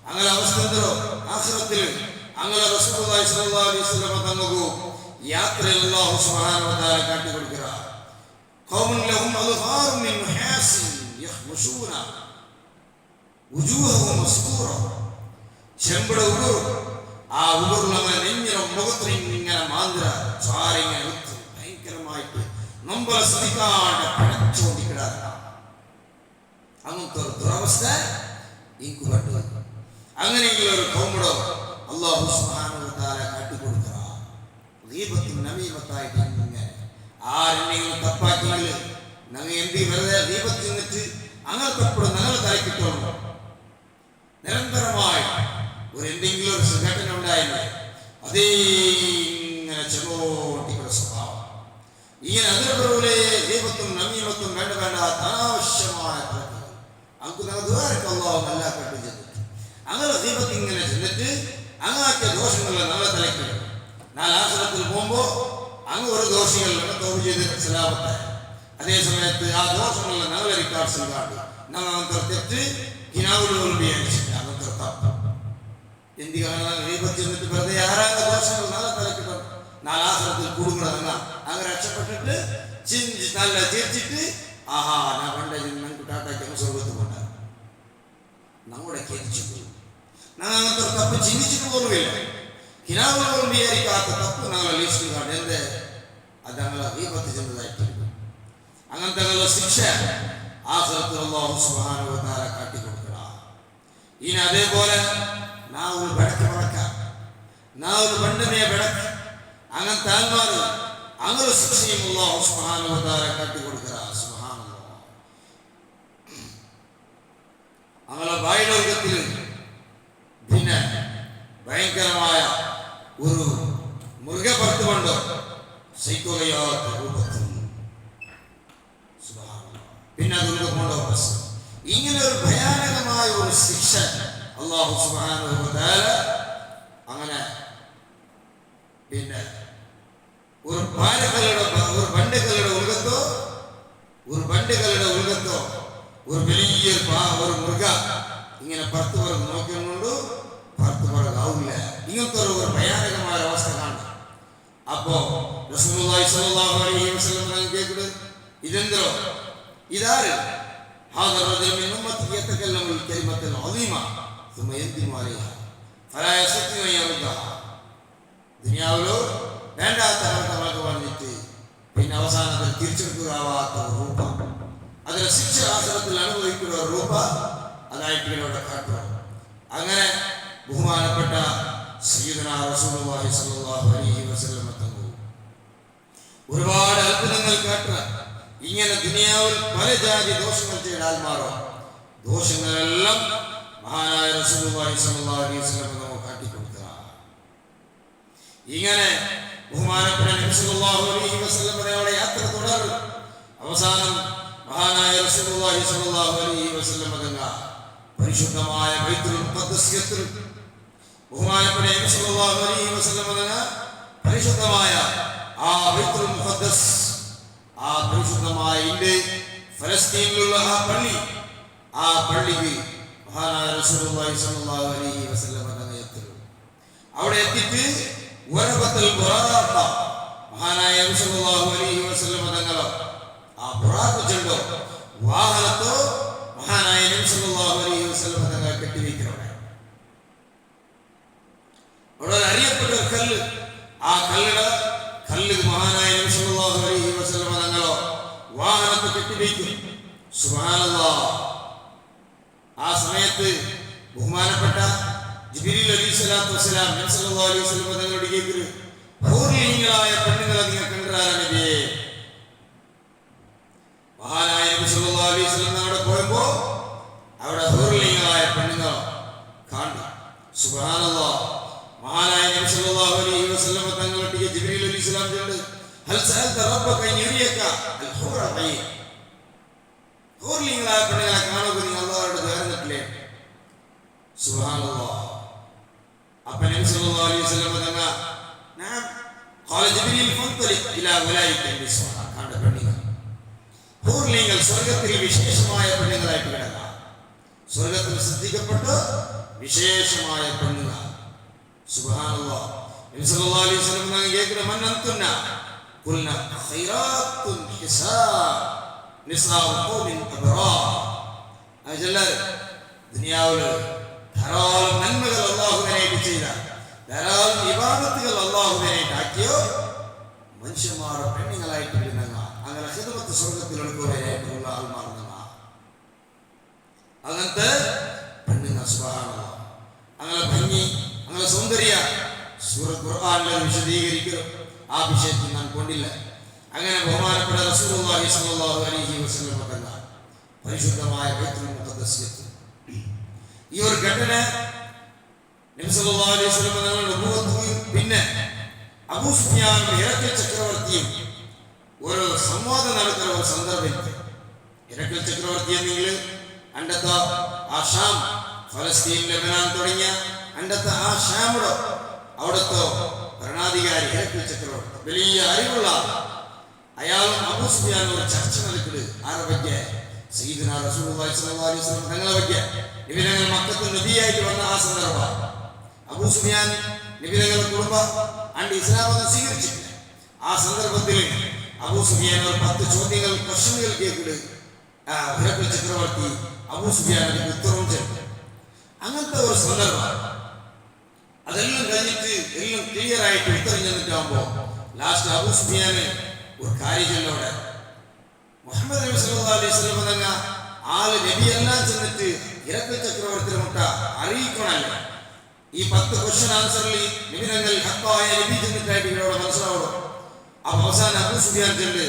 അങ്ങനെ അവസ്ഥ എന്തോ ആഖിറത്തിൽ അങ്ങനെ റസൂലുള്ളാഹി സ്വല്ലല്ലാഹു അലൈഹി വസല്ലം തങ്ങൾക്ക് യാത്രയിൽ അല്ലാഹു സുബ്ഹാനഹു വ തആല കാട്ടിക്കൊടുക്കുക. ഖൗമുൻ ലഹും അദ്ഫാറു മിൻ മുഹാസിൻ യഖ്മുശൂന വുജൂഹുഹും മസ്തൂറ. ചെമ്പട ഉഗർ, ആ ഉഗറുള്ള നെഞ്ഞിലും മുഖത്തിൽ ഇങ്ങനെ മാന്തിര ചാരിങ്ങനെ വെച്ച് ഭയങ്കരമായിട്ട് നമ്മളെ ശ്രദ്ധിക്കാണ്ട് പഴച്ചോണ്ടിക്കിടാ. അങ്ങനത്തെ ഒരു ദുരവസ്ഥ എനിക്ക് കണ്ടു. അങ്ങനെയെങ്കിലും ഒരു കൗമുടോ അല്ലാഹു സുബ്ഹാനഹു വ തആല കാട്ടിക്കൊടുക്കുക. ഗീബത്തും നമീമത്തായിട്ട് ഇങ്ങനെ ആരെങ്കിലും തപ്പാക്കിയെങ്കിൽ ഞങ്ങൾ എന്ത് വെറുതെ ഗീബത്ത് നിന്നിട്ട് അങ്ങനത്തെപ്പോഴും ഞങ്ങൾ തലക്കിട്ടോളൂ. നിരന്തരമായി ഒരു എന്തെങ്കിലും ഒരു സംഘടന ഉണ്ടായില്ലേ അതേ ഇങ്ങനെ ചെറോട്ടിക്കുന്ന സ്വഭാവം ഇങ്ങനെ അതിലെ ദൈവത്തും നമീമത്തും വേണ്ട അനാവശ്യമായ പ്രവർത്തനം നമുക്ക് ഞങ്ങൾ ദ്വാരക്കല്ലാവും നല്ല കണ്ടു ചെന്നിട്ട് അങ്ങനെ ദൈവത്തിൽ ഇങ്ങനെ ചെന്നിട്ട് അങ്ങാക്കിയ ദോഷങ്ങളെ നല്ല തലക്കിടും. നാലാസനത്തിൽ പോകുമ്പോൾ അങ്ങ് ഒരു ദോഷികളിലൊക്കെ തോപ് ചെയ്ത് സലാമത്തായി അതേ സമയത്ത് ആ ദോഷങ്ങളെ ഞങ്ങളെ റിക്കാർഡ്സിൽ കാട്ടി ഞങ്ങൾ അങ്ങനത്തെ തെറ്റ് ഹിനാവുകൾ വിചാരിച്ചിട്ട് അങ്ങനത്തെ തപ്പ് എന്തിനാണ് ദൈവത്തിൽ നിന്നിട്ട് വെറുതെ ആരാധ ദോഷങ്ങൾ നല്ല തലക്കിടും. നാലാസനത്തിൽ കൂടുങ്ങുന്നതെന്ന അങ്ങനെ രക്ഷപ്പെട്ടിട്ട് നല്ല തീർച്ചിട്ട് ആഹാ ഞാൻ പണ്ടേ ഞങ്ങൾക്ക് ടാറ്റാക്കി സ്വർഗത്ത് കൊണ്ട നമ്മുടെ കേരിച്ചു പോയി. ഞങ്ങൾ അങ്ങനത്തെ ഒരു തപ്പ് ചിന്തിച്ചിട്ട് പോലുമില്ല. ഹിനാവുകൾ വിചാരിക്കാത്ത തപ്പ് ഞങ്ങളെ ലിസ്റ്റിൽ കണ്ട് എന്ത് അത് ഞങ്ങളെ ഗീബത്ത് ചെന്നതായിട്ടുണ്ട്. അങ്ങനത്തെ ശിക്ഷ ആഖിറത്തിൽ അല്ലാഹു സുബ്ഹാനഹു വ തആല കാട്ടിക്കൊടുക്കണം. ഇനി അതേപോലെ നാവുൽ ബടക്ക് ബടക്കാം, നാവുൽ ബണ്ടമേ ബടക്ക്, അങ്ങനത്തെ ആൾമാർ അങ്ങനെ ശിക്ഷയും അല്ലാഹു സുബ്ഹാനഹു വ തആല കാട്ടിക്കൊടുക്കണം. സുബ്ഹാനല്ലാഹ്. അങ്ങനെ വായുലോകത്തിൽ പിന്നെ ഭയങ്കരമായ ഒരു മൃഗപർത്തുകൊണ്ട് സൈക്കോയാത്ത രൂപത്തിൽ പിന്നെ അതുകൊണ്ടോ ഇങ്ങനെ ഒരു ഭയാനകമായ ഒരു ശിക്ഷ അല്ലാഹു സുബ്ഹാനഹു വ തആല അങ്ങനെ പിന്നെ ഒരു ബണ്ടുകളുടെ ഉലകത്തോ ഒരു വലിയ ഒരു മൃഗ ഇങ്ങനെ പുറത്തു പുറത്ത് നോക്കിക്കൊണ്ട് പുറത്തു പുറകാവില്ല. ഇങ്ങനത്തെ ഒരു ഭയാനകമായ അവസ്ഥ കാണും. അപ്പോ റസൂലുള്ളാഹി സ്വല്ലല്ലാഹു അലൈഹി വസല്ലം കേൾക്കുന്നത് ഇതെന്തോ ഇതാര് هذا الرجل من أمتي يتكلم الكلمة العظيمة ثم يندم عليها فلا يستطيع أن يردها. ദുനിയാവിലോ വേണ്ടാത്ത പ്രവർത്തനങ്ങൾ പറഞ്ഞിട്ട് പിന്നെ അവസാനത്തിൽ തിരിച്ചെടുക്കാവാത്ത രൂപം, അതിലെ ശിക്ഷ ആശ്രമത്തിൽ അനുഭവിക്കുന്ന ഒരു രൂപ അതായിട്ട് ഇവിടെ കാട്ടുക. അങ്ങനെ ബഹുമാനപ്പെട്ട സയ്യിദുനാ റസൂലുള്ളാഹി സ്വല്ലല്ലാഹു അലൈഹി വസല്ലം തങ്ങൾ ഒരുപാട് അത്ഭുതങ്ങൾ കാട്ടുക. ഇങ്ങനെ ദുനിയാവിൽ പല ജാതി ദോഷങ്ങൾ ചെയ്ത ആൾമാരോ ദോഷങ്ങളെല്ലാം മഹാനായ റസൂലുള്ളാഹി സ്വല്ലല്ലാഹു അലൈഹി വസല്ലം നമുക്ക് കാട്ടിക്കൊടുക്കുക. ഇങ്ങനെ ബഹുമാനപ്പെട്ട നബി സല്ലല്ലാഹു അലൈഹി വസല്ലം അവരുടെ യാത്ര തുടർന്നു. അവസാനം മഹാനായ റസൂലുള്ളാഹി സ്വല്ലല്ലാഹു അലൈഹി വസല്ലം തങ്ങൾ പരിശുദ്ധമായ ബൈത്തുൽ മുഖദ്ദസിൽ ബഹുമാനപ്പെട്ട നബി സല്ലല്ലാഹു അലൈഹി വസല്ലം തങ്ങൾ പരിശുദ്ധമായ ആ ബൈത്തുൽ മുഖദ്ദസ്, ആ പരിശുദ്ധമായ ഇന്ത്യ ഫലസ്തീനിലുള്ള ആ പള്ളിക്ക് മഹാനായ റസൂലുള്ളാഹി സ്വല്ലല്ലാഹു അലൈഹി വസല്ലം തങ്ങൾ എത്തി. അവിടെ എത്തിയിട്ട് വരബത്തുൽ ബുറാഖ മഹാനായ നബി സല്ലല്ലാഹു അലൈഹി വസല്ലം തങ്ങൾ ആ ബുറാഖ ചെണ്ടോ വാഹനത്തോ മഹാനായ നബി സല്ലല്ലാഹു അലൈഹി വസല്ലം തങ്ങൾ കെട്ടിവെക്കണം. അവിടെ അറിയപ്പെട്ട ഒരു കല്ല്, ആ കല്ല് മഹാനായ നബി സല്ലല്ലാഹു അലൈഹി വസല്ലം തങ്ങളോ വാഹനത്തെ കെട്ടിവെക്കും. സുബ്ഹാനല്ലാഹ്. ആ സമയത്ത് ബഹുമാനപ്പെട്ട ജിബ്രീൽ അലൈഹിസ്സലാത്തു വസ്സലാം നബി സല്ലല്ലാഹു അലൈഹി വസല്ലം തങ്ങളോട് കേൾക്കുന്നു, ഹൂറിയങ്ങളായ പെണ്ണുങ്ങളെ നിങ്ങൾ കണ്ടാരാ നബിയേ? മഹാനായ നബി സല്ലല്ലാഹു അലൈഹി വസല്ലം അവിടെ പോയപ്പോ അവിടെ ഹൂറിയങ്ങളായ പെണ്ണുങ്ങൾ കണ്ടു. സുബ്ഹാനല്ലാഹ്. മഹാനായ നബി സല്ലല്ലാഹു അലൈഹി വസല്ലം തങ്ങളോട് ജിബ്രീൽ അലൈഹിസ്സലാം ചോദിച്ചു, ഹൽ സഅൽത റബ്ബക അൻ യുരിയക അൽ ഹൂറ അയ്ൻ? ഹൂറിയങ്ങളായ പെണ്ണുങ്ങളെ കാണുക നീ അല്ലാഹുവോട് ദ്വാരന്നിട്ടില്ലേ? സുബ്ഹാനല്ലാഹ്. അപ്പോൾ നബി സല്ലല്ലാഹു അലൈഹി വസല്ലം തങ്ങൾ നഅം ഖാല ജിബ്രീൽ ഫന്തലിക് ഇലാ വലായിക നിസ്വ. കണ്ട പെണ്ണുങ്ങൾ ഹൂറിയങ്ങൾ സ്വർഗ്ഗത്തിൽ വിശേഷമായ പെണ്ണുങ്ങളായിട്ട് കിടക്കുക. സ്വർഗ്ഗത്തിൽ ശ്രദ്ധിക്കപ്പെട്ട വിശേഷമായ പെണ്ണുങ്ങൾ. സുബ്ഹാനല്ലാഹ്. നബി സല്ലല്ലാഹു അലൈഹി വസല്ലം തങ്ങൾ കേൾക്കുന്ന മൻ അൻതുന്ന ഖുൽന ഖൈറാത്തുൻ ഹിസാബ് നിസാഉ ഖൗമിൻ അബ്റാർ. അജല്ലർ ദുനിയാവിൽ ധാരാളം നന്മകൾ അല്ലാഹുവിനായിട്ട് ചെയ്ത, ധാരാളം ഇബാദത്തുകൾ അല്ലാഹുവിനായിട്ട് ആക്കിയോ മനുഷ്യന്മാർ പെണ്ണുങ്ങളായിട്ട് ഇരുന്നങ്ങ അങ്ങനെ ഖിദ്മത്ത് സ്വർഗ്ഗത്തിൽ എടുക്കുകയായിട്ടുള്ള ആൾമാർ അങ്ങനത്തെ പെണ്ണുങ്ങൾ. സുബ്ഹാനല്ലാഹ്. അങ്ങനെ ഭംഗി, അങ്ങനെ സൗന്ദര്യ സൂറത്ത് ഖുർആനിൽ വിശദീകരിക്കുന്നു. ആ വിഷയത്തിൽ ഞാൻ കൊണ്ടില്ല. അങ്ങനെ ബഹുമാനപ്പെട്ട റസൂലുള്ളാഹി സ്വല്ലല്ലാഹു അലൈഹി വസല്ലം തങ്ങൾ പരിശുദ്ധമായ ബൈത്തുൽ മുഖദ്ദസിൽ ഈ ഒരു ഘട്ടന നബി സല്ലല്ലാഹു അലൈഹി വസല്ലം തങ്ങളുടെ നബുവത്തും പിന്നെ അബൂ സുഫിയാൻ ഹിറക്കിൽ ചക്രവർത്തിയും ഒരു സംവാദം നടക്കുന്ന ഒരു സന്ദർഭത്തിൽ ഹിറക്കിൽ ചക്രവർത്തി എന്നെങ്കിൽ അണ്ടത്തെ ആ ഷാം, ഫലസ്തീൻ, ലെബനാൻ തുടങ്ങിയ അണ്ടത്തെ ആ ഷാമുടോ അവിടുത്തെ ഭരണാധികാരി ഹിറക്കിൽ ചക്രവർത്തി വലിയ അറിവുള്ള അയാളും അബൂ സുഫിയാൻ ഒരു ചർച്ച നടക്കുന്നത് ആരെ പറ്റിയ സയ്യിദുനാ റസൂലുള്ളാഹി സ്വല്ലല്ലാഹു അലൈഹി വസല്ലം തങ്ങളെ പറ്റിയ. നബി തങ്ങൾ മക്കത്ത് നബിയായിട്ട് വന്ന ആ സന്ദർഭം അബൂ സുഫിയാൻ നബി തങ്ങളുടെ കുടുംബം അണ്ട് ഇസ്ലാം സ്വീകരിച്ചിട്ടില്ല. ആ സന്ദർഭത്തിൽ അബൂ സുഫിയാൻ ഒരു 10 ചോദ്യങ്ങൾ ക്വസ്റ്റ്യനുകൾ കേൾക്കുന്നത് ഹിറക്കിൽ ചക്രവർത്തി അബൂ സുഫിയാനിന് ഉത്തരവും ചെയ്തു. അങ്ങനത്തെ ഒരു സന്ദർഭം അതെല്ലാം കഴിഞ്ഞിട്ട് എല്ലാം ക്ലിയർ ആയിട്ട് ഉത്തരം ചെന്നിട്ടാകുമ്പോ ലാസ്റ്റ് അബൂ സുഫിയാന് ഒരു കാര്യത്തിലൂടെ മുഹമ്മദ് നബി സല്ലല്ലാഹു അലൈഹി വസല്ലം തങ്ങ ആള് നബിയെല്ലാം ചെന്നിട്ട് ഇരക്കൽ ചക്രവർത്തി മുട്ട അറിയിക്കണമല്ലോ. ഈ 10 ക്വസ്റ്റ്യൻ ആൻസറിൽ നബി തങ്ങൾ ഹക്കായ നബി ചെന്നിട്ടായിട്ട് ഇവരോട് മനസ്സിലാവണം. അപ്പൊ അവസാനം അബൂ സുഫിയാൻ ചെല്ല്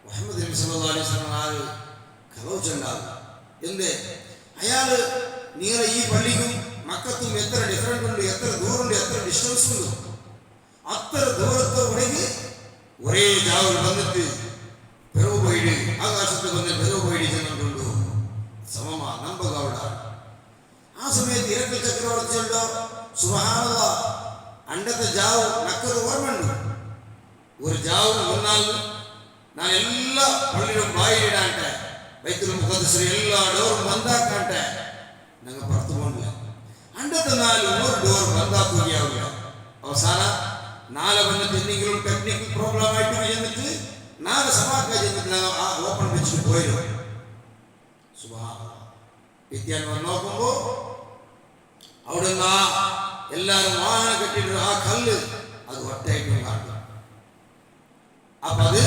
മുഹമ്മദ് നബി സല്ലല്ലാഹു അലൈഹി വസല്ലം ആള് കളവുണ്ടാകും. എന്ത് അയാള് നിങ്ങളെ ഈ പള്ളിക്കും മക്കത്തും എത്ര ഡിഫറൻറ്റ് ഉണ്ട്, എത്ര ദൂരമുണ്ട്, എത്ര ഡിസ്റ്റൻസ് ഉണ്ട്, അത്ര ദൂരത്തോടെ ഒരേ ജാവിൽ വന്നിട്ട് പെറവ് പോയിട്ട് ആകാശത്ത് വന്ന് പെറവ് പോയിട്ട് ചെന്നിട്ടുണ്ടോ സമമാ നമ്പക അവിടെ. ആ സമയത്ത് ഇരക്കൽ ചക്രവർത്തി ഉണ്ടോ സുബ്ഹാനല്ലാഹ് അണ്ടത്തെ ജാവ് നക്കത് ഓർമ്മയുണ്ട്. ഒരു ജാവ് വന്നാൽ ഞാൻ എല്ലാ പള്ളിയിലും ബായിലിടാട്ടെ, ബൈത്തുൽ മുഖദ്ദസിൽ എല്ലാ ഡോറും ബന്ധാക്കാട്ടെ, ഞങ്ങൾ പുറത്തു പോകില്ല. അണ്ടത്തെ 4 ഡോർ ബന്ധാക്കുകയാവില്ല. അവസാനം 4 വന്നിട്ട് എന്തെങ്കിലും ടെക്നിക്കൽ പ്രോബ്ലം ആയിട്ട് ചെന്നിട്ട് 4 സമാക്ക ചെന്നിട്ട് ആ ഓപ്പൺ വെച്ചിട്ട് പോയിരുന്നു. സുബ്ഹാനല്ലാഹ് പിറ്റേന്ന് വന്ന് നോക്കുമ്പോൾ അവിടെ നിന്ന് എല്ലാവരും വാഹനം കെട്ടിട്ട് ആ കല്ല് അത് ഒറ്റയായിട്ടും കാണും. അപ്പൊ അത്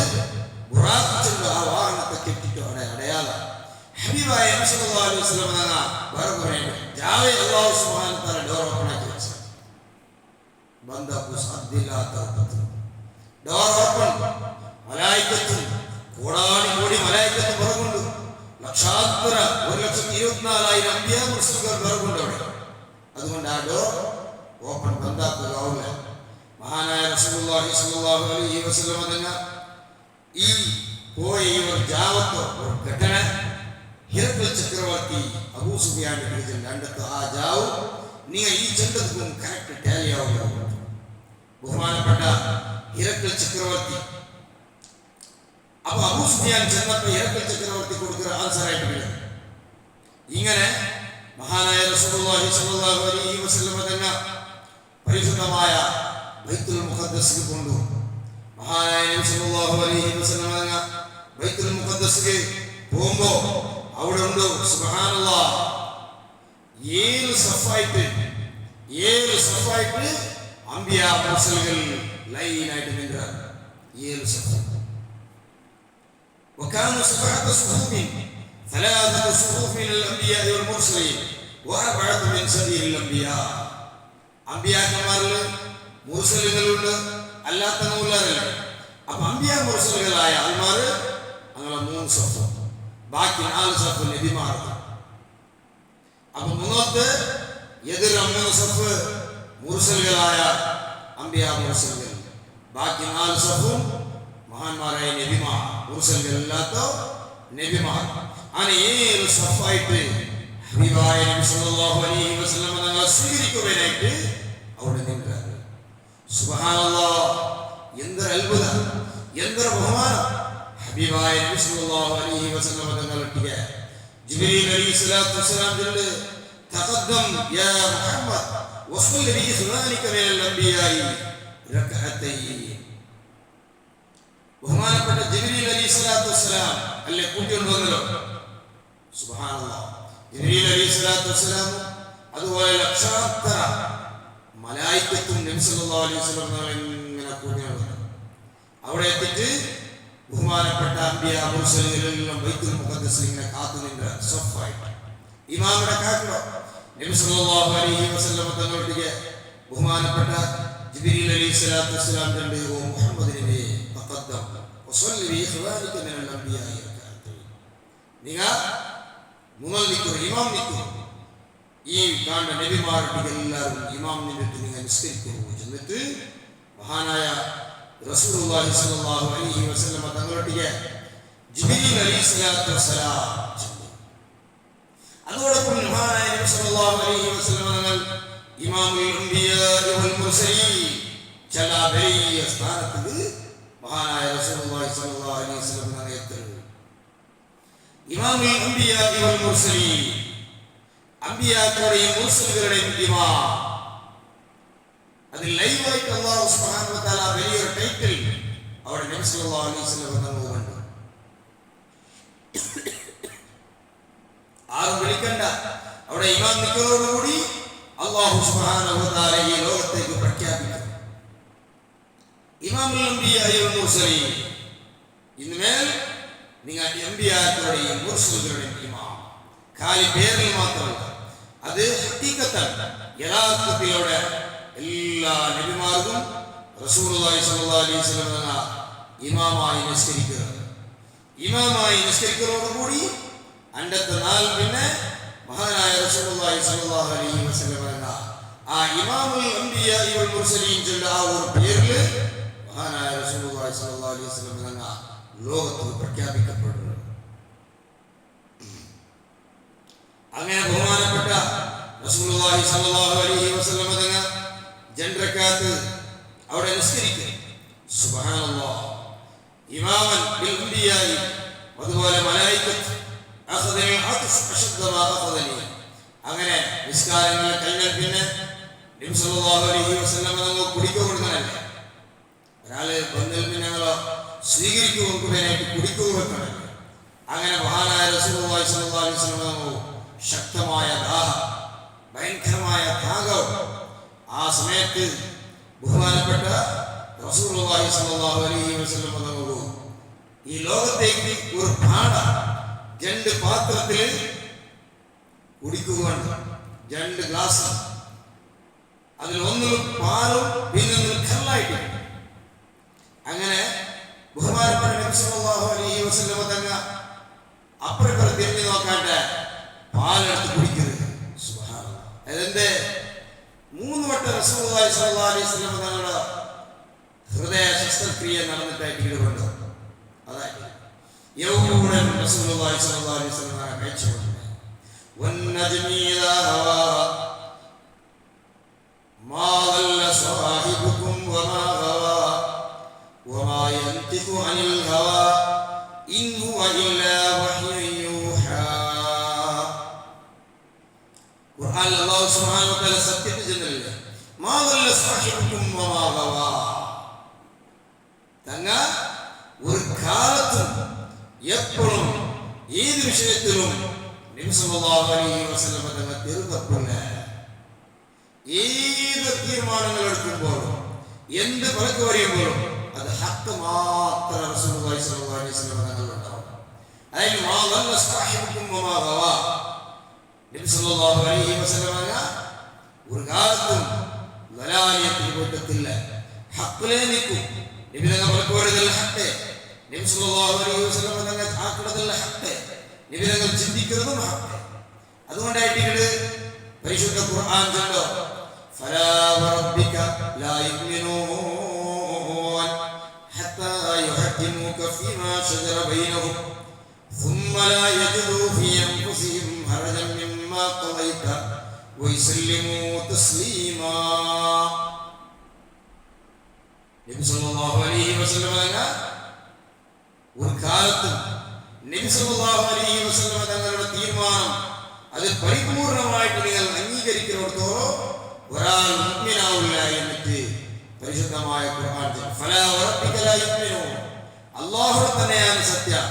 ബുറാഖിന്റെ ആ വാഹനത്തെ കെട്ടിട്ട് അവിടെ അടയാളം ഹബീബായ നബി സല്ലല്ലാഹു അലൈഹി വസല്ലം തങ്ങൾ വേറെ പറയുന്നു ജാവേ അല്ലാഹു സുബ്ഹാനഹു വ തആല ഡോർ ഓപ്പൺ ആക്കി വെച്ചു. ബന്ദ കുസദ്ദില്ലാത്ത ഡോർ ഓപ്പൺ. മലായികത്തും കോടാനുകോടി മലായികത്തും പുറകുണ്ട്. ലക്ഷാന്തര 1,24,000 അമ്പിയാ മുർസലുകൾ പുറകുണ്ട് അവിടെ. അതുകൊണ്ട് ആ ഡോർ ഓപ്പൺ ബന്ധാക്കുക. മഹാനായ റസൂലുള്ളാഹി സ്വല്ലല്ലാഹു അലൈഹി വസല്ലം തങ്ങൾ ഈ പോയ ഒരു ജാവത്തോ ഒരു ഘട്ടന ഹിരക്കൽ ചക്രവർത്തി അബൂ സുഫിയാന്റെ കീഴിൽ രണ്ടത്ത് ആ ജാവ് നിങ്ങൾ ഈ ചെണ്ടത്തും കറക്റ്റ് ടാലി ആവുക. ബഹുമാനപ്പെട്ട ഹിരക്കൽ ചക്രവർത്തി അപ്പൊ അബൂ സുഫിയാൻ ചെന്നപ്പോ ഹിരക്കൽ ചക്രവർത്തി കൊടുക്കുന്ന ആൻസർ ആയിട്ട് വരും. ഇങ്ങനെ മഹാനായ റസൂലുള്ളാഹി സ്വല്ലല്ലാഹു അലൈഹി വസല്ലം തങ്ങൾ പരിശുദ്ധമായ ബൈത്തുൽ മുഖദ്ദസിൽ കൊണ്ടു. മഹാനായ നബി സല്ലല്ലാഹു അലൈഹി വസല്ലം തങ്ങൾ ബൈത്തുൽ മുഖദ്ദസിൽ പോകുമ്പോ അവിടെ ഉണ്ട് സുബ്ഹാനല്ലാഹ് 7 സഫായിട്ട് അംബിയാ മുർസലുകൾ ലൈനായിട്ട് നിൽക്കുക. 7 സഫ്. وكانوا سبعة صفوف 3 صفوف من الأنبياء والمرسلين و4 من سبيل الأنبياء. അമ്പിയാക്കന്മാരിൽ മുർസലുകളുണ്ട്, അല്ലാത്തവരുണ്ട്. അപ്പൊ അമ്പിയാ മുർസലുകളായ ആൾമാര് അങ്ങനെ 3 സഫ്, ബാക്കി 4 സഫ് നബിമാർക്ക്. അപ്പൊ മുന്നോട്ട് എതിർ 3 സഫ് മുർസലുകളായ അമ്പിയാ മുർസലുകൾ, ബാക്കി 4 സഫും മഹാന്മാരായ നബിമാർ, മുർസലുകൾ അല്ലാത്ത നബിമാർ. അങ്ങനെ 7 സഫായിട്ട് ഹബീബായ നബി സല്ലല്ലാഹു അലൈഹി വസല്ലം തങ്ങളെ സ്വീകരിക്കുവാനായിട്ട് അവിടെ നിൽക്കുന്നത്. സുബ്ഹാനല്ലാഹ് എന്തൊരു അത്ഭുതം, എന്തൊരു ബഹുമാനം. ഹബീബായ നബി സല്ലല്ലാഹു അലൈഹി വസല്ലം തങ്ങളെത്തിയ ജിബ്രീൽ അലൈഹിസ്സലാത്തു വസ്സലാം ചൊല്ല് തഖദ്ദം യാ മുഹമ്മദ് വസ്ല്ലി ബി ഇഖ്വാനിക മിനൽ അംബിയായി റക്അത്തൈൻ. ബഹുമാനപ്പെട്ട ജിബ്രീൽ അലൈഹിസ്സലാത്തു വസ്സലാം അല്ലേ കൂട്ടിക്കൊണ്ട് വന്നല്ലോ. സുബ്ഹാനല്ലാഹ് ജിബ്രീൽ അലൈഹിസ്സലാത്തു വസ്സലാം അതുപോലെ ലക്ഷാന്തര മലായികത്തും നബി സല്ലല്ലാഹു അലൈഹി വസല്ലം ഇങ്ങനെ കൂട്ടിക്കൊണ്ട് വന്നു. അവിടെ എത്തിയിട്ട് ബഹുമാനപ്പെട്ട അംബിയാ മുർസലുകളെല്ലാം ബൈത്തുൽ മുഖദ്ദസിൽ ഇങ്ങനെ കാത്തു നിന്ന സഫായിട്ട് ഇമാമിനെ കാക്കണോ. നബി സല്ലല്ലാഹു അലൈഹി വസല്ലം തങ്ങളുടെ ബഹുമാനപ്പെട്ട ജിബ്രീൽ അലൈഹിസ്സലാത്തു വസ്സലാം കണ്ട് ഓ മുഹമ്മദ് നബി തഖദ്ദം വസ്ല്ലി ബി ഇഖ്വാനിക മിനൽ അംബിയായി റക്അത്തൈൻ. നിങ്ങൾ മുന്നൽ നിൽക്കുക, ഇമാം നിൽക്കുക. ഈ കാണുന്ന നബിമാരുടെ എല്ലാവരും ഇമാം നിന്നിട്ട് നിങ്ങൾ നിസ്കരിക്കുന്നു. എന്നിട്ട് മഹാനായ റസൂലുള്ളാഹി സ്വല്ലല്ലാഹു അലൈഹി വസല്ലം തങ്ങളുടെ ജിബ്രീൽ അലൈഹിസ്സലാത്തു വസ്സലാം അതോടൊപ്പം മഹാനായ നബി സല്ലല്ലാഹു അലൈഹി വസല്ലം തങ്ങൾ ഇമാമുൽ അംബിയാ വൽ മുർസലീൻ ചില വലിയ സ്ഥാനത്തിൽ മഹാനായ റസൂലുള്ളാഹി സ്വല്ലല്ലാഹു അലൈഹി വസല്ലം തങ്ങൾ എത്തുന്നു. ഇമാമുൽ അംബിയാ വൽ മുർസലീൻ അംബിയാക്കളുടെയും മുർസലുകളുടെയും ഇമാം. അത് ലൈവായിട്ട് അല്ലാഹു സുബ്ഹാനഹു വ തആല വലിയൊരു ടൈറ്റിൽ അവിടെ നബി സല്ലല്ലാഹു അലൈഹി വസല്ലം തങ്ങൾ കണ്ടു. ആരും വിളിക്കണ്ട, അവിടെ ഇമാം നിൽക്കുന്നതോടുകൂടി അല്ലാഹു സുബ്ഹാനഹു വ തആല ഈ ലോകത്തേക്ക് പ്രഖ്യാപിക്കും. ഇമാമുൽ അംബിയാ വൽ മുർസലീൻ ഇന്നുമേൽ നിങ്ങൾ അമ്പിയാക്കളുടെയും മുർസലുകളുടെയും ഇമാം. കാലി പേരിൽ മാത്രമല്ല, അത് ഹഖീഖത്താണ്. യഥാർത്ഥത്തിലൂടെ എല്ലാ നബിമാർക്കും റസൂലുള്ളാഹി സ്വല്ലല്ലാഹു അലൈഹി വസല്ലം എന്ന ഇമാമായി നിസ്കരിക്കുന്നത്. ഇമാമായി നിസ്കരിക്കുന്നതോടുകൂടി അണ്ടത്തെ നാൾ പിന്നെ മഹാനായ റസൂലുള്ളാഹി സ്വല്ലല്ലാഹു അലൈഹി വസല്ലം എന്ന ആ ഇമാമുൽ അംബിയാ വൽ മുർസലീൻ ചൊല്ല ആ ഒരു പേരിൽ മഹാനായ റസൂലുള്ളാഹി സ്വല്ലല്ലാഹു അലൈഹി വസല്ലം എന്ന ലോകത്തിൽ പ്രഖ്യാപിക്കപ്പെടുന്നു. അങ്ങനെ ബഹുമാനപ്പെട്ട റസൂലുള്ളാഹി സ്വല്ലല്ലാഹു അലൈഹി വസല്ലം തങ്ങൾ ജൻറക്കാത്ത് അവിടെ നിസ്കരിക്കും. സുബ്ഹാനല്ലാഹ്. ഇമാമൻ ബിൽ അംബിയായി അതുപോലെ മലായികത്ത് അഖദനി അത്സ് അശദ്ദ മാ അഖദനി. അങ്ങനെ നിസ്കാരങ്ങൾ കഴിഞ്ഞാൽ പിന്നെ നബി സല്ലല്ലാഹു അലൈഹി വസല്ലം തങ്ങൾ കുടിക്കൊടുക്കണല്ലേ. ഒരാള് വന്നിൽ പിന്നെ ഞങ്ങൾ സ്വീകരിക്കുവാനായിട്ട് കുടിക്കുകയാണ്. അങ്ങനെ മഹാനായ റസൂലുള്ളാഹി സ്വല്ലല്ലാഹു അലൈഹി വസല്ലം തങ്ങൾ ശക്തമായ ദാഹം, ഭയങ്കരമായ ദാഹം. ആ സമയത്ത് ബഹുമാനപ്പെട്ട റസൂലുള്ളാഹി സ്വല്ലല്ലാഹു അലൈഹി വസല്ലം തങ്ങൾ ഈ ലോകത്തേക്ക് ഒരു പാട രണ്ട് പാത്രത്തിൽ കുടിക്കുകയാണ്. രണ്ട് ഗ്ലാസ്, അതിൽ ഒന്നിൽ പാലും പിന്നെ കല്ലായിട്ട്. അങ്ങനെ ബഹുമാനപ്പെട്ട നബി സല്ലല്ലാഹു അലൈഹി വസല്ലം തങ്ങൾ അപ്പുറം തിരിഞ്ഞു നോക്കാണ്ട് പാലെടുത്ത് കുടിക്കരുത്. സുബ്ഹാനല്ലാഹ്. അതെന്ത്? 3 വട്ടം റസൂലുള്ളാഹി സ്വല്ലല്ലാഹു അലൈഹി വസല്ലം തങ്ങളുടെ ഹൃദയ ശസ്ത്രക്രിയ നടന്നിട്ടായിട്ട് അതായത് യൗമുൻ റസൂലുള്ളാഹി സ്വല്ലല്ലാഹു അലൈഹി വസല്ലം കഴിച്ചു വന്നജ്മി ഇദാ ഹവാ മാ ദല്ല സാഹിബുകും വമാ ഹവാ വമാ യൻതിഖു അനിൽ ഹവാ ഇൻ ഹുവ ഇല്ലാ വഹ്യുൻ യൂഹാ. ഖുർആൻ അല്ലാഹു സുബ്ഹാനഹു വ തആല സത്യത്തിൽ ചെന്നില്ല. മാ ദല്ല സാഹിബുകും വമാ ഹവാ. തങ്ങ ഒരു കാലത്തും എപ്പോഴും ഏത് വിഷയത്തിലും നബി സല്ലല്ലാഹു അലൈഹി വസല്ലം തങ്ങൾ തിരുത്തപ്പില്ല. ഏത് തീരുമാനങ്ങൾ എടുക്കുമ്പോഴും എന്ത് പലക്ക് പറയുമ്പോഴും അത് ഹക്ക് മാത്രം റസൂലുള്ളാഹി സ്വല്ലല്ലാഹു അലൈഹി വസല്ലം തങ്ങളുണ്ടാവും. അതായത് മാ ദല്ല സാഹിബുകും വമാ ഹവാ. നബി സല്ലല്ലാഹു അലൈഹി വസല്ലം ഒരു കാലത്തും ദലാലിയത്തിൽ പോയിട്ടില്ല. ഹക്കിലേ നിൽക്കും. നബി തങ്ങൾ പലക്ക് പറയുന്നതല്ല ഹക്ക്. നബി സല്ലല്ലാഹു അലൈഹി വസല്ലം തങ്ങൾ ആക്കുന്നതല്ല ഹക്ക്. നബി തങ്ങൾ ചിന്തിക്കുന്നതും ഹക്ക്. അതുകൊണ്ടായിട്ട് പരിശുദ്ധ ഖുർആൻ ചൊല്ലോ ഫലാ വറബ്ബിക ലാ യുഅ്മിനൂൻ ഹത്താ യുഹക്കിമുക ഫീമാ ശജറ ബൈനഹും ثم لا يجدوا في أنفسهم حرجا مما قضيت ويسلموا تسليما. നബി സല്ലല്ലാഹു അലൈഹി വസല്ലം ഒരു കാലത്ത് നബി സല്ലല്ലാഹു അലൈഹി വസല്ലം തങ്ങളുടെ തീരുമാനം അത് പരിപൂർണമായിട്ട് നിങ്ങൾ അംഗീകരിക്കുന്നിടത്തോളം ഒരാൾ മുഅ്മിനാവില്ല എന്നിട്ട് പരിശുദ്ധമായ ഖുർആൻ ഫലാ വറബ്ബിക ലാ യുഅ്മിനൂൻ. അല്ലാഹു തന്നെയാണ് സത്യം.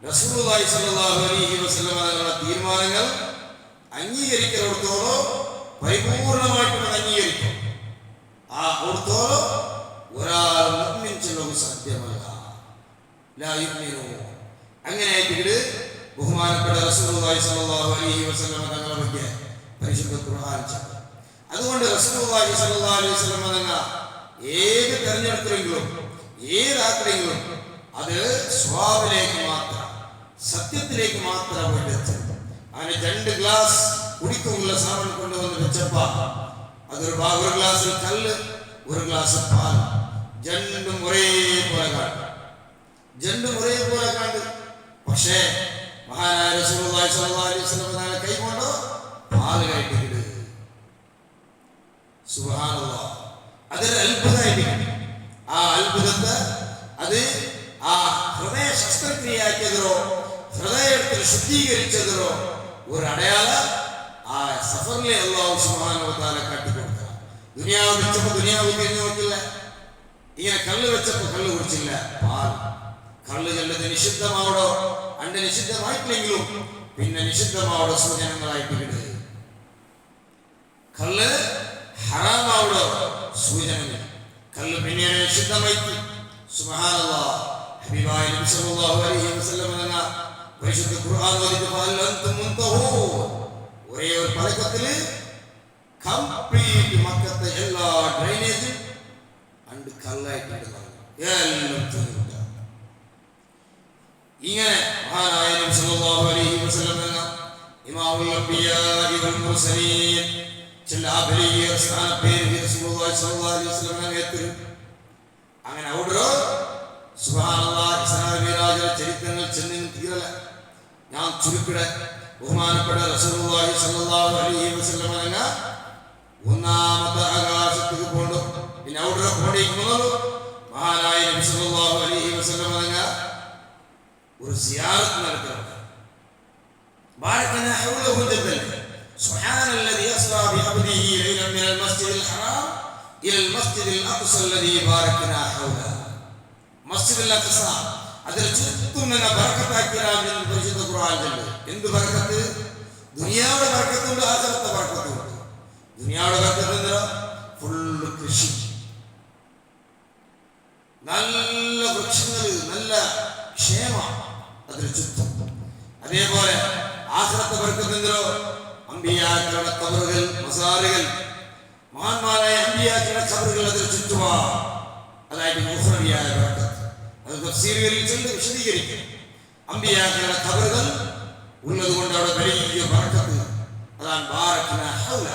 റസൂലുള്ളാഹി സ്വല്ലല്ലാഹു അലൈഹി വസല്ലം തങ്ങളുടെ തീരുമാനങ്ങൾ അംഗീകരിക്കുന്നിടത്തോളം പരിപൂർണമായിട്ട് അംഗീകരിക്കും. ആ ഓർത്തോളം ഒരാൾ മുഅ്മിൻ ചെല്ലുക സത്യമല്ല. ലാ യുഅ്മിനൂൻ. അങ്ങനെയായിട്ട് ബഹുമാനപ്പെട്ട റസൂലുള്ളാഹി സ്വല്ലല്ലാഹു അലൈഹി വസല്ലം തങ്ങളെ പറ്റി പരിശുദ്ധ ഖുർആൻ ചൊല്ലുന്നു. അതുകൊണ്ട് റസൂലുള്ളാഹി സ്വല്ലല്ലാഹു അലൈഹി വസല്ലം തങ്ങൾ ഏത് തെരഞ്ഞെടുപ്പെങ്കിലും ഏതാക്കലെങ്കിലും അത് സ്വഭാവത്തിലേക്ക് മാത്രം സത്യത്തിലേക്ക് മാത്രം പോയിട്ട് അങ്ങനെ 2 ഗ്ലാസ് കുടിക്കുള്ള സാധനം കൊണ്ടുവന്ന് വെച്ചപ്പോ അതൊരു ഗ്ലാസ്സിൽ കല്ല്, ഒരു ഗ്ലാസ് പാൽ, രണ്ടും ഒരേപോലെ കണ്ടു. പക്ഷേ മഹാനായ റസൂലുള്ളാഹി സ്വല്ലല്ലാഹു അലൈഹി വസല്ലം തങ്ങൾ കൈകൊണ്ടോ പാല് കഴിക്കുന്നത്. സുബ്ഹാനല്ലാഹ്. അതൊരു അത്ഭുതമായിട്ട് ആ അത്ഭുതത്തെ അത് ആ ഹൃദയ ശസ്ത്രക്രിയയാക്കിയതോ ഹൃദയത്തിൽ ശുദ്ധീകരിച്ചതോ ഒരു അടയാളം ആ സഫറിലെ അല്ലാഹു സുബ്ഹാനഹു വ തആല കാട്ടിക്കൊടുത്ത. ദുനിയാവ് വെച്ചപ്പോൾ ദുനിയാവ് തിരിഞ്ഞു നോക്കില്ല. ഇങ്ങനെ കള്ള് വെച്ചപ്പോൾ കള്ള് കുടിച്ചില്ല. പാൽ കള്ള് ചെല്ലത് നിഷിദ്ധമാവടോ അണ്ട് നിഷിദ്ധമായിട്ടില്ലെങ്കിലും പിന്നെ നിഷിദ്ധമാവടോ സൂചനകളായിട്ട് കിട്ടുക. കള്ള് ഹറാമാവടോ സൂചനകൾ. കള്ള് പിന്നീട് നിഷിദ്ധമായി. സുബ്ഹാനല്ലാഹ്. ഹബീബായ നബി സല്ലല്ലാഹു അലൈഹി വസല്ലം എന്ന പരിശുദ്ധ ഖുർആൻ ഓതിട്ട് ഫഅലന്തും മുൻതഹൂൻ ഒരേ ഒരു പലകത്തില് കംപ്ലീറ്റ് മക്കത്തെ എല്ലാ ഡ്രെയിനേജും അണ്ട് കല്ലായിട്ടുണ്ട് എല്ലാം തീർന്നു. ഇങ്ങനെ മഹാനായ നബി സല്ലല്ലാഹു അലൈഹി വസല്ലം എന്ന ഇമാമുൽ അംബിയാഇ വൽ മുർസലീൻ ചില വലിയ സ്ഥാനപ്പേര് റസൂലുള്ളാഹി സ്വല്ലല്ലാഹു അലൈഹി വസല്ലം എത്തി. അങ്ങനെ അവിടെ സുബ്ഹാനല്ലാഹ് ഇസ്രാ മിഅ്റാജ് ചരിത്രങ്ങൾ ചെന്നിന് തീരല. ഞാൻ ചുരുക്കിടെ ബഹുമാനപ്പെട്ട റസൂലുള്ളാഹി സ്വല്ലല്ലാഹു അലൈഹി വസല്ലം എന്ന ഒന്നാമത്തെ ആകാശത്തേക്ക് പോണ്ടു. പിന്നെ അവിടെ പോണ്ടിരിക്കുന്നത് മഹാനായ നബി സല്ലല്ലാഹു അലൈഹി വസല്ലം എന്ന ഒരു സിയാറത്ത് നടത്തുന്നത്. ബാരകനാ ഹൗലഹു ജബൽ സുബ്ഹാനല്ലദീ അസ്റാ ബിഅബ്ദിഹി ലൈലൻ മിനൽ മസ്ജിദിൽ ഹറാം ഇലൽ മസ്ജിദിൽ അഖ്സ അല്ലദീ ബാരകനാ ഹൗലഹു. മസ്ജിദുൽ അഖ്സ അതിൽ ചുറ്റും നിന്ന് ബർക്കത്താക്കിയതാണ് പരിശുദ്ധ ഖുർആൻ ചൊല്ലുന്നത്. എന്ത് ബർക്കത്ത്? ദുനിയാവുടെ ബർക്കത്തുണ്ട്, ആഖിറത്തെ ബർക്കത്തുണ്ട്. ദുനിയാവുടെ ബർക്കത്ത് എന്താ? ഫുള്ള് കൃഷി, നല്ല വൃക്ഷങ്ങൾ, നല്ല ക്ഷേമം അതിൽ ചുറ്റും. അതേപോലെ ആഖിറത്തെ ബർക്കത്ത് എന്തോ? അമ്പിയാക്കളുടെ ഖബറുകൾ, മസാറുകൾ, മഹാന്മാരായ അമ്പിയാക്കളുടെ ഖബറുകൾ അതിൽ ചുറ്റുമാ. അതായത് മുഹ്റമിയായ ബർക്കത്ത്. അത് തഫ്സീറുകളിൽ ചെന്ന് വിശദീകരിക്കും. അമ്പിയാക്കളുടെ ഖബറുകൾ ഉള്ളത് കൊണ്ട് അവിടെ വലിയ ബർക്കത്ത്. അതാണ് ബാരകനാ ഹൗല,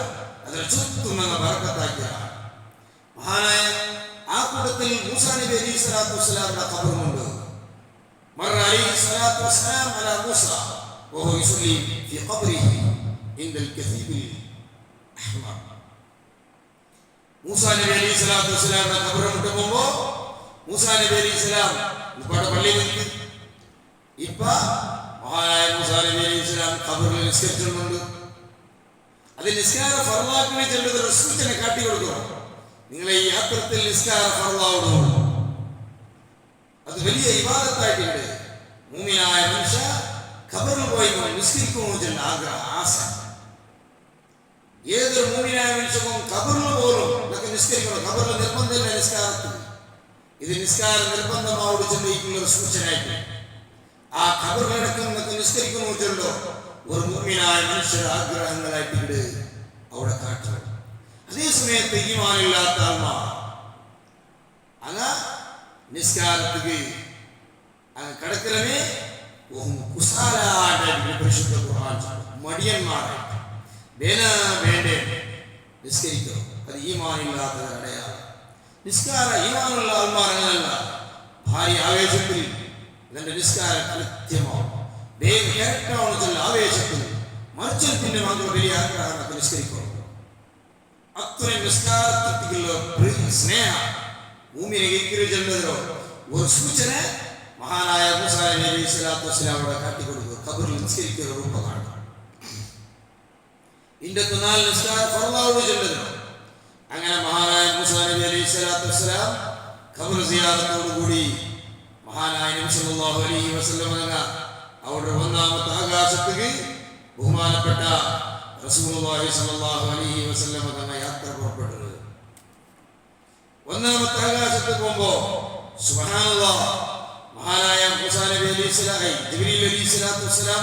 അതിൽ ചുറ്റും നിന്ന് ബർക്കത്താക്കിയതാണ്. മഹാനായ ആ കൂട്ടത്തിൽ മൂസാ നബി അലൈഹി സ്വലാത്തു വസ്സലാമിന്റെ ഖബറുമുണ്ട്. മർ അലൈഹി സ്വലാത്തു വസ്സലാം അലാ മൂസ വഹു യുസല്ലി ഫി ഖബ്രിഹി ഇൻദൽ കസീബിൽ അഹ്മർ. മൂസാ നബി അലൈഹി സ്വലാത്തു വസ്സലാമിന്റെ ഖബർ മുട്ടുമ്പോൾ മൂസാ നബി അലൈഹി സ്വലാം ഇവിടെ പള്ളിയിൽ നിൽക്കി. ഇപ്പൊ മഹാനായ മൂസാ നബി അലൈഹി സ്വലാം ഖബറിൽ നിസ്കരിച്ചിട്ടുണ്ട്. അത് നിസ്കാര ഫർളാക്കിനെ ചെല്ലുന്ന ഒരു സൂചന കാട്ടി കൊടുക്കണം. നിങ്ങളെ ഈ യാത്രത്തിൽ നിസ്കാര ഫർളാവുന്നു. അത് വലിയ ഇബാദത്തായിട്ടുണ്ട്. മുഅ്മിനായ മനുഷ്യ ഖബറിൽ പോയി നിസ്കരിക്കുമെന്ന് ചെല്ല ആശ. ഏതൊരു മുഅ്മിനായ മനുഷ്യനും ഖബറിൽ പോലും നമുക്ക് നിസ്കരിക്കണം. ഖബറിൽ നിർബന്ധമില്ല നിസ്കാരത്തിൽ. ഇത് നിസ്കാര നിർബന്ധമാവോട് ചെന്നേക്കുള്ള ഒരു സൂചനയായിട്ട് ആ ഖബറിലടക്കം നമുക്ക് നിസ്കരിക്കണമെന്ന് ചെല്ലോ ഒരു മുഅ്മിനായ മനുഷ്യരുടെ ആഗ്രഹങ്ങളായിട്ട് അവിടെ കാട്ടണം. അതേ സമയത്ത് ഈമാനില്ലാത്ത ആത്മാ അങ്ങ് നിസ്കാരത്തിക്ക് അങ്ങ് കടക്കലമേ പരിശുദ്ധ ഖുർആൻ മടിയന്മാരായിട്ട് വേണ്ടേ നിസ്കരിക്കണം. അത് ഈമാനില്ലാത്തത് അടയാളം. നിസ്കാര ഈമാനുള്ള ആത്മാരങ്ങളല്ല. ഭാര്യ ആവേശത്തിൽ എന്റെ നിസ്കാരം കൃത്യമാവും, വേഗം കേട്ടാവുന്നതിൽ ആവേശത്തിൽ മറിച്ചത്തിന്റെ മാത്രം വലിയ ആഗ്രഹം നിസ്കരിക്കണം. അത്രയും നിസ്കാരത്തിലുള്ള സ്നേഹ ഭൂമിയെ ചെന്നതോ ഒരു സൂചന മഹാനായ മൂസാ നബി അലൈഹി സ്വലാത്തു വസ്സലാം അവിടെ കാട്ടിക്കൊടുക്കുക. ഖബറിൽ നിസ്കരിക്കുന്ന രൂപം കാണുക. ഇന്നത്തെ നാല് നിസ്കാര ഫർളാവ് ചെന്നതോ അങ്ങനെ മഹാനായ മൂസാ നബി അലൈഹി സ്വലാത്തു വസ്സലാം ഖബർ സിയാറത്തോടുകൂടി മഹാനായ നബി സല്ലല്ലാഹു അലൈഹി വസല്ലം എന്ന അവിടെ ഒന്നാമത്തെ ആകാശത്തേക്ക് ബഹുമാനപ്പെട്ട റസൂലുള്ളാഹി സ്വല്ലല്ലാഹു അലൈഹി വസല്ലം എന്ന യാത്ര പുറപ്പെട്ടത്. ഒന്നാമത്തെ ആകാശത്ത് പോകുമ്പോ സുബ്ഹാനല്ലാഹ് മഹാനായ മൂസാ നബി അലൈഹി സ്വലാം ജിബ്രീൽ അലൈഹി സ്വലാത്തു വസ്സലാം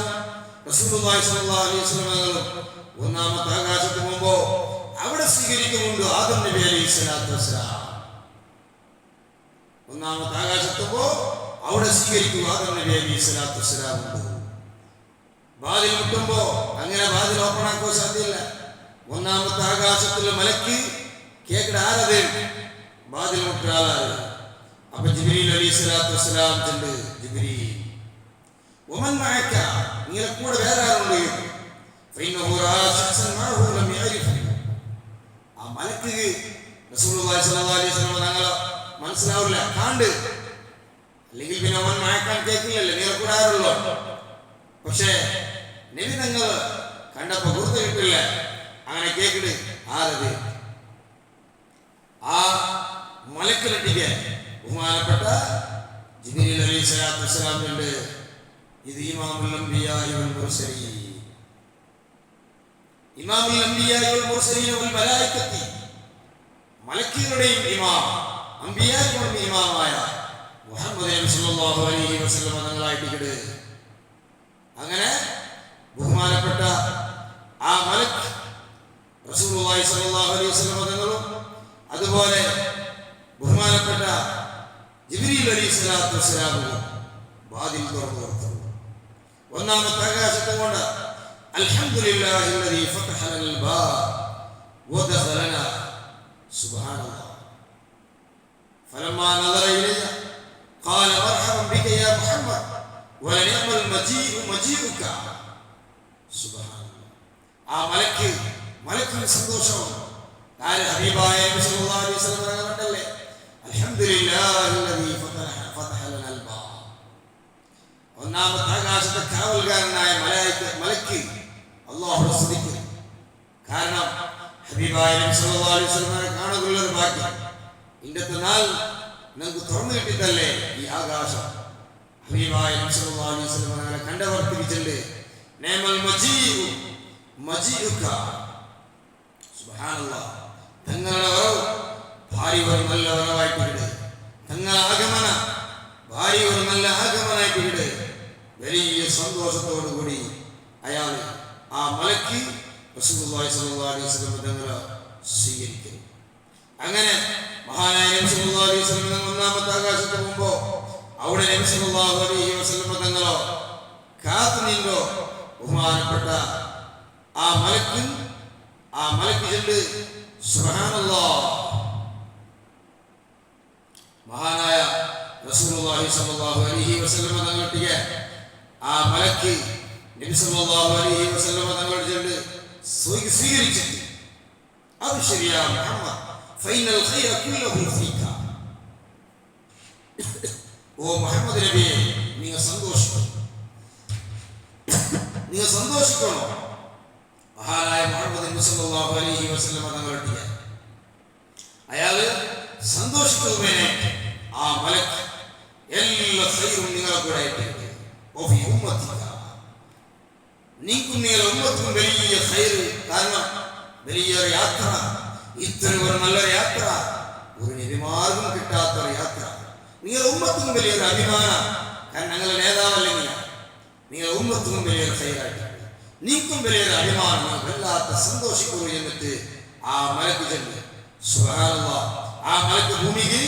റസൂലുള്ളാഹി സ്വല്ലല്ലാഹു അലൈഹി വസല്ലം ഒന്നാമത്തെ ആകാശത്ത് പോകുമ്പോ അവിടെ സ്വീകരിക്കുന്നുണ്ട് ആദം നബി അലൈഹി സ്വലാത്തു വസ്സലാം. ഒന്നാമത്തെ ആകാശത്തുമ്പോ അവിടെ സ്വീകരിക്കും ആദം നബി അലൈഹി സ്വലാത്തു വസ്സലാം ഉണ്ട്. വാതിൽ മുട്ടുമ്പോ അങ്ങനെ വാതിൽ ഓപ്പൺ ആക്കാൻ സാധ്യല്ല. ഒന്നാമത്തെ ആകാശത്തിലെ മലക്ക് കേക്കട ആരത് വാതിൽ മുട്ടാളാറ്. അപ്പൊ ജിബ്രീൽ അലൈഹി സ്വലാത്തു വസ്സലാം ചെണ്ട് ജിബ്രീൽ ഒമൻ മഅക നിങ്ങളെ കൂടെ വേറെ ആരുണ്ട്? ഫഇന്നഹു റഅ ശഖ്സൻ മഅഹു ലം യഅരിഫ്. ആ മലക്ക് റസൂലുള്ളാഹി സ്വല്ലല്ലാഹു അലൈഹി വസല്ലം തങ്ങളെ മനസ്സിലാവില്ല, കാണ്ട് അല്ലെങ്കിൽ പിന്നെ അവൻ മയക്കാൻ കേൾക്കില്ലല്ലോ, നീ കൂടെ ആരുള്ളോ. പക്ഷേ നബി തങ്ങൾ കണ്ടപ്പോ പുറത്ത് കിട്ടില്ല. അങ്ങനെ കേക്കിട് ആരത്? ആ മലക്കിലട്ടിക്ക് ബഹുമാനപ്പെട്ട ജിബ്രീൽ അലൈഹി സ്വലാത്തു വസ്സലാം ഉണ്ട്. ഇത് ഇമാമുൽ അംബിയാഇ വൽ മുർസലീൻ, ഇമാമുൽ അംബിയാഇ വൽ മുർസലീൻ വൽ മലായികത്തി, മലക്കുകളുടെയും ഇമാം അംബിയാക്കളുടെയും ഇമാമായ മുഹമ്മദ് നബി സല്ലല്ലാഹു അലൈഹി വസല്ലം തങ്ങളായിട്ട് അങ്ങനെ ബഹുമാനപ്പെട്ട ആ മലക്ക് റസൂലുള്ളാഹി സ്വല്ലല്ലാഹു അലൈഹി വസല്ലം തങ്ങളും അതുപോലെ ബഹുമാനപ്പെട്ട ജിബ്രീൽ അലൈഹിസ്സലാത്തു വസ്സലാമും വാതിൽ തുറന്നു കൊടുത്തു. ഒന്നാമത്തെ ആകാശത്തെ കൊണ്ട് അൽഹംദുലില്ലാഹി അല്ലദീ ഫതഹ ലനൽ ബാബ് വദഖലനാ സുബ്ഹാനല്ലാഹ് ഫലമ്മാ നദറ ഇലയ്യ ഖാല മർഹബൻ ബിക യാ മുഹമ്മദ് വലനിഅമൽ മജീഉക സുബ്ഹാനല്ലാഹ്. ആ മലക്കിന് സന്തോഷമാണ്. ഹബീബായ നബി സല്ലല്ലാഹു അലൈഹി വസല്ലം പറഞ്ഞല്ലേ അൽഹംദുലില്ലാഹി അല്ലദീ ഫതഹ ലനൽ ബാബ്. ഒന്നാമത്തെ ആകാശത്തെ കാവൽക്കാരനായ മലക്ക് അല്ലാഹുവിനെ സ്തുതിക്കുന്നു. കാരണം ഹബീബായ നബി സല്ലല്ലാഹു അലൈഹി വസല്ലമയെ കാണുകയുള്ള ഒരു ഭാഗ്യം ഇന്നത്തെ നാൾ നമുക്ക് തുറന്നു കിട്ടിയിട്ടല്ലേ ഈ ആകാശം. ഹബീബായ നബി സല്ലല്ലാഹു അലൈഹി വസല്ലമയെ കണ്ടവർ തിരിച്ചുണ്ട് നിഅമൽ മജീഉക സുബ്ഹാനല്ലാഹ്. തങ്ങളുടെ വരവ് ഭാര്യ ഒരു നല്ല വരവായിട്ട് തങ്ങളുടെ ആഗമന ഭാര്യ ഒരു നല്ല ആഗമനായിട്ട് വലിയ സന്തോഷത്തോടു കൂടി അയാൾ ആ മലക്ക് റസൂലുള്ളാഹി സ്വല്ലല്ലാഹു അലൈഹി വസല്ലം തങ്ങളെ സ്വീകരിക്കുന്നു. അങ്ങനെ മഹാനായ നബി സല്ലല്ലാഹു അലൈഹി വസല്ലം ഒന്നാമത്തെ ആകാശത്ത് പോകുമ്പോൾ അവിടെ നബി സല്ലല്ലാഹു അലൈഹി വസല്ലം തങ്ങളോ കാത്തു നിന്നോ ബഹുമാനപ്പെട്ട ആ മലക്ക് ചെല്ല് സുബ്ഹാനല്ലാഹ്. മഹാനായ റസൂലുള്ളാഹി സ്വല്ലല്ലാഹു അലൈഹി വസല്ലം തങ്ങളുടെ ആ മലക്ക് നബി സല്ലല്ലാഹു അലൈഹി വസല്ലം തങ്ങളുടെ ചെല്ല് സ്വീകരിച്ചിട്ട് അബ്ശിർ യാ മുഹമ്മദ് ഫൈനൽ ഖൈറ കുല്ലഹു ഫീക. ഓ മുഹമ്മദ് നബിയെ നിങ്ങൾ സന്തോഷിക്കണം. മഹാനായ മുഹമ്മദ് നബി സല്ലല്ലാഹു അലൈഹി വസല്ലം തങ്ങളുടെ അയാള് സന്തോഷിക്കുന്നതിനെ ആ മലക്ക് എല്ലാ ഖൈറും നിങ്ങളെ കൂടെ ആയിട്ടുണ്ട്. ഓഫി ഉമ്മത്തിക നിങ്ങൾക്കും നിങ്ങളുടെ ഉമ്മത്തിനും വലിയ ഖൈർ. കാരണം വലിയൊരു യാത്ര, ഇത്ര ഒരു നല്ലൊരു യാത്ര, ഒരു നബിമാർഗം കിട്ടാത്തൊരു യാത്ര. നിങ്ങളുടെ ഉമ്മത്തിനും വലിയൊരു അഭിമാനം. കാരണം ഞങ്ങളുടെ നേതാവല്ലെങ്കിൽ നിങ്ങളുടെ ഉമ്മത്തിനും വലിയൊരു ഖൈറായിട്ടുണ്ട്. നിങ്ങൾക്കും വലിയൊരു അഭിമാനം. വല്ലാത്ത സന്തോഷിക്കുന്നു എന്നിട്ട് ആ മലക്ക് ചെന്ന് സുബ്ഹാനല്ലാഹ്. ആ മലക്ക് ഭൂമിക്ക്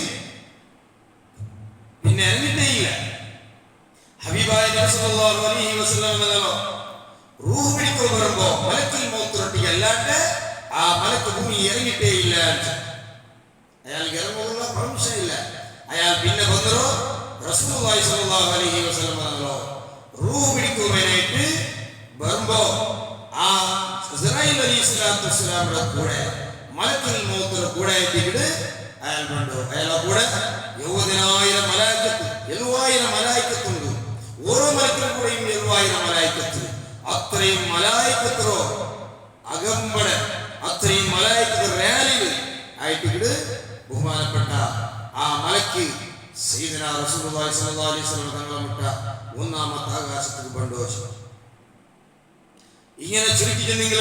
പിന്നെ ഇറങ്ങിയിട്ടേയില്ല. ഹബീബായ നബി സല്ലല്ലാഹു അലൈഹി വസല്ലം റൂഹ് പിടിക്കാൻ വരുമ്പോ മലക്കിൽ മൗത്ത് അല്ലാണ്ട് ആ മലക്ക് ഭൂമി ഇറങ്ങിയിട്ടേയില്ല. അയാൾക്ക് ഇറങ്ങുള്ള പെർമിഷൻ ഇല്ല. അയാൾ പിന്നെ വന്നോ റസൂലുള്ളാഹി സ്വല്ലല്ലാഹു അലൈഹി വസല്ലം റൂഹ് പിടിക്കുവാനായിട്ട് വരുമ്പോ ആ ഇസ്രായേൽ അലൈഹിസ്സലാത്തു വസ്സലാമിന്റെ കൂടെ മലക്കുൽ മൗത്തിന്റെ കൂടെ എത്തിയിട്ട് അയാൾ കണ്ടു. അയാളുടെ കൂടെ 70,000 മലായിക്കത്തുണ്ട്. ഓരോ മലക്കിനും കൂടെയും 70,000 മലായിക്കത്ത്. അത്രയും മലായിക്കത്തോ അകമ്പടെ അത്രയും മലായിക്കത്ത് റാലിയിൽ ആയിട്ട് ബഹുമാനപ്പെട്ട ആ മലക്ക് സയ്യിദുനാ റസൂലുള്ളാഹി സ്വല്ലല്ലാഹു അലൈഹി വസല്ലം തങ്ങളെ മുട്ട ഒന്നാമത്തെ ആകാശത്തേക്ക് കൊണ്ടുപോയി. ഇങ്ങനെ ചുരുക്കിച്ചെങ്കിൽ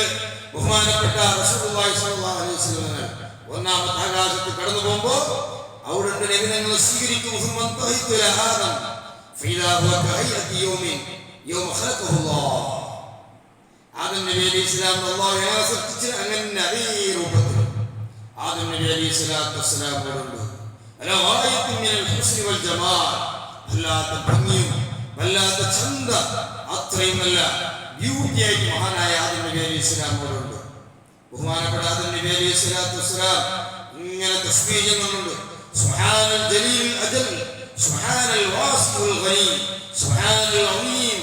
ബഹുമാനപ്പെട്ട റസൂലുള്ളാഹി സ്വല്ലല്ലാഹു അലൈഹി വസല്ലം ഒന്നാമത്തെ ആകാശത്ത് കടന്നു പോകുമ്പോൾ അവിടെ നബിയെ സ്വീകരിക്കും. ആദം നബി അലൈഹിസ്സലാം അല്ലാഹു സൃഷ്ടിച്ച അങ്ങനെ അതേ രൂപത്തിൽ ആദം നബി അലൈഹിസ്സലാത്തു വസ്സലാം ഉണ്ട്. വല്ലാത്ത ഭംഗിയും വല്ലാത്ത ചന്ത അത്രയും നല്ല ബ്യൂട്ടിയായിട്ട് മഹാനായ ആദം നബി അലൈഹിസ്സലാമോടുണ്ട്. ബഹുമാനപ്പെട്ട ആദം നബി അലൈഹിസ്സലാത്തു വസ്സലാം ഇങ്ങനെ തസ്ബീഹ് ചെയ്യുന്നുണ്ട്. സുബ്ഹാനൽ ജലീൽ അജൽ സുബ്ഹാനൽ വാസിഉൽ ഗനീം സുബ്ഹാനൽ അലീം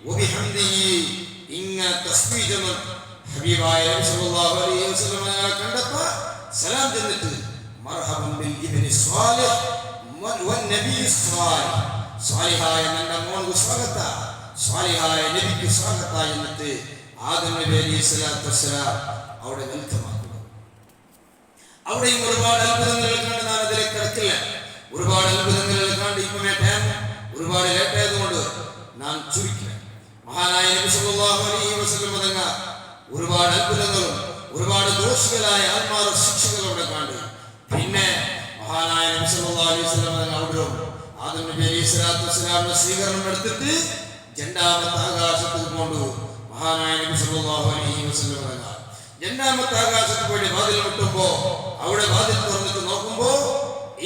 വബിഹംദിഹി ഇങ്ങനെ തസ്ബീഹ് ചെയ്യുന്നു. ഹബീബായ നബി സല്ലല്ലാഹു അലൈഹി വസല്ലം കണ്ടപ്പോൾ സലാം ചെന്നിട്ട് മർഹബൻ ബിൽ ഇബ്നി സ്വാലിഹ് വൻ നബി സ്വാലിഹ്. സ്വാലിഹായ എൻ്റെ മോൾക്ക് സ്വാഗത, സ്വാലിഹായ നബിക്ക് സ്വാഗത എന്നിട്ട് ആദം നബി അലൈഹിസ്സലാത്തു വസ്സലാം അവിടെ വെൽക്കമാക്കുന്നു. അവിടെയും ഒരുപാട് അത്ഭുതങ്ങൾ കണ്ട് ഞാൻ അതിലേക്ക് കിടക്കില്ല. ഒരുപാട് അത്ഭുതങ്ങൾ കണ്ട് ഇപ്പം ഒരുപാട് ലേറ്റ് ആയതുകൊണ്ട് ഞാൻ ചുരുക്കില്ല. മഹാനായ നബി സല്ലല്ലാഹു അലൈഹി വസല്ലം തങ്ങ ഒരുപാട് അത്ഭുതങ്ങളും ഒരുപാട് ദോഷികളായ ആത്മാവ് ശിക്ഷകളും അവിടെ കണ്ട് പിന്നെ മഹാനായ നബി സല്ലല്ലാഹു അലൈഹി വസല്ലം തങ്ങ അവിടെ ആദം നബി അലൈഹി സ്വലാത്തു വസ്സലാമിന്റെ സ്വീകരണം എടുത്തിട്ട് രണ്ടാമത്തെ ആകാശത്തിൽ കൊണ്ടു മഹാനായ നബി സല്ലല്ലാഹു അലൈഹി വസല്ലം പറഞ്ഞു. രണ്ടാമത്തെ ആകാശത്ത് പോയി വാതിൽ മുട്ടുമ്പോ അവിടെ വാതിൽ തുറന്നിട്ട് നോക്കുമ്പോ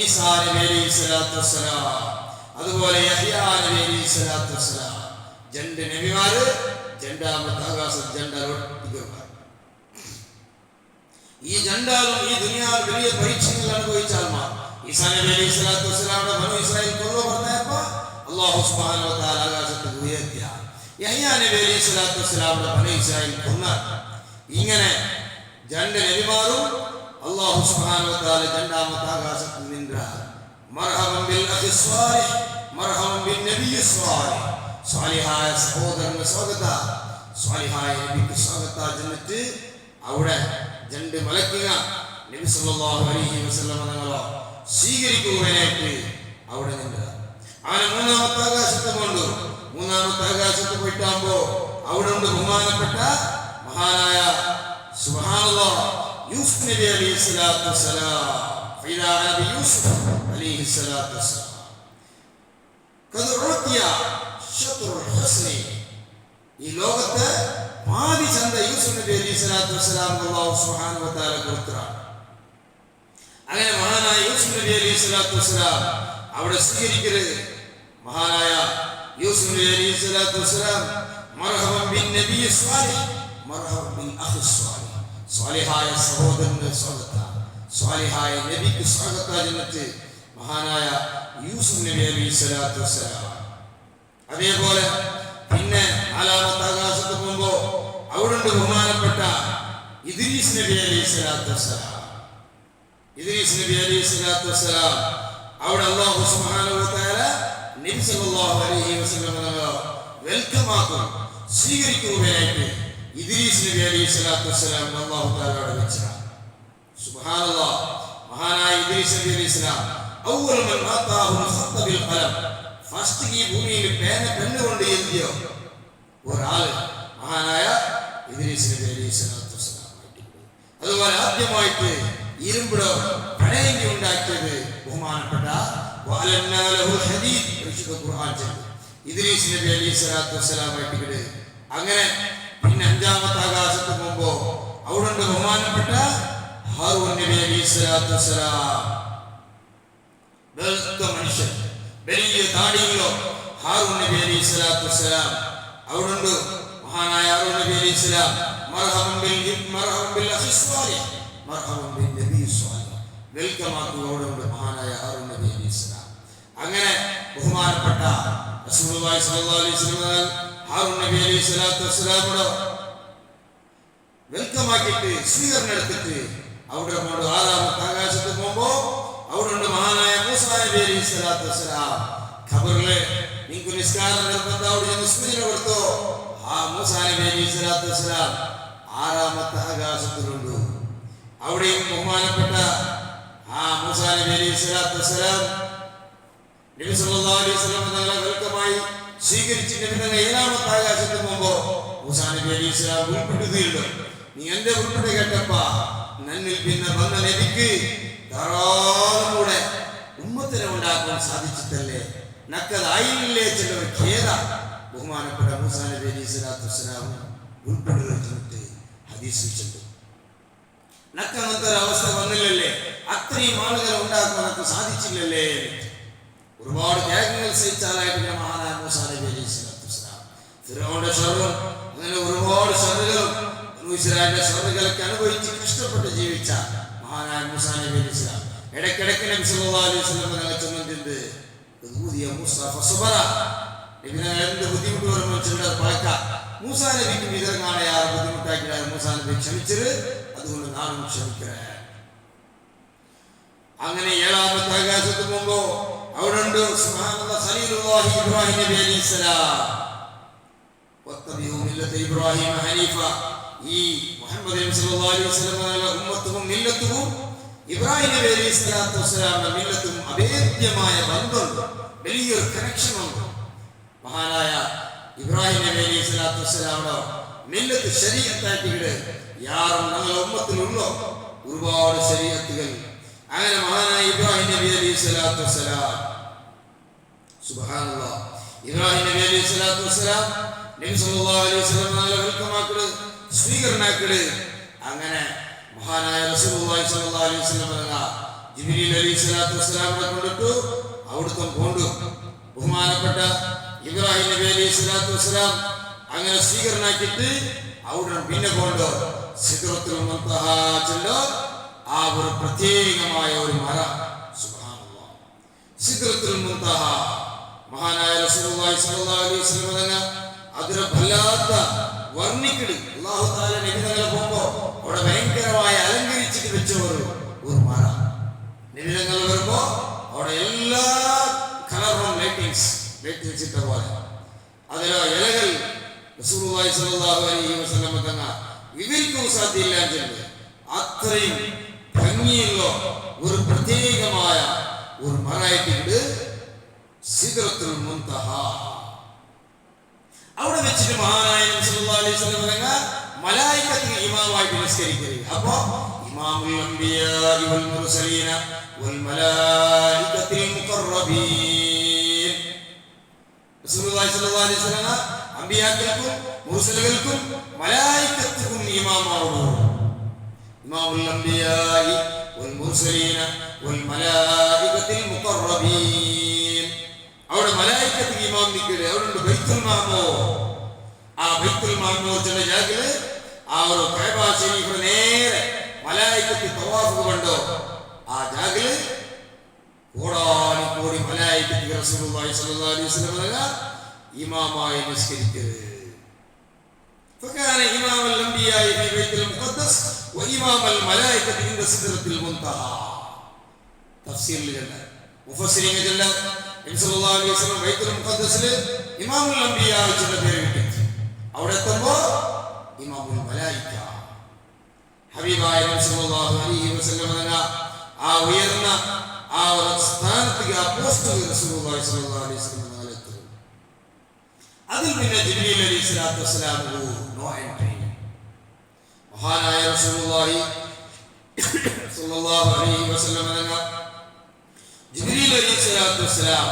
ഈസാ നബി അലൈഹി സ്വലാത്തു വസ്സലാം, അതുപോലെ യഹ്യാ നബി അലൈഹി സ്വലാത്തു വസ്സലാം, രണ്ട് നബിമാര് രണ്ടാമത്തെ ആകാശത്ത് ജണ്ടാലൊട്ടിക്കുക. ഈ ജണ്ടാലും ഈ ദുനിയാവിൽ വലിയ പരീക്ഷകൾ അനുഭവിച്ചാൽ ഈസാ നബി അലൈഹി സ്വലാത്തു വസ്സലാമിന്റെ ബനൂ ഇസ്രായേൽ കൊന്നു പറഞ്ഞപ്പോ അല്ലാഹു സുബ്ഹാനഹു വ തആല ആകാശത്ത് ഉയർത്തിയ യഹ്യാ നബി അലൈഹി സ്വലാത്തു വസ്സലാമിന്റെ ബനൂ ഇസ്രായേൽ കൊന്ന ഇങ്ങനെ രണ്ട് നബിമാരും അല്ലാഹു സുബ്ഹാനഹു വ തആല രണ്ടാമത്തെ ആകാശത്തിൽ നിன்ற മർഹബൻ ബിൽ അഖി സ്വാലിഹ് മർഹബൻ ബിൻ നബി സ്വാലിഹ്, സ്വാലിഹായ സഹോദരന് സ്വാഗത, സ്വാലിഹായ നബിക്ക് സ്വാഗത എന്നിട്ട് അവിടെ രണ്ട് മലക്കുകൾ നബി സല്ലല്ലാഹു അലൈഹി വസല്ലം തങ്ങളെ സ്വീകരിക്കുവാനായിട്ട് അവിടെ നിന്ന് അവനെ മൂന്നാമത്തെ ആകാശത്ത് കൊണ്ടു. മൂന്നാമത്തെ ആകാശത്ത് പോയിട്ടാകുമ്പോ അവിടെ ഉണ്ട് ബഹുമാനപ്പെട്ട മഹാനായ സുബ്ഹാനല്ലാഹ് യൂസുഫ് നബി അലൈഹി സ്വലാത്തു വസ്സലാം. ഫൈദാ നബി യൂസുഫ് അലൈഹി സ്വലാത്തു വസ്സലാം ഖദ് ഉഅതിയ ശത്റുൽ ഹസ്നി, ഈ ലോകത്തെ പാതി ചന്ത യൂസുഫ് നബി അലൈഹി സ്വലാത്തു വസ്സലാം അല്ലാഹു സുബ്ഹാനഹു വ തആല കൊടുത്താണ്. അങ്ങനെ മഹാനായ യൂസുഫ് നബി അലൈഹി സ്വലാത്തു വസ്സലാം അവിടെ സ്വീകരിക്കരുത്. മഹാനായ യൂസുഫ് നബി അലൈഹി സ്വലാത്തു വസ്സലാം മർഹബൻ ബിൻ നബി സ്വാലിഹ് മർഹബൻ ബിൽ അഖി സ്വാലിഹ്, സ്വാലിഹായ സഹോദരന് സ്വാഗത, സ്വാലിഹായ നബിക്ക് സ്വാഗത എന്നിട്ട് മഹാനായ യൂസുഫ് നബി അലൈഹി സ്വലാത്തു വസ്സലാം. അതേപോലെ പിന്നെ നാലാമത്തെ ആകാശത്ത് പോകുമ്പോ അവിടെ ഉണ്ട് ബഹുമാനപ്പെട്ട ഇദ്രീസ് നബി അലൈഹി സ്വലാത്തു വസ്സലാം. ഇദ്രീസ് നബി അലൈഹി സ്വലാത്തു വസ്സലാം അവിടെ അല്ലാഹു സുബ്ഹാനഹു വ തആല നബി സല്ലല്ലാഹു അലൈഹി വസല്ലം തങ്ങളെ വെൽക്കം ആക്കും, സ്വീകരിക്കുവാനായിട്ട് ഇദ്രീസ് നബി അലൈഹി സ്വലാത്തു വസ്സലാം അല്ലാഹു തആല അവിടെ വെച്ചതാണ്. സുബ്ഹാനല്ലാഹ്, മഹാനായ ഇദ്രീസ് നബി അലൈഹി സ്വലാം അവ്വൽ മൻ ആതാഹു ഖത്ത ബിൽ ഖലം, ഫസ്റ്റ് ഈ ഭൂമിയിൽ പെണ്ണ് കൊണ്ട് എഴുതിയ ഒരാള് മഹാനായ ഇദ്രീസ് നബി അലൈഹി സ്വലാത്തു വസ്സലാം. അതുപോലെ ആദ്യമായിട്ട് ഇരുമ്പിടോ പടയങ്കി ഉണ്ടാക്കിയത് ബഹുമാനപ്പെട്ട ഇദ്രീസ് നബി അലൈഹി സ്വലാത്തു വസ്സലാമായിട്ട്. അങ്ങനെ പിന്നെ അഞ്ചാമത്തെ ആകാശത്ത് പോകുമ്പോ അവിടെ ബഹുമാനപ്പെട്ട ഹാറൂൻ നബി അലൈഹി സ്വലാത്തു വസ്സലാം, വെളുത്ത മനുഷ്യൻ, വലിയ താടിയിലോ ഹാറൂൻ നബി അലൈഹി സ്വലാത്തു വസ്സലാം അവിടെ മഹാനായ ഹാറൂൻ നബി അലൈഹി സ്വലാം മർഹബൻ ബിൽ അഖി സ്വാലിഹ് മർഹബൻ ബിൻ നബി സ്വാലിഹ്, വെൽക്കം ആക്കുവോടുണ്ട് മഹാനായ ഹാറൂൻ നബി അലൈഹി സ്വലാം. അങ്ങനെ ബഹുമാനപ്പെട്ട റസൂലുള്ളാഹി സ്വല്ലല്ലാഹു അലൈഹി വസല്ലം ഹാറൂൻ നബി അലൈഹി സ്വലാത്തു വസ്സലാമിനെ വെൽക്കം ആക്കിയിട്ട് സ്വീകരണം എടുത്തിട്ട് അവിടെ കൊണ്ട് ആറാമത്തെ ആകാശത്ത് പോകുമ്പോ അവിടെ ഉണ്ട് മഹാനായ മൂസാ നബി അലൈഹി സ്വലാത്തു വസ്സലാം. ഖബറിലെ നിങ്ങൾക്ക് നിസ്കാരം നിർബന്ധം അവിടെ ചെന്ന് സൂചന കൊടുത്തോ. ആ മൂസാ നബി അലൈഹി സ്വലാത്തു വസ്സലാം ആറാമത്തെ ആകാശത്തിലുണ്ട്. അവിടെയും ബഹുമാനപ്പെട്ട ആ മൂസാ നബി അലൈഹി സ്വലാത്തു വസ്സലാം നബി സല്ലല്ലാഹു അലൈഹി വസല്ലം തങ്ങളെ വെൽക്കമായി സ്വീകരിച്ച് നബി തങ്ങൾ ഏഴാമത്തെ ആകാശത്ത് പോകുമ്പോ മൂസാ നബി അലൈഹി സ്വലാം ഉൾപ്പെടുത്തിയിട്ടുണ്ട്. നീ എന്റെ ഉൾപ്പെട്ട് കേട്ടപ്പാ നന്നിൽ പിന്നെ വന്ന നബിക്ക് ധാരാളം കൂടെ ഉമ്മത്തിനെ ഉണ്ടാക്കാൻ സാധിച്ചിട്ടല്ലേ, നക്കതായില്ലേ ചിലർ ഖേദ. ബഹുമാനപ്പെട്ട മൂസാ നബി അലൈഹി സ്വലാത്തു വസ്സലാം ഉൾപ്പെടുത്തിയിട്ട് ഹദീസിൽ നക്കങ്ങനത്തെ ഒരവസ്ഥ വന്നില്ലല്ലേ, അത്രയും ആളുകളെ ഉണ്ടാക്കാൻ നമുക്ക് സാധിച്ചില്ലല്ലേ. ഒരുപാട് ത്യാഗങ്ങൾ സഹിച്ചാലായിട്ട് മഹാനായ മൂസാ നബി അലൈഹി സ്വലാത്തു വസ്സലാം ഫിർഔന്റെ ശർറും അങ്ങനെ ഒരുപാട് ശർറുകളും ഇസ്രായേലിന്റെ ശർറുകളൊക്കെ അനുഭവിച്ച് കഷ്ടപ്പെട്ട് ജീവിച്ച മഹാനായ മൂസാ നബി അലൈഹി സ്വലാം ഇടയ്ക്കിടയ്ക്ക് നബി സല്ലല്ലാഹു അലൈഹി വസല്ലം തങ്ങൾ ചൊല്ലുന്നുണ്ട് എന്ത് ബുദ്ധിമുട്ട് വരുമ്പോൾ ചിലർ പഴക്കാം. മൂസാ നബിക്ക് വിതരങ്ങാണ് യാർ ബുദ്ധിമുട്ടാക്കിയാൽ മൂസാ നബി ക്ഷമിച്ചത്, അതുകൊണ്ട് നാളും ക്ഷമിക്കേ. അങ്ങനെ ഏഴാമത്തെ ആകാശത്ത് പോകുമ്പോ അവിടെ ഉണ്ട് ഖലീലുല്ലാഹി ഇബ്രാഹിം നബി അലൈഹിസ്സലാം. വത്തബിഉ മില്ലത ഇബ്രാഹിം ഹനീഫ, ഈ മുഹമ്മദ് നബി സല്ലല്ലാഹു അലൈഹി വസല്ലം ഉമ്മത്തും മില്ലത്തും ഇബ്രാഹിം നബി അലൈഹി സ്വലാത്തു വസ്സലാമിന്റെ മില്ലത്തും അഭേദ്യമായ ബന്ധമുണ്ട്, വലിയൊരു കണക്ഷൻ ഉണ്ട്. മഹാനായ ഇബ്രാഹിം നബി അലൈഹി സ്വലാത്തു വസ്സലാമിന്റെ മില്ലത്ത് ശരീഅത്താക്കിയിട്ട് യാറും ഞങ്ങളുടെ ഉമ്മത്തിലുള്ളോ ഒരുപാട് ശരീഅത്തുകൾ. അങ്ങനെ മഹാനായ ഇബ്രാഹിം നബി അലൈഹി സ്വലാത്തു വസ്സലാം സുബ്ഹാനല്ലാഹ്. ഇബ്രാഹിം നബി അലൈഹി സ്വലാത്തു വസ്സലാം നബി സല്ലല്ലാഹു അലൈഹി വസല്ലം വെൽക്കമാക്കട് സ്വീകരണാക്കട്. അങ്ങനെ മഹാനായ റസൂലുള്ളാഹി സ്വല്ലല്ലാഹു അലൈഹി വസല്ലം ജിബ്രീൽ അലൈഹി സ്വലാത്തു വസ്സലാമിനെ കൊണ്ടിട്ടു അവിടുത്തെ കൊണ്ടു. ബഹുമാനപ്പെട്ട ഇബ്രാഹിം നബി അലൈഹി സ്വലാത്തു വസ്സലാം അങ്ങനെ സ്വീകരണാക്കിയിട്ട് അവിടെ പിന്നെ കൊണ്ട് സിദ്റത്തുൽ മുൻതഹ ചെല്ലോ. ആ ഒരു പ്രത്യേകമായ ഒരു മര, സുബ്ഹാനല്ലാഹ്, സിദ്റത്തുൽ മുൻതഹ മഹാനായ റസൂലുള്ളാഹി സ്വല്ലല്ലാഹു അലൈഹി വസല്ലം തങ്ങൾ അതിനെ വല്ലാത്ത വർണ്ണിക്കട്. അല്ലാഹു തആല നബി തങ്ങളെ പോകുമ്പോൾ അവിടെ ഭയങ്കരമായി അലങ്കരിച്ചിട്ട് വെച്ച ഒരു മര. നബി തങ്ങൾ വരുമ്പോൾ അവിടെ എല്ലാ കളറും ലൈറ്റിംഗ്സ് ഇട്ട പോലെ അതിലെ ഇലകൾ റസൂലുള്ളാഹി സ്വല്ലല്ലാഹു അലൈഹി വസല്ലം തങ്ങൾ വിവരിക്കാൻ സാധ്യമില്ല എന്നുള്ളത് അത്രയും ഭംഗിയുള്ള ഒരു പ്രത്യേകമായ ഒരു മരമായിട്ടുണ്ട് സിദ്റത്തുൽ മുൻതഹ. അവിടെ വെച്ചിട്ട് മഹാനായ നബി സല്ലല്ലാഹു അലൈഹി വസല്ലം തങ്ങൾ മലായികത്തിന് ഇമാമായിട്ട് നിസ്കരിക്കരുത്. അപ്പോ ഇമാമുൽ അംബിയാഇ വൽ മുർസലീന വൽ മലായികത്തിൽ മുഖറബീൻ റസൂലുള്ളാഹി സ്വല്ലല്ലാഹു അലൈഹി വസല്ലം അംബിയാക്കൾക്കും മുർസലുകൾക്കും മലായികത്തുക്കും ഇമാമാവുന്നു. ഇമാമുൽ അംബിയാഇ വൽ മുർസലീന വൽ മലായികത്തിൽ മുഖറബീൻ. അവിടെ മലായികത്തിന് ഇമാം നിൽക്കരുത്. അവിടെ ബൈത്തുൽ മാമൂർ. ആ ബൈത്തുൽ മാമൂർ ചെന്ന ജാഗില് ആ ഒരു കഅബ ശരീഫിന് നേരെ മലായികത്ത് തവാഫ് കണ്ടോ. ആ ജാഗില് കോടാനുകോടി മലായികത്ത് റസൂലുള്ളാഹി സ്വല്ലല്ലാഹു അലൈഹി വസല്ലം ഇമാമായി നിസ്കരിക്കരുത്. فكان إمام الأنبياء في بيت المقدس وإمام الملائكة عند سدرة المنتهى. تفسير لجنة مفسرين جل നബി സല്ലല്ലാഹു അലൈഹി വസല്ലം ബൈത്തുൽ മുഖദ്ദസിലെ ഇമാമുൽ അംബിയാ എന്ന പേര് കിട്ടി. അവിടെ എത്തുമ്പോൾ ഇമാമുൽ മലായിക ഹബീബായ നബി സല്ലല്ലാഹു അലൈഹി വസല്ലം എന്ന ആ ഉയർന്ന ആ സ്ഥാനത്തേക്ക് ആ പോസ്റ്റ് റസൂലുള്ളാഹി സ്വല്ലല്ലാഹു അലൈഹി വസല്ലം എത്തും. അതിൽ പിന്നെ ജിബ്രീൽ അലൈഹി സ്വലാത്തു വസ്സലാം നോ എൻട്രി. മഹാനായ റസൂലുള്ളാഹി സ്വല്ലല്ലാഹു അലൈഹി വസല്ലം എന്ന ജിബ്രീൽ അലൈഹി സ്വലാത്തു വസ്സലാം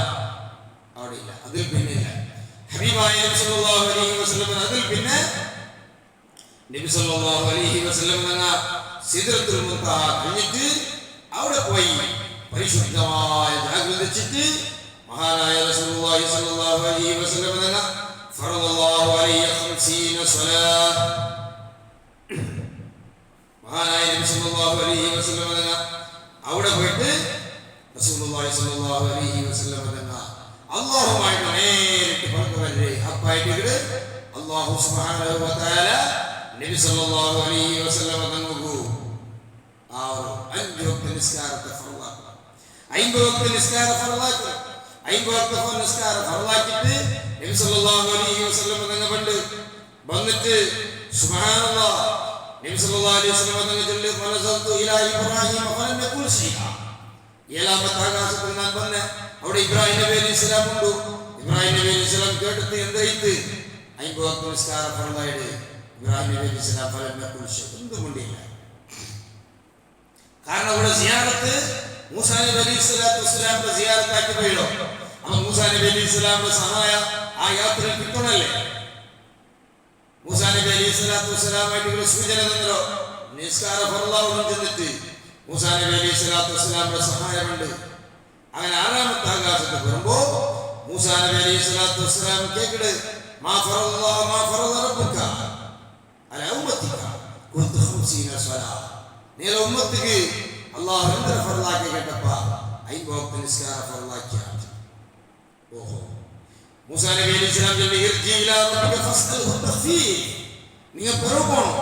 അവിടെ ഇല്ല. അതിൽ പിന്നെ ഇല്ല ഹബീബായ നബി സല്ലല്ലാഹു അലൈഹി വസല്ലം. അതിൽ പിന്നെ നബി സല്ലല്ലാഹു അലൈഹി വസല്ലം എന്ന സിദ്റത്തുൽ മുൻതഹ കഴിഞ്ഞിട്ട് അവിടെ പോയി പരിശുദ്ധമായ ജാഗ്രത വെച്ചിട്ട് മഹാനായ റസൂലുള്ളാഹി സ്വല്ലല്ലാഹു അലൈഹി വസല്ലം എന്ന ഫറളല്ലാഹു അലൈഹി 50 സ്വലാത്ത് മഹാനായ നബി സല്ലല്ലാഹു അലൈഹി വസല്ലം എന്ന അവിടെ പോയിട്ട് റസൂലുള്ളാഹി സ്വല്ലല്ലാഹു അലൈഹി വസല്ലം തന്ന അല്ലാഹുമായിട്ട് നേരിട്ട് പറഞ്ഞവരെ അപ്പായിട്ട് അല്ലാഹു സുബ്ഹാനഹു വ തആല നബി സല്ലല്ലാഹു അലൈഹി വസല്ലം തങ്ങൾക്ക് ആ ഒരു 5 വക്ത നിസ്കാരത്തെ ഫർളാക്കി. 5 വക്ത നിസ്കാര ഫർളാക്കി. 5 വക്ത നിസ്കാര ഫർളാക്കിയിട്ട് നബി സല്ലല്ലാഹു അലൈഹി വസല്ലം തങ്ങൾ വന്നിട്ട് സുബ്ഹാനല്ലാഹ് നബി സല്ലല്ലാഹു അലൈഹി വസല്ലം തങ്ങൾ ചൊല്ലി ഫനസൽതു ഇലാ ഇബ്രാഹിം ഫലം യഖുൽ ശൈഅ. ഏഴാമത്തെ ആകാശത്തിൽ ഞാൻ വന്ന് അവിടെ ഇബ്രാഹിം നബി അലൈഹി സ്വലാം ഉണ്ട്. ഇബ്രാഹിം നബി അലൈഹി സ്വലാം കേട്ടിട്ട് എന്തായിട്ട് 5 വക്ത നിസ്കാര ഫർളായിട്ട് ഇബ്രാഹിം നബി അലൈഹി സ്വലാം ഫലം യഖുൽ ശൈഅ ഒന്നും കൊണ്ടില്ല. കാരണം അവിടെ സിയാറത്ത് മൂസാ നബി അലൈഹി സ്വലാത്തു വസ്സലാമിന്റെ സിയാറത്താക്കി പോയല്ലോ. അപ്പൊ മൂസാ നബി അലൈഹി സ്വലാമിന്റെ സഹായ ആ യാത്രയിൽ കിട്ടണല്ലേ. മൂസാ നബി അലൈഹി സ്വലാത്തു വസ്സലാമായിട്ട് സൂചന തന്നല്ലോ. നിസ്കാര ഫർളാവുന്നു ചെന്നിട്ട് മൂസാ നബി അലൈഹി സ്വലാത്തു വസ്സലാമിന്റെ സഹായമുണ്ട്. അങ്ങനെ 6ാമത്തെ ആകാശത്ത് വരുമ്പോ മൂസാ നബി അലൈഹി സ്വലാത്തു വസ്സലാം കേക്കിട് മാ ഫറല്ലാഹു മാ ഫറദ റബ്ബുക അലാ ഉമ്മത്തിക ഖുൽതു 50 സ്വലാത്ത്. നീ ഉമ്മത്തിക്ക് അല്ലാഹു എന്ത് ഫർളാക്കി കേട്ടപ്പ 5 വക്ത നിസ്കാര ഫർളാക്കി. ഓഹോ മൂസാ നബി അലൈഹി സ്വലാം ചൊല്ലി ഇർജി ഇലാ റബ്ബിക ഫസ്അൽഹു തഖ്ഫീഫ്. നിങ്ങൾ പെറോ പോണം.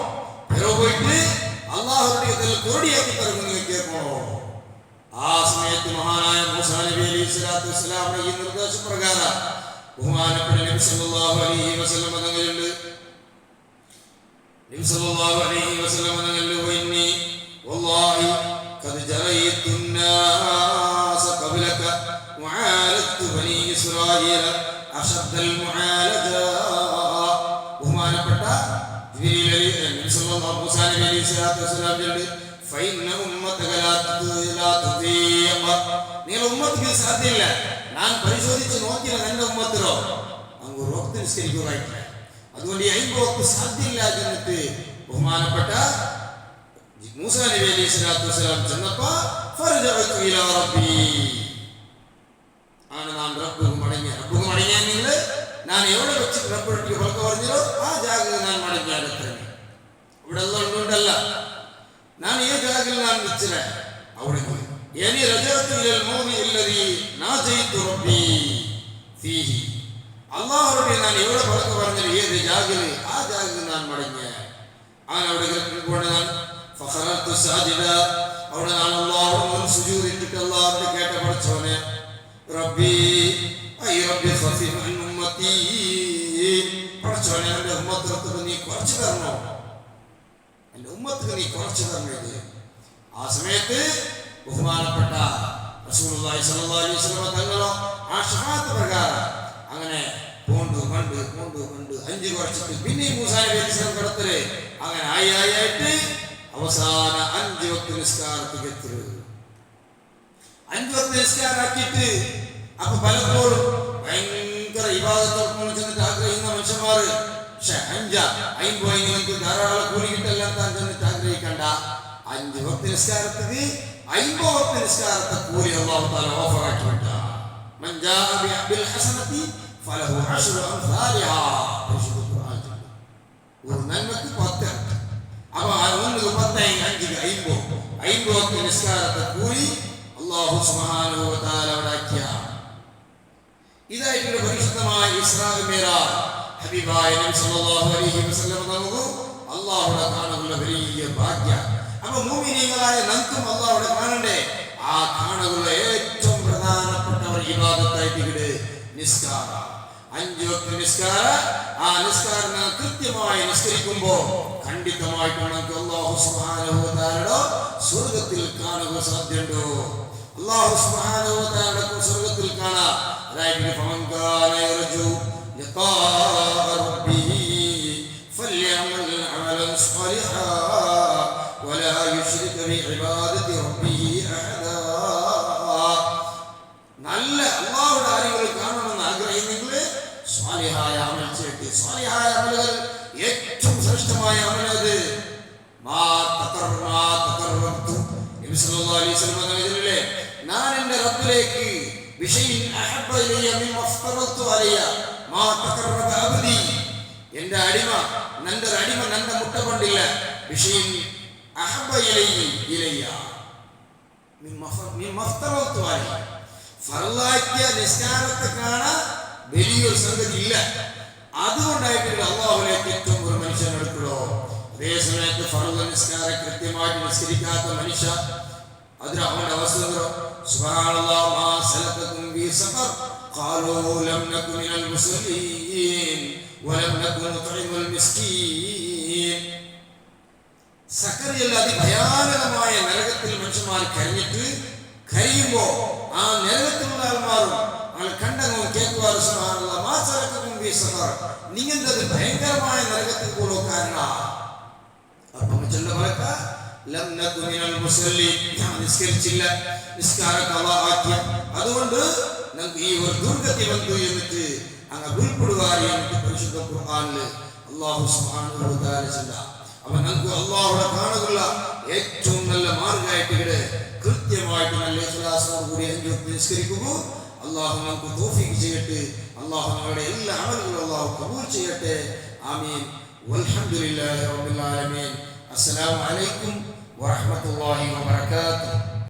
പെറോ പോയിട്ട് അല്ലാഹുവിന്റെ ഇതിൽ കോടിയാക്കി തരുന്നു നിങ്ങൾ കേൾക്കണോ. ആ സമയത്ത് മഹാനായ മൂസാ നബി അലൈഹി സ്വലാത്തു വസ്സലാമിന്റെ ഈ നിർദ്ദേശപ്രകാരം ബഹുമാനപ്പെട്ട നബി സല്ലല്ലാഹു അലൈഹി വസല്ലം തങ്ങളുണ്ട്. നബി സല്ലല്ലാഹു അലൈഹി വസല്ലം തങ്ങളുണ്ട് വഇന്നി വല്ലാഹി ഖദ് ജറൈതു الناس قبلك وعالجت بني اسرائيل اشد المعالجه. ബഹുമാനപ്പെട്ട ജിബ്രീൽ നബി സല്ലല്ലാഹു മൂസാ നബി അലൈഹി സ്വലാത്തു വസ്സലാം ചൊല്ലി ഫൈന ഉമ്മതക ലാ തുദീഖ. നിങ്ങൾ ഉമ്മത്തിക്ക് സാധ്യമില്ല ഞാൻ പരിശോധിച്ച് നോക്കിയ എൻ്റെ ഉമ്മത്തിലോ അങ്ങ് ഒരു വക്ത് നിസ്കരിക്കുകയായിട്ടില്ല. അതുകൊണ്ട് ഈ 50 വക്ത് സാധ്യമില്ല എന്നിട്ട് ബഹുമാനപ്പെട്ട മൂസാ നബി അലൈഹി സ്വലാത്തു വസ്സലാം ചെന്നപ്പോ ഫർജഅതു ഇലാ റബ്ബി ആണ് നാം റബ്ബുക്ക് മടങ്ങിയ നിങ്ങൾ ഞാൻ എവിടെ വെച്ച് റബ്ബിട്ട് പുറത്ത് പറഞ്ഞോ ആ ജാഗയിൽ ഞാൻ മടങ്ങിയാലെത്ര ഇവിടെ ഉള്ളതുകൊണ്ടല്ല ഞാൻ ഈ ജാഗയിൽ ഞാൻ വെച്ചില്ല അവിടെ ഇനി റജഅത്തുൽ മൗമി അല്ലദീ നാജൈതു റബ്ബി ഫീഹി അല്ലാഹുവോട് ഞാൻ എവിടെ പുറത്ത് പറഞ്ഞോ ഏത് ജാഗയിൽ ആ ജാഗയിൽ ഞാൻ മടങ്ങിയ അങ്ങനെ അവിടെ കൊണ്ട് ഞാൻ ഫഖറത്തു സാജിദ അവിടെ ഞാൻ അല്ലാഹുവിനോട് സുജൂദ് ഇട്ടിട്ട് അല്ലാഹുവിനെ കേട്ട പഠിച്ചവനെ റബ്ബി ഐ റബ്ബി ഖഫിഫ് അൻ ഉമ്മത്തി പഠിച്ചവനെ എൻ്റെ ഉമ്മത്തിനൊക്കെ നീ കുറച്ച് തരണോ എൻ്റെ ഉമ്മത്തിന് നീ കുറച്ച് തരണത്. ആ സമയത്ത് ബഹുമാനപ്പെട്ട റസൂലുള്ളാഹി സ്വല്ലല്ലാഹു അലൈഹി വസല്ലം തങ്ങളോ ആ ഷഫാഅത്ത് പ്രകാരം അങ്ങനെ കൊണ്ടു 5 കുറച്ചിട്ട് പിന്നെ മൂസാ നബി അലൈഹി സ്വലാം കടത്തല് അങ്ങനെ ആയിട്ട് അവസാന 5 വക്ത് നിസ്കാരത്തിൽ എത്തുക. 5 വക്ത് നിസ്കാരാക്കിയിട്ട് അപ്പൊ പലപ്പോഴും ഭയങ്കര ഇബാദത്തോട് ചെന്നിട്ട് ആഗ്രഹിക്കുന്ന മനുഷ്യന്മാർ പക്ഷെ 5 നിങ്ങൾക്ക് ധാരാളം കൂലി കിട്ടെല്ലാം താൻ ചെന്നിട്ട് ആഗ്രഹിക്കണ്ട. 5 വക്ത് നിസ്കാരത്തിന് 50 വക്ത് നിസ്കാരത്തെ കൂലി അല്ലാഹു തആല ഓഫറാക്കി വിട്ട മൻ ജാഅ ബിൽ ഹസനതി ഫലഹു അശ്റു അംസാലിഹാ ഒരു നന്മക്ക് 10 അപ്പൊ ഒന്നിന് 10 5 വക്ത് നിസ്കാരത്തെ കൂലി അല്ലാഹു സുബ്ഹാനഹു വ തആല ഉണ്ടാക്കിയ ഇതായിട്ടുള്ള പരിശുദ്ധമായ ഇസ്രാ മിഅ്റാജ് ഹബീബായ നബി സല്ലല്ലാഹു അലൈഹി വസല്ലം നമുക്ക് അല്ലാഹുവിനെ കാണുന്ന വലിയ ഭാഗ്യം. അപ്പൊ മുഅ്മിനീങ്ങളായ നമുക്കും അല്ലാഹുവിനെ കാണണ്ടേ? ആ കാണുന്ന ഏറ്റവും പ്രധാനപ്പെട്ട ഒരു ഇബാദത്തായിട്ട് നിസ്കാരം 5 വക്ത് നിസ്കാരം. ആ നിസ്കാരം കൃത്യമായി നിസ്കരിക്കുമ്പോൾ ഖണ്ഡിതമായിട്ട് നമുക്ക് അല്ലാഹു സുബ്ഹാനഹു വ തആലയുടെ സ്വർഗ്ഗത്തിൽ കാണുക സാധ്യമുണ്ടോ? അല്ലാഹു സുബ്ഹാനഹു വ തആലയുടെ സ്വർഗ്ഗത്തിൽ കാണാം. അതായത് ഫമൻ കാന യർജു ലിഖാ റബ്ബിഹി ഫല്യഅമൽ അമലൻ സാലിഹാ വലാ യുശ്രിക് ബിഇബാദത്തി റബ്ബിഹി അഹദാ. നല്ല അല്ലാഹുവിന്റെ ആരെങ്കിലും കാണണമെന്ന് ആഗ്രഹിക്കുന്നെങ്കിൽ സ്വാലിഹായ അമൽ ചെയ്യട്ടെ. സ്വാലിഹായ അമലുകൾ ഏറ്റവും ശ്രേഷ്ഠമായ അമലത് നബി സല്ലല്ലാഹു അലൈഹി വസല്ലം പറഞ്ഞില്ലേ, ഞാൻ എൻ്റെ റബ്ബിലേക്ക് ബിശൈഇൻ അഹബ്ബ ഇലയ്യ മിമ്മ അഫ്തറതു അലയ്യ മാ തഖറബ അബ്ദി, എൻ്റെ അടിമ നന്റെ മുട്ട കൊണ്ടില്ല ബിശൈഇൻ അഹബ്ബ ഇലയ്യ മിമ്മ അഫ്തറതു അലയ്യ ഫർളാക്കിയ നിസ്കാരത്തെ കാണാൻ വലിയൊരു സംഗതി ഇല്ല. അതുകൊണ്ടായിട്ട് അല്ലാഹുവിലേക്ക് ഏറ്റവും ഒരു മനുഷ്യൻ എടുക്കണോ. അതേ സമയത്ത് ഫർള് നിസ്കാരം കൃത്യമായിട്ട് നിസ്കരിക്കാത്ത മനുഷ്യ അതിന് അവന്റെ അവസ്ഥ സുബ്ഹാനല്ലാഹ് മാ സലകകും ഫീ സഖർ ഖാലൂ ലം നകു മിനൽ മുസല്ലീൻ വലം നകു നുത്ഇമുൽ മിസ്കീൻ. സഖറിൽ അതിഭയാനകമായ നരകത്തിൽ മനുഷ്യന്മാർ കരയുമ്പോ ആ നരകത്തിലുള്ള ആൾമാരും ആൾ കണ്ടങ്ങും കേൾക്കുവാറ് സുബ്ഹാനല്ലാഹ് മാ സലകകും ഫീ സഖർ, നിങ്ങളുടെ ഭയങ്കരമായ നരകത്തിൽ കൂടോ കാരണം അപ്പം ചെല്ലവരക്ക ലം നകു മിനൽ മുസല്ലീൻ, നിസ്കരിച്ചില്ല, നിസ്കാര ഖളാഅക്കി, അതുകൊണ്ട് നമുക്ക് ഈ ഒരു ദുർഗതി വന്നു എന്നിട്ട് അങ്ങ് ഉൾപ്പെടുവാറി എന്നിട്ട് പരിശുദ്ധ ഖുർആനിൽ അല്ലാഹു സുബ്ഹാനഹു വ തആല ചൊല്ലാ. അപ്പോൾ നമുക്ക് അല്ലാഹുവിനെ കാണുക ഏറ്റവും നല്ല മാർഗ്ഗമായിട്ട് കൃത്യമായിട്ട് നല്ല ഇഖ്ലാസോട് കൂടി 5 വക്ത് നിസ്കരിക്കുക. അല്ലാഹു നമുക്ക് തൗഫീഖ് ചെയ്യട്ടെ. അല്ലാഹു നമ്മുടെ എല്ലാ അമലുകളും അല്ലാഹു ഖബൂൽ ചെയ്യട്ടെ. ആമീൻ. വൽഹംദുലില്ലാഹി റബ്ബിൽ ആലമീൻ. അസ്സലാമു അലൈക്കും വറഹ്മത്തുള്ളാഹി വബറകാതുഹു.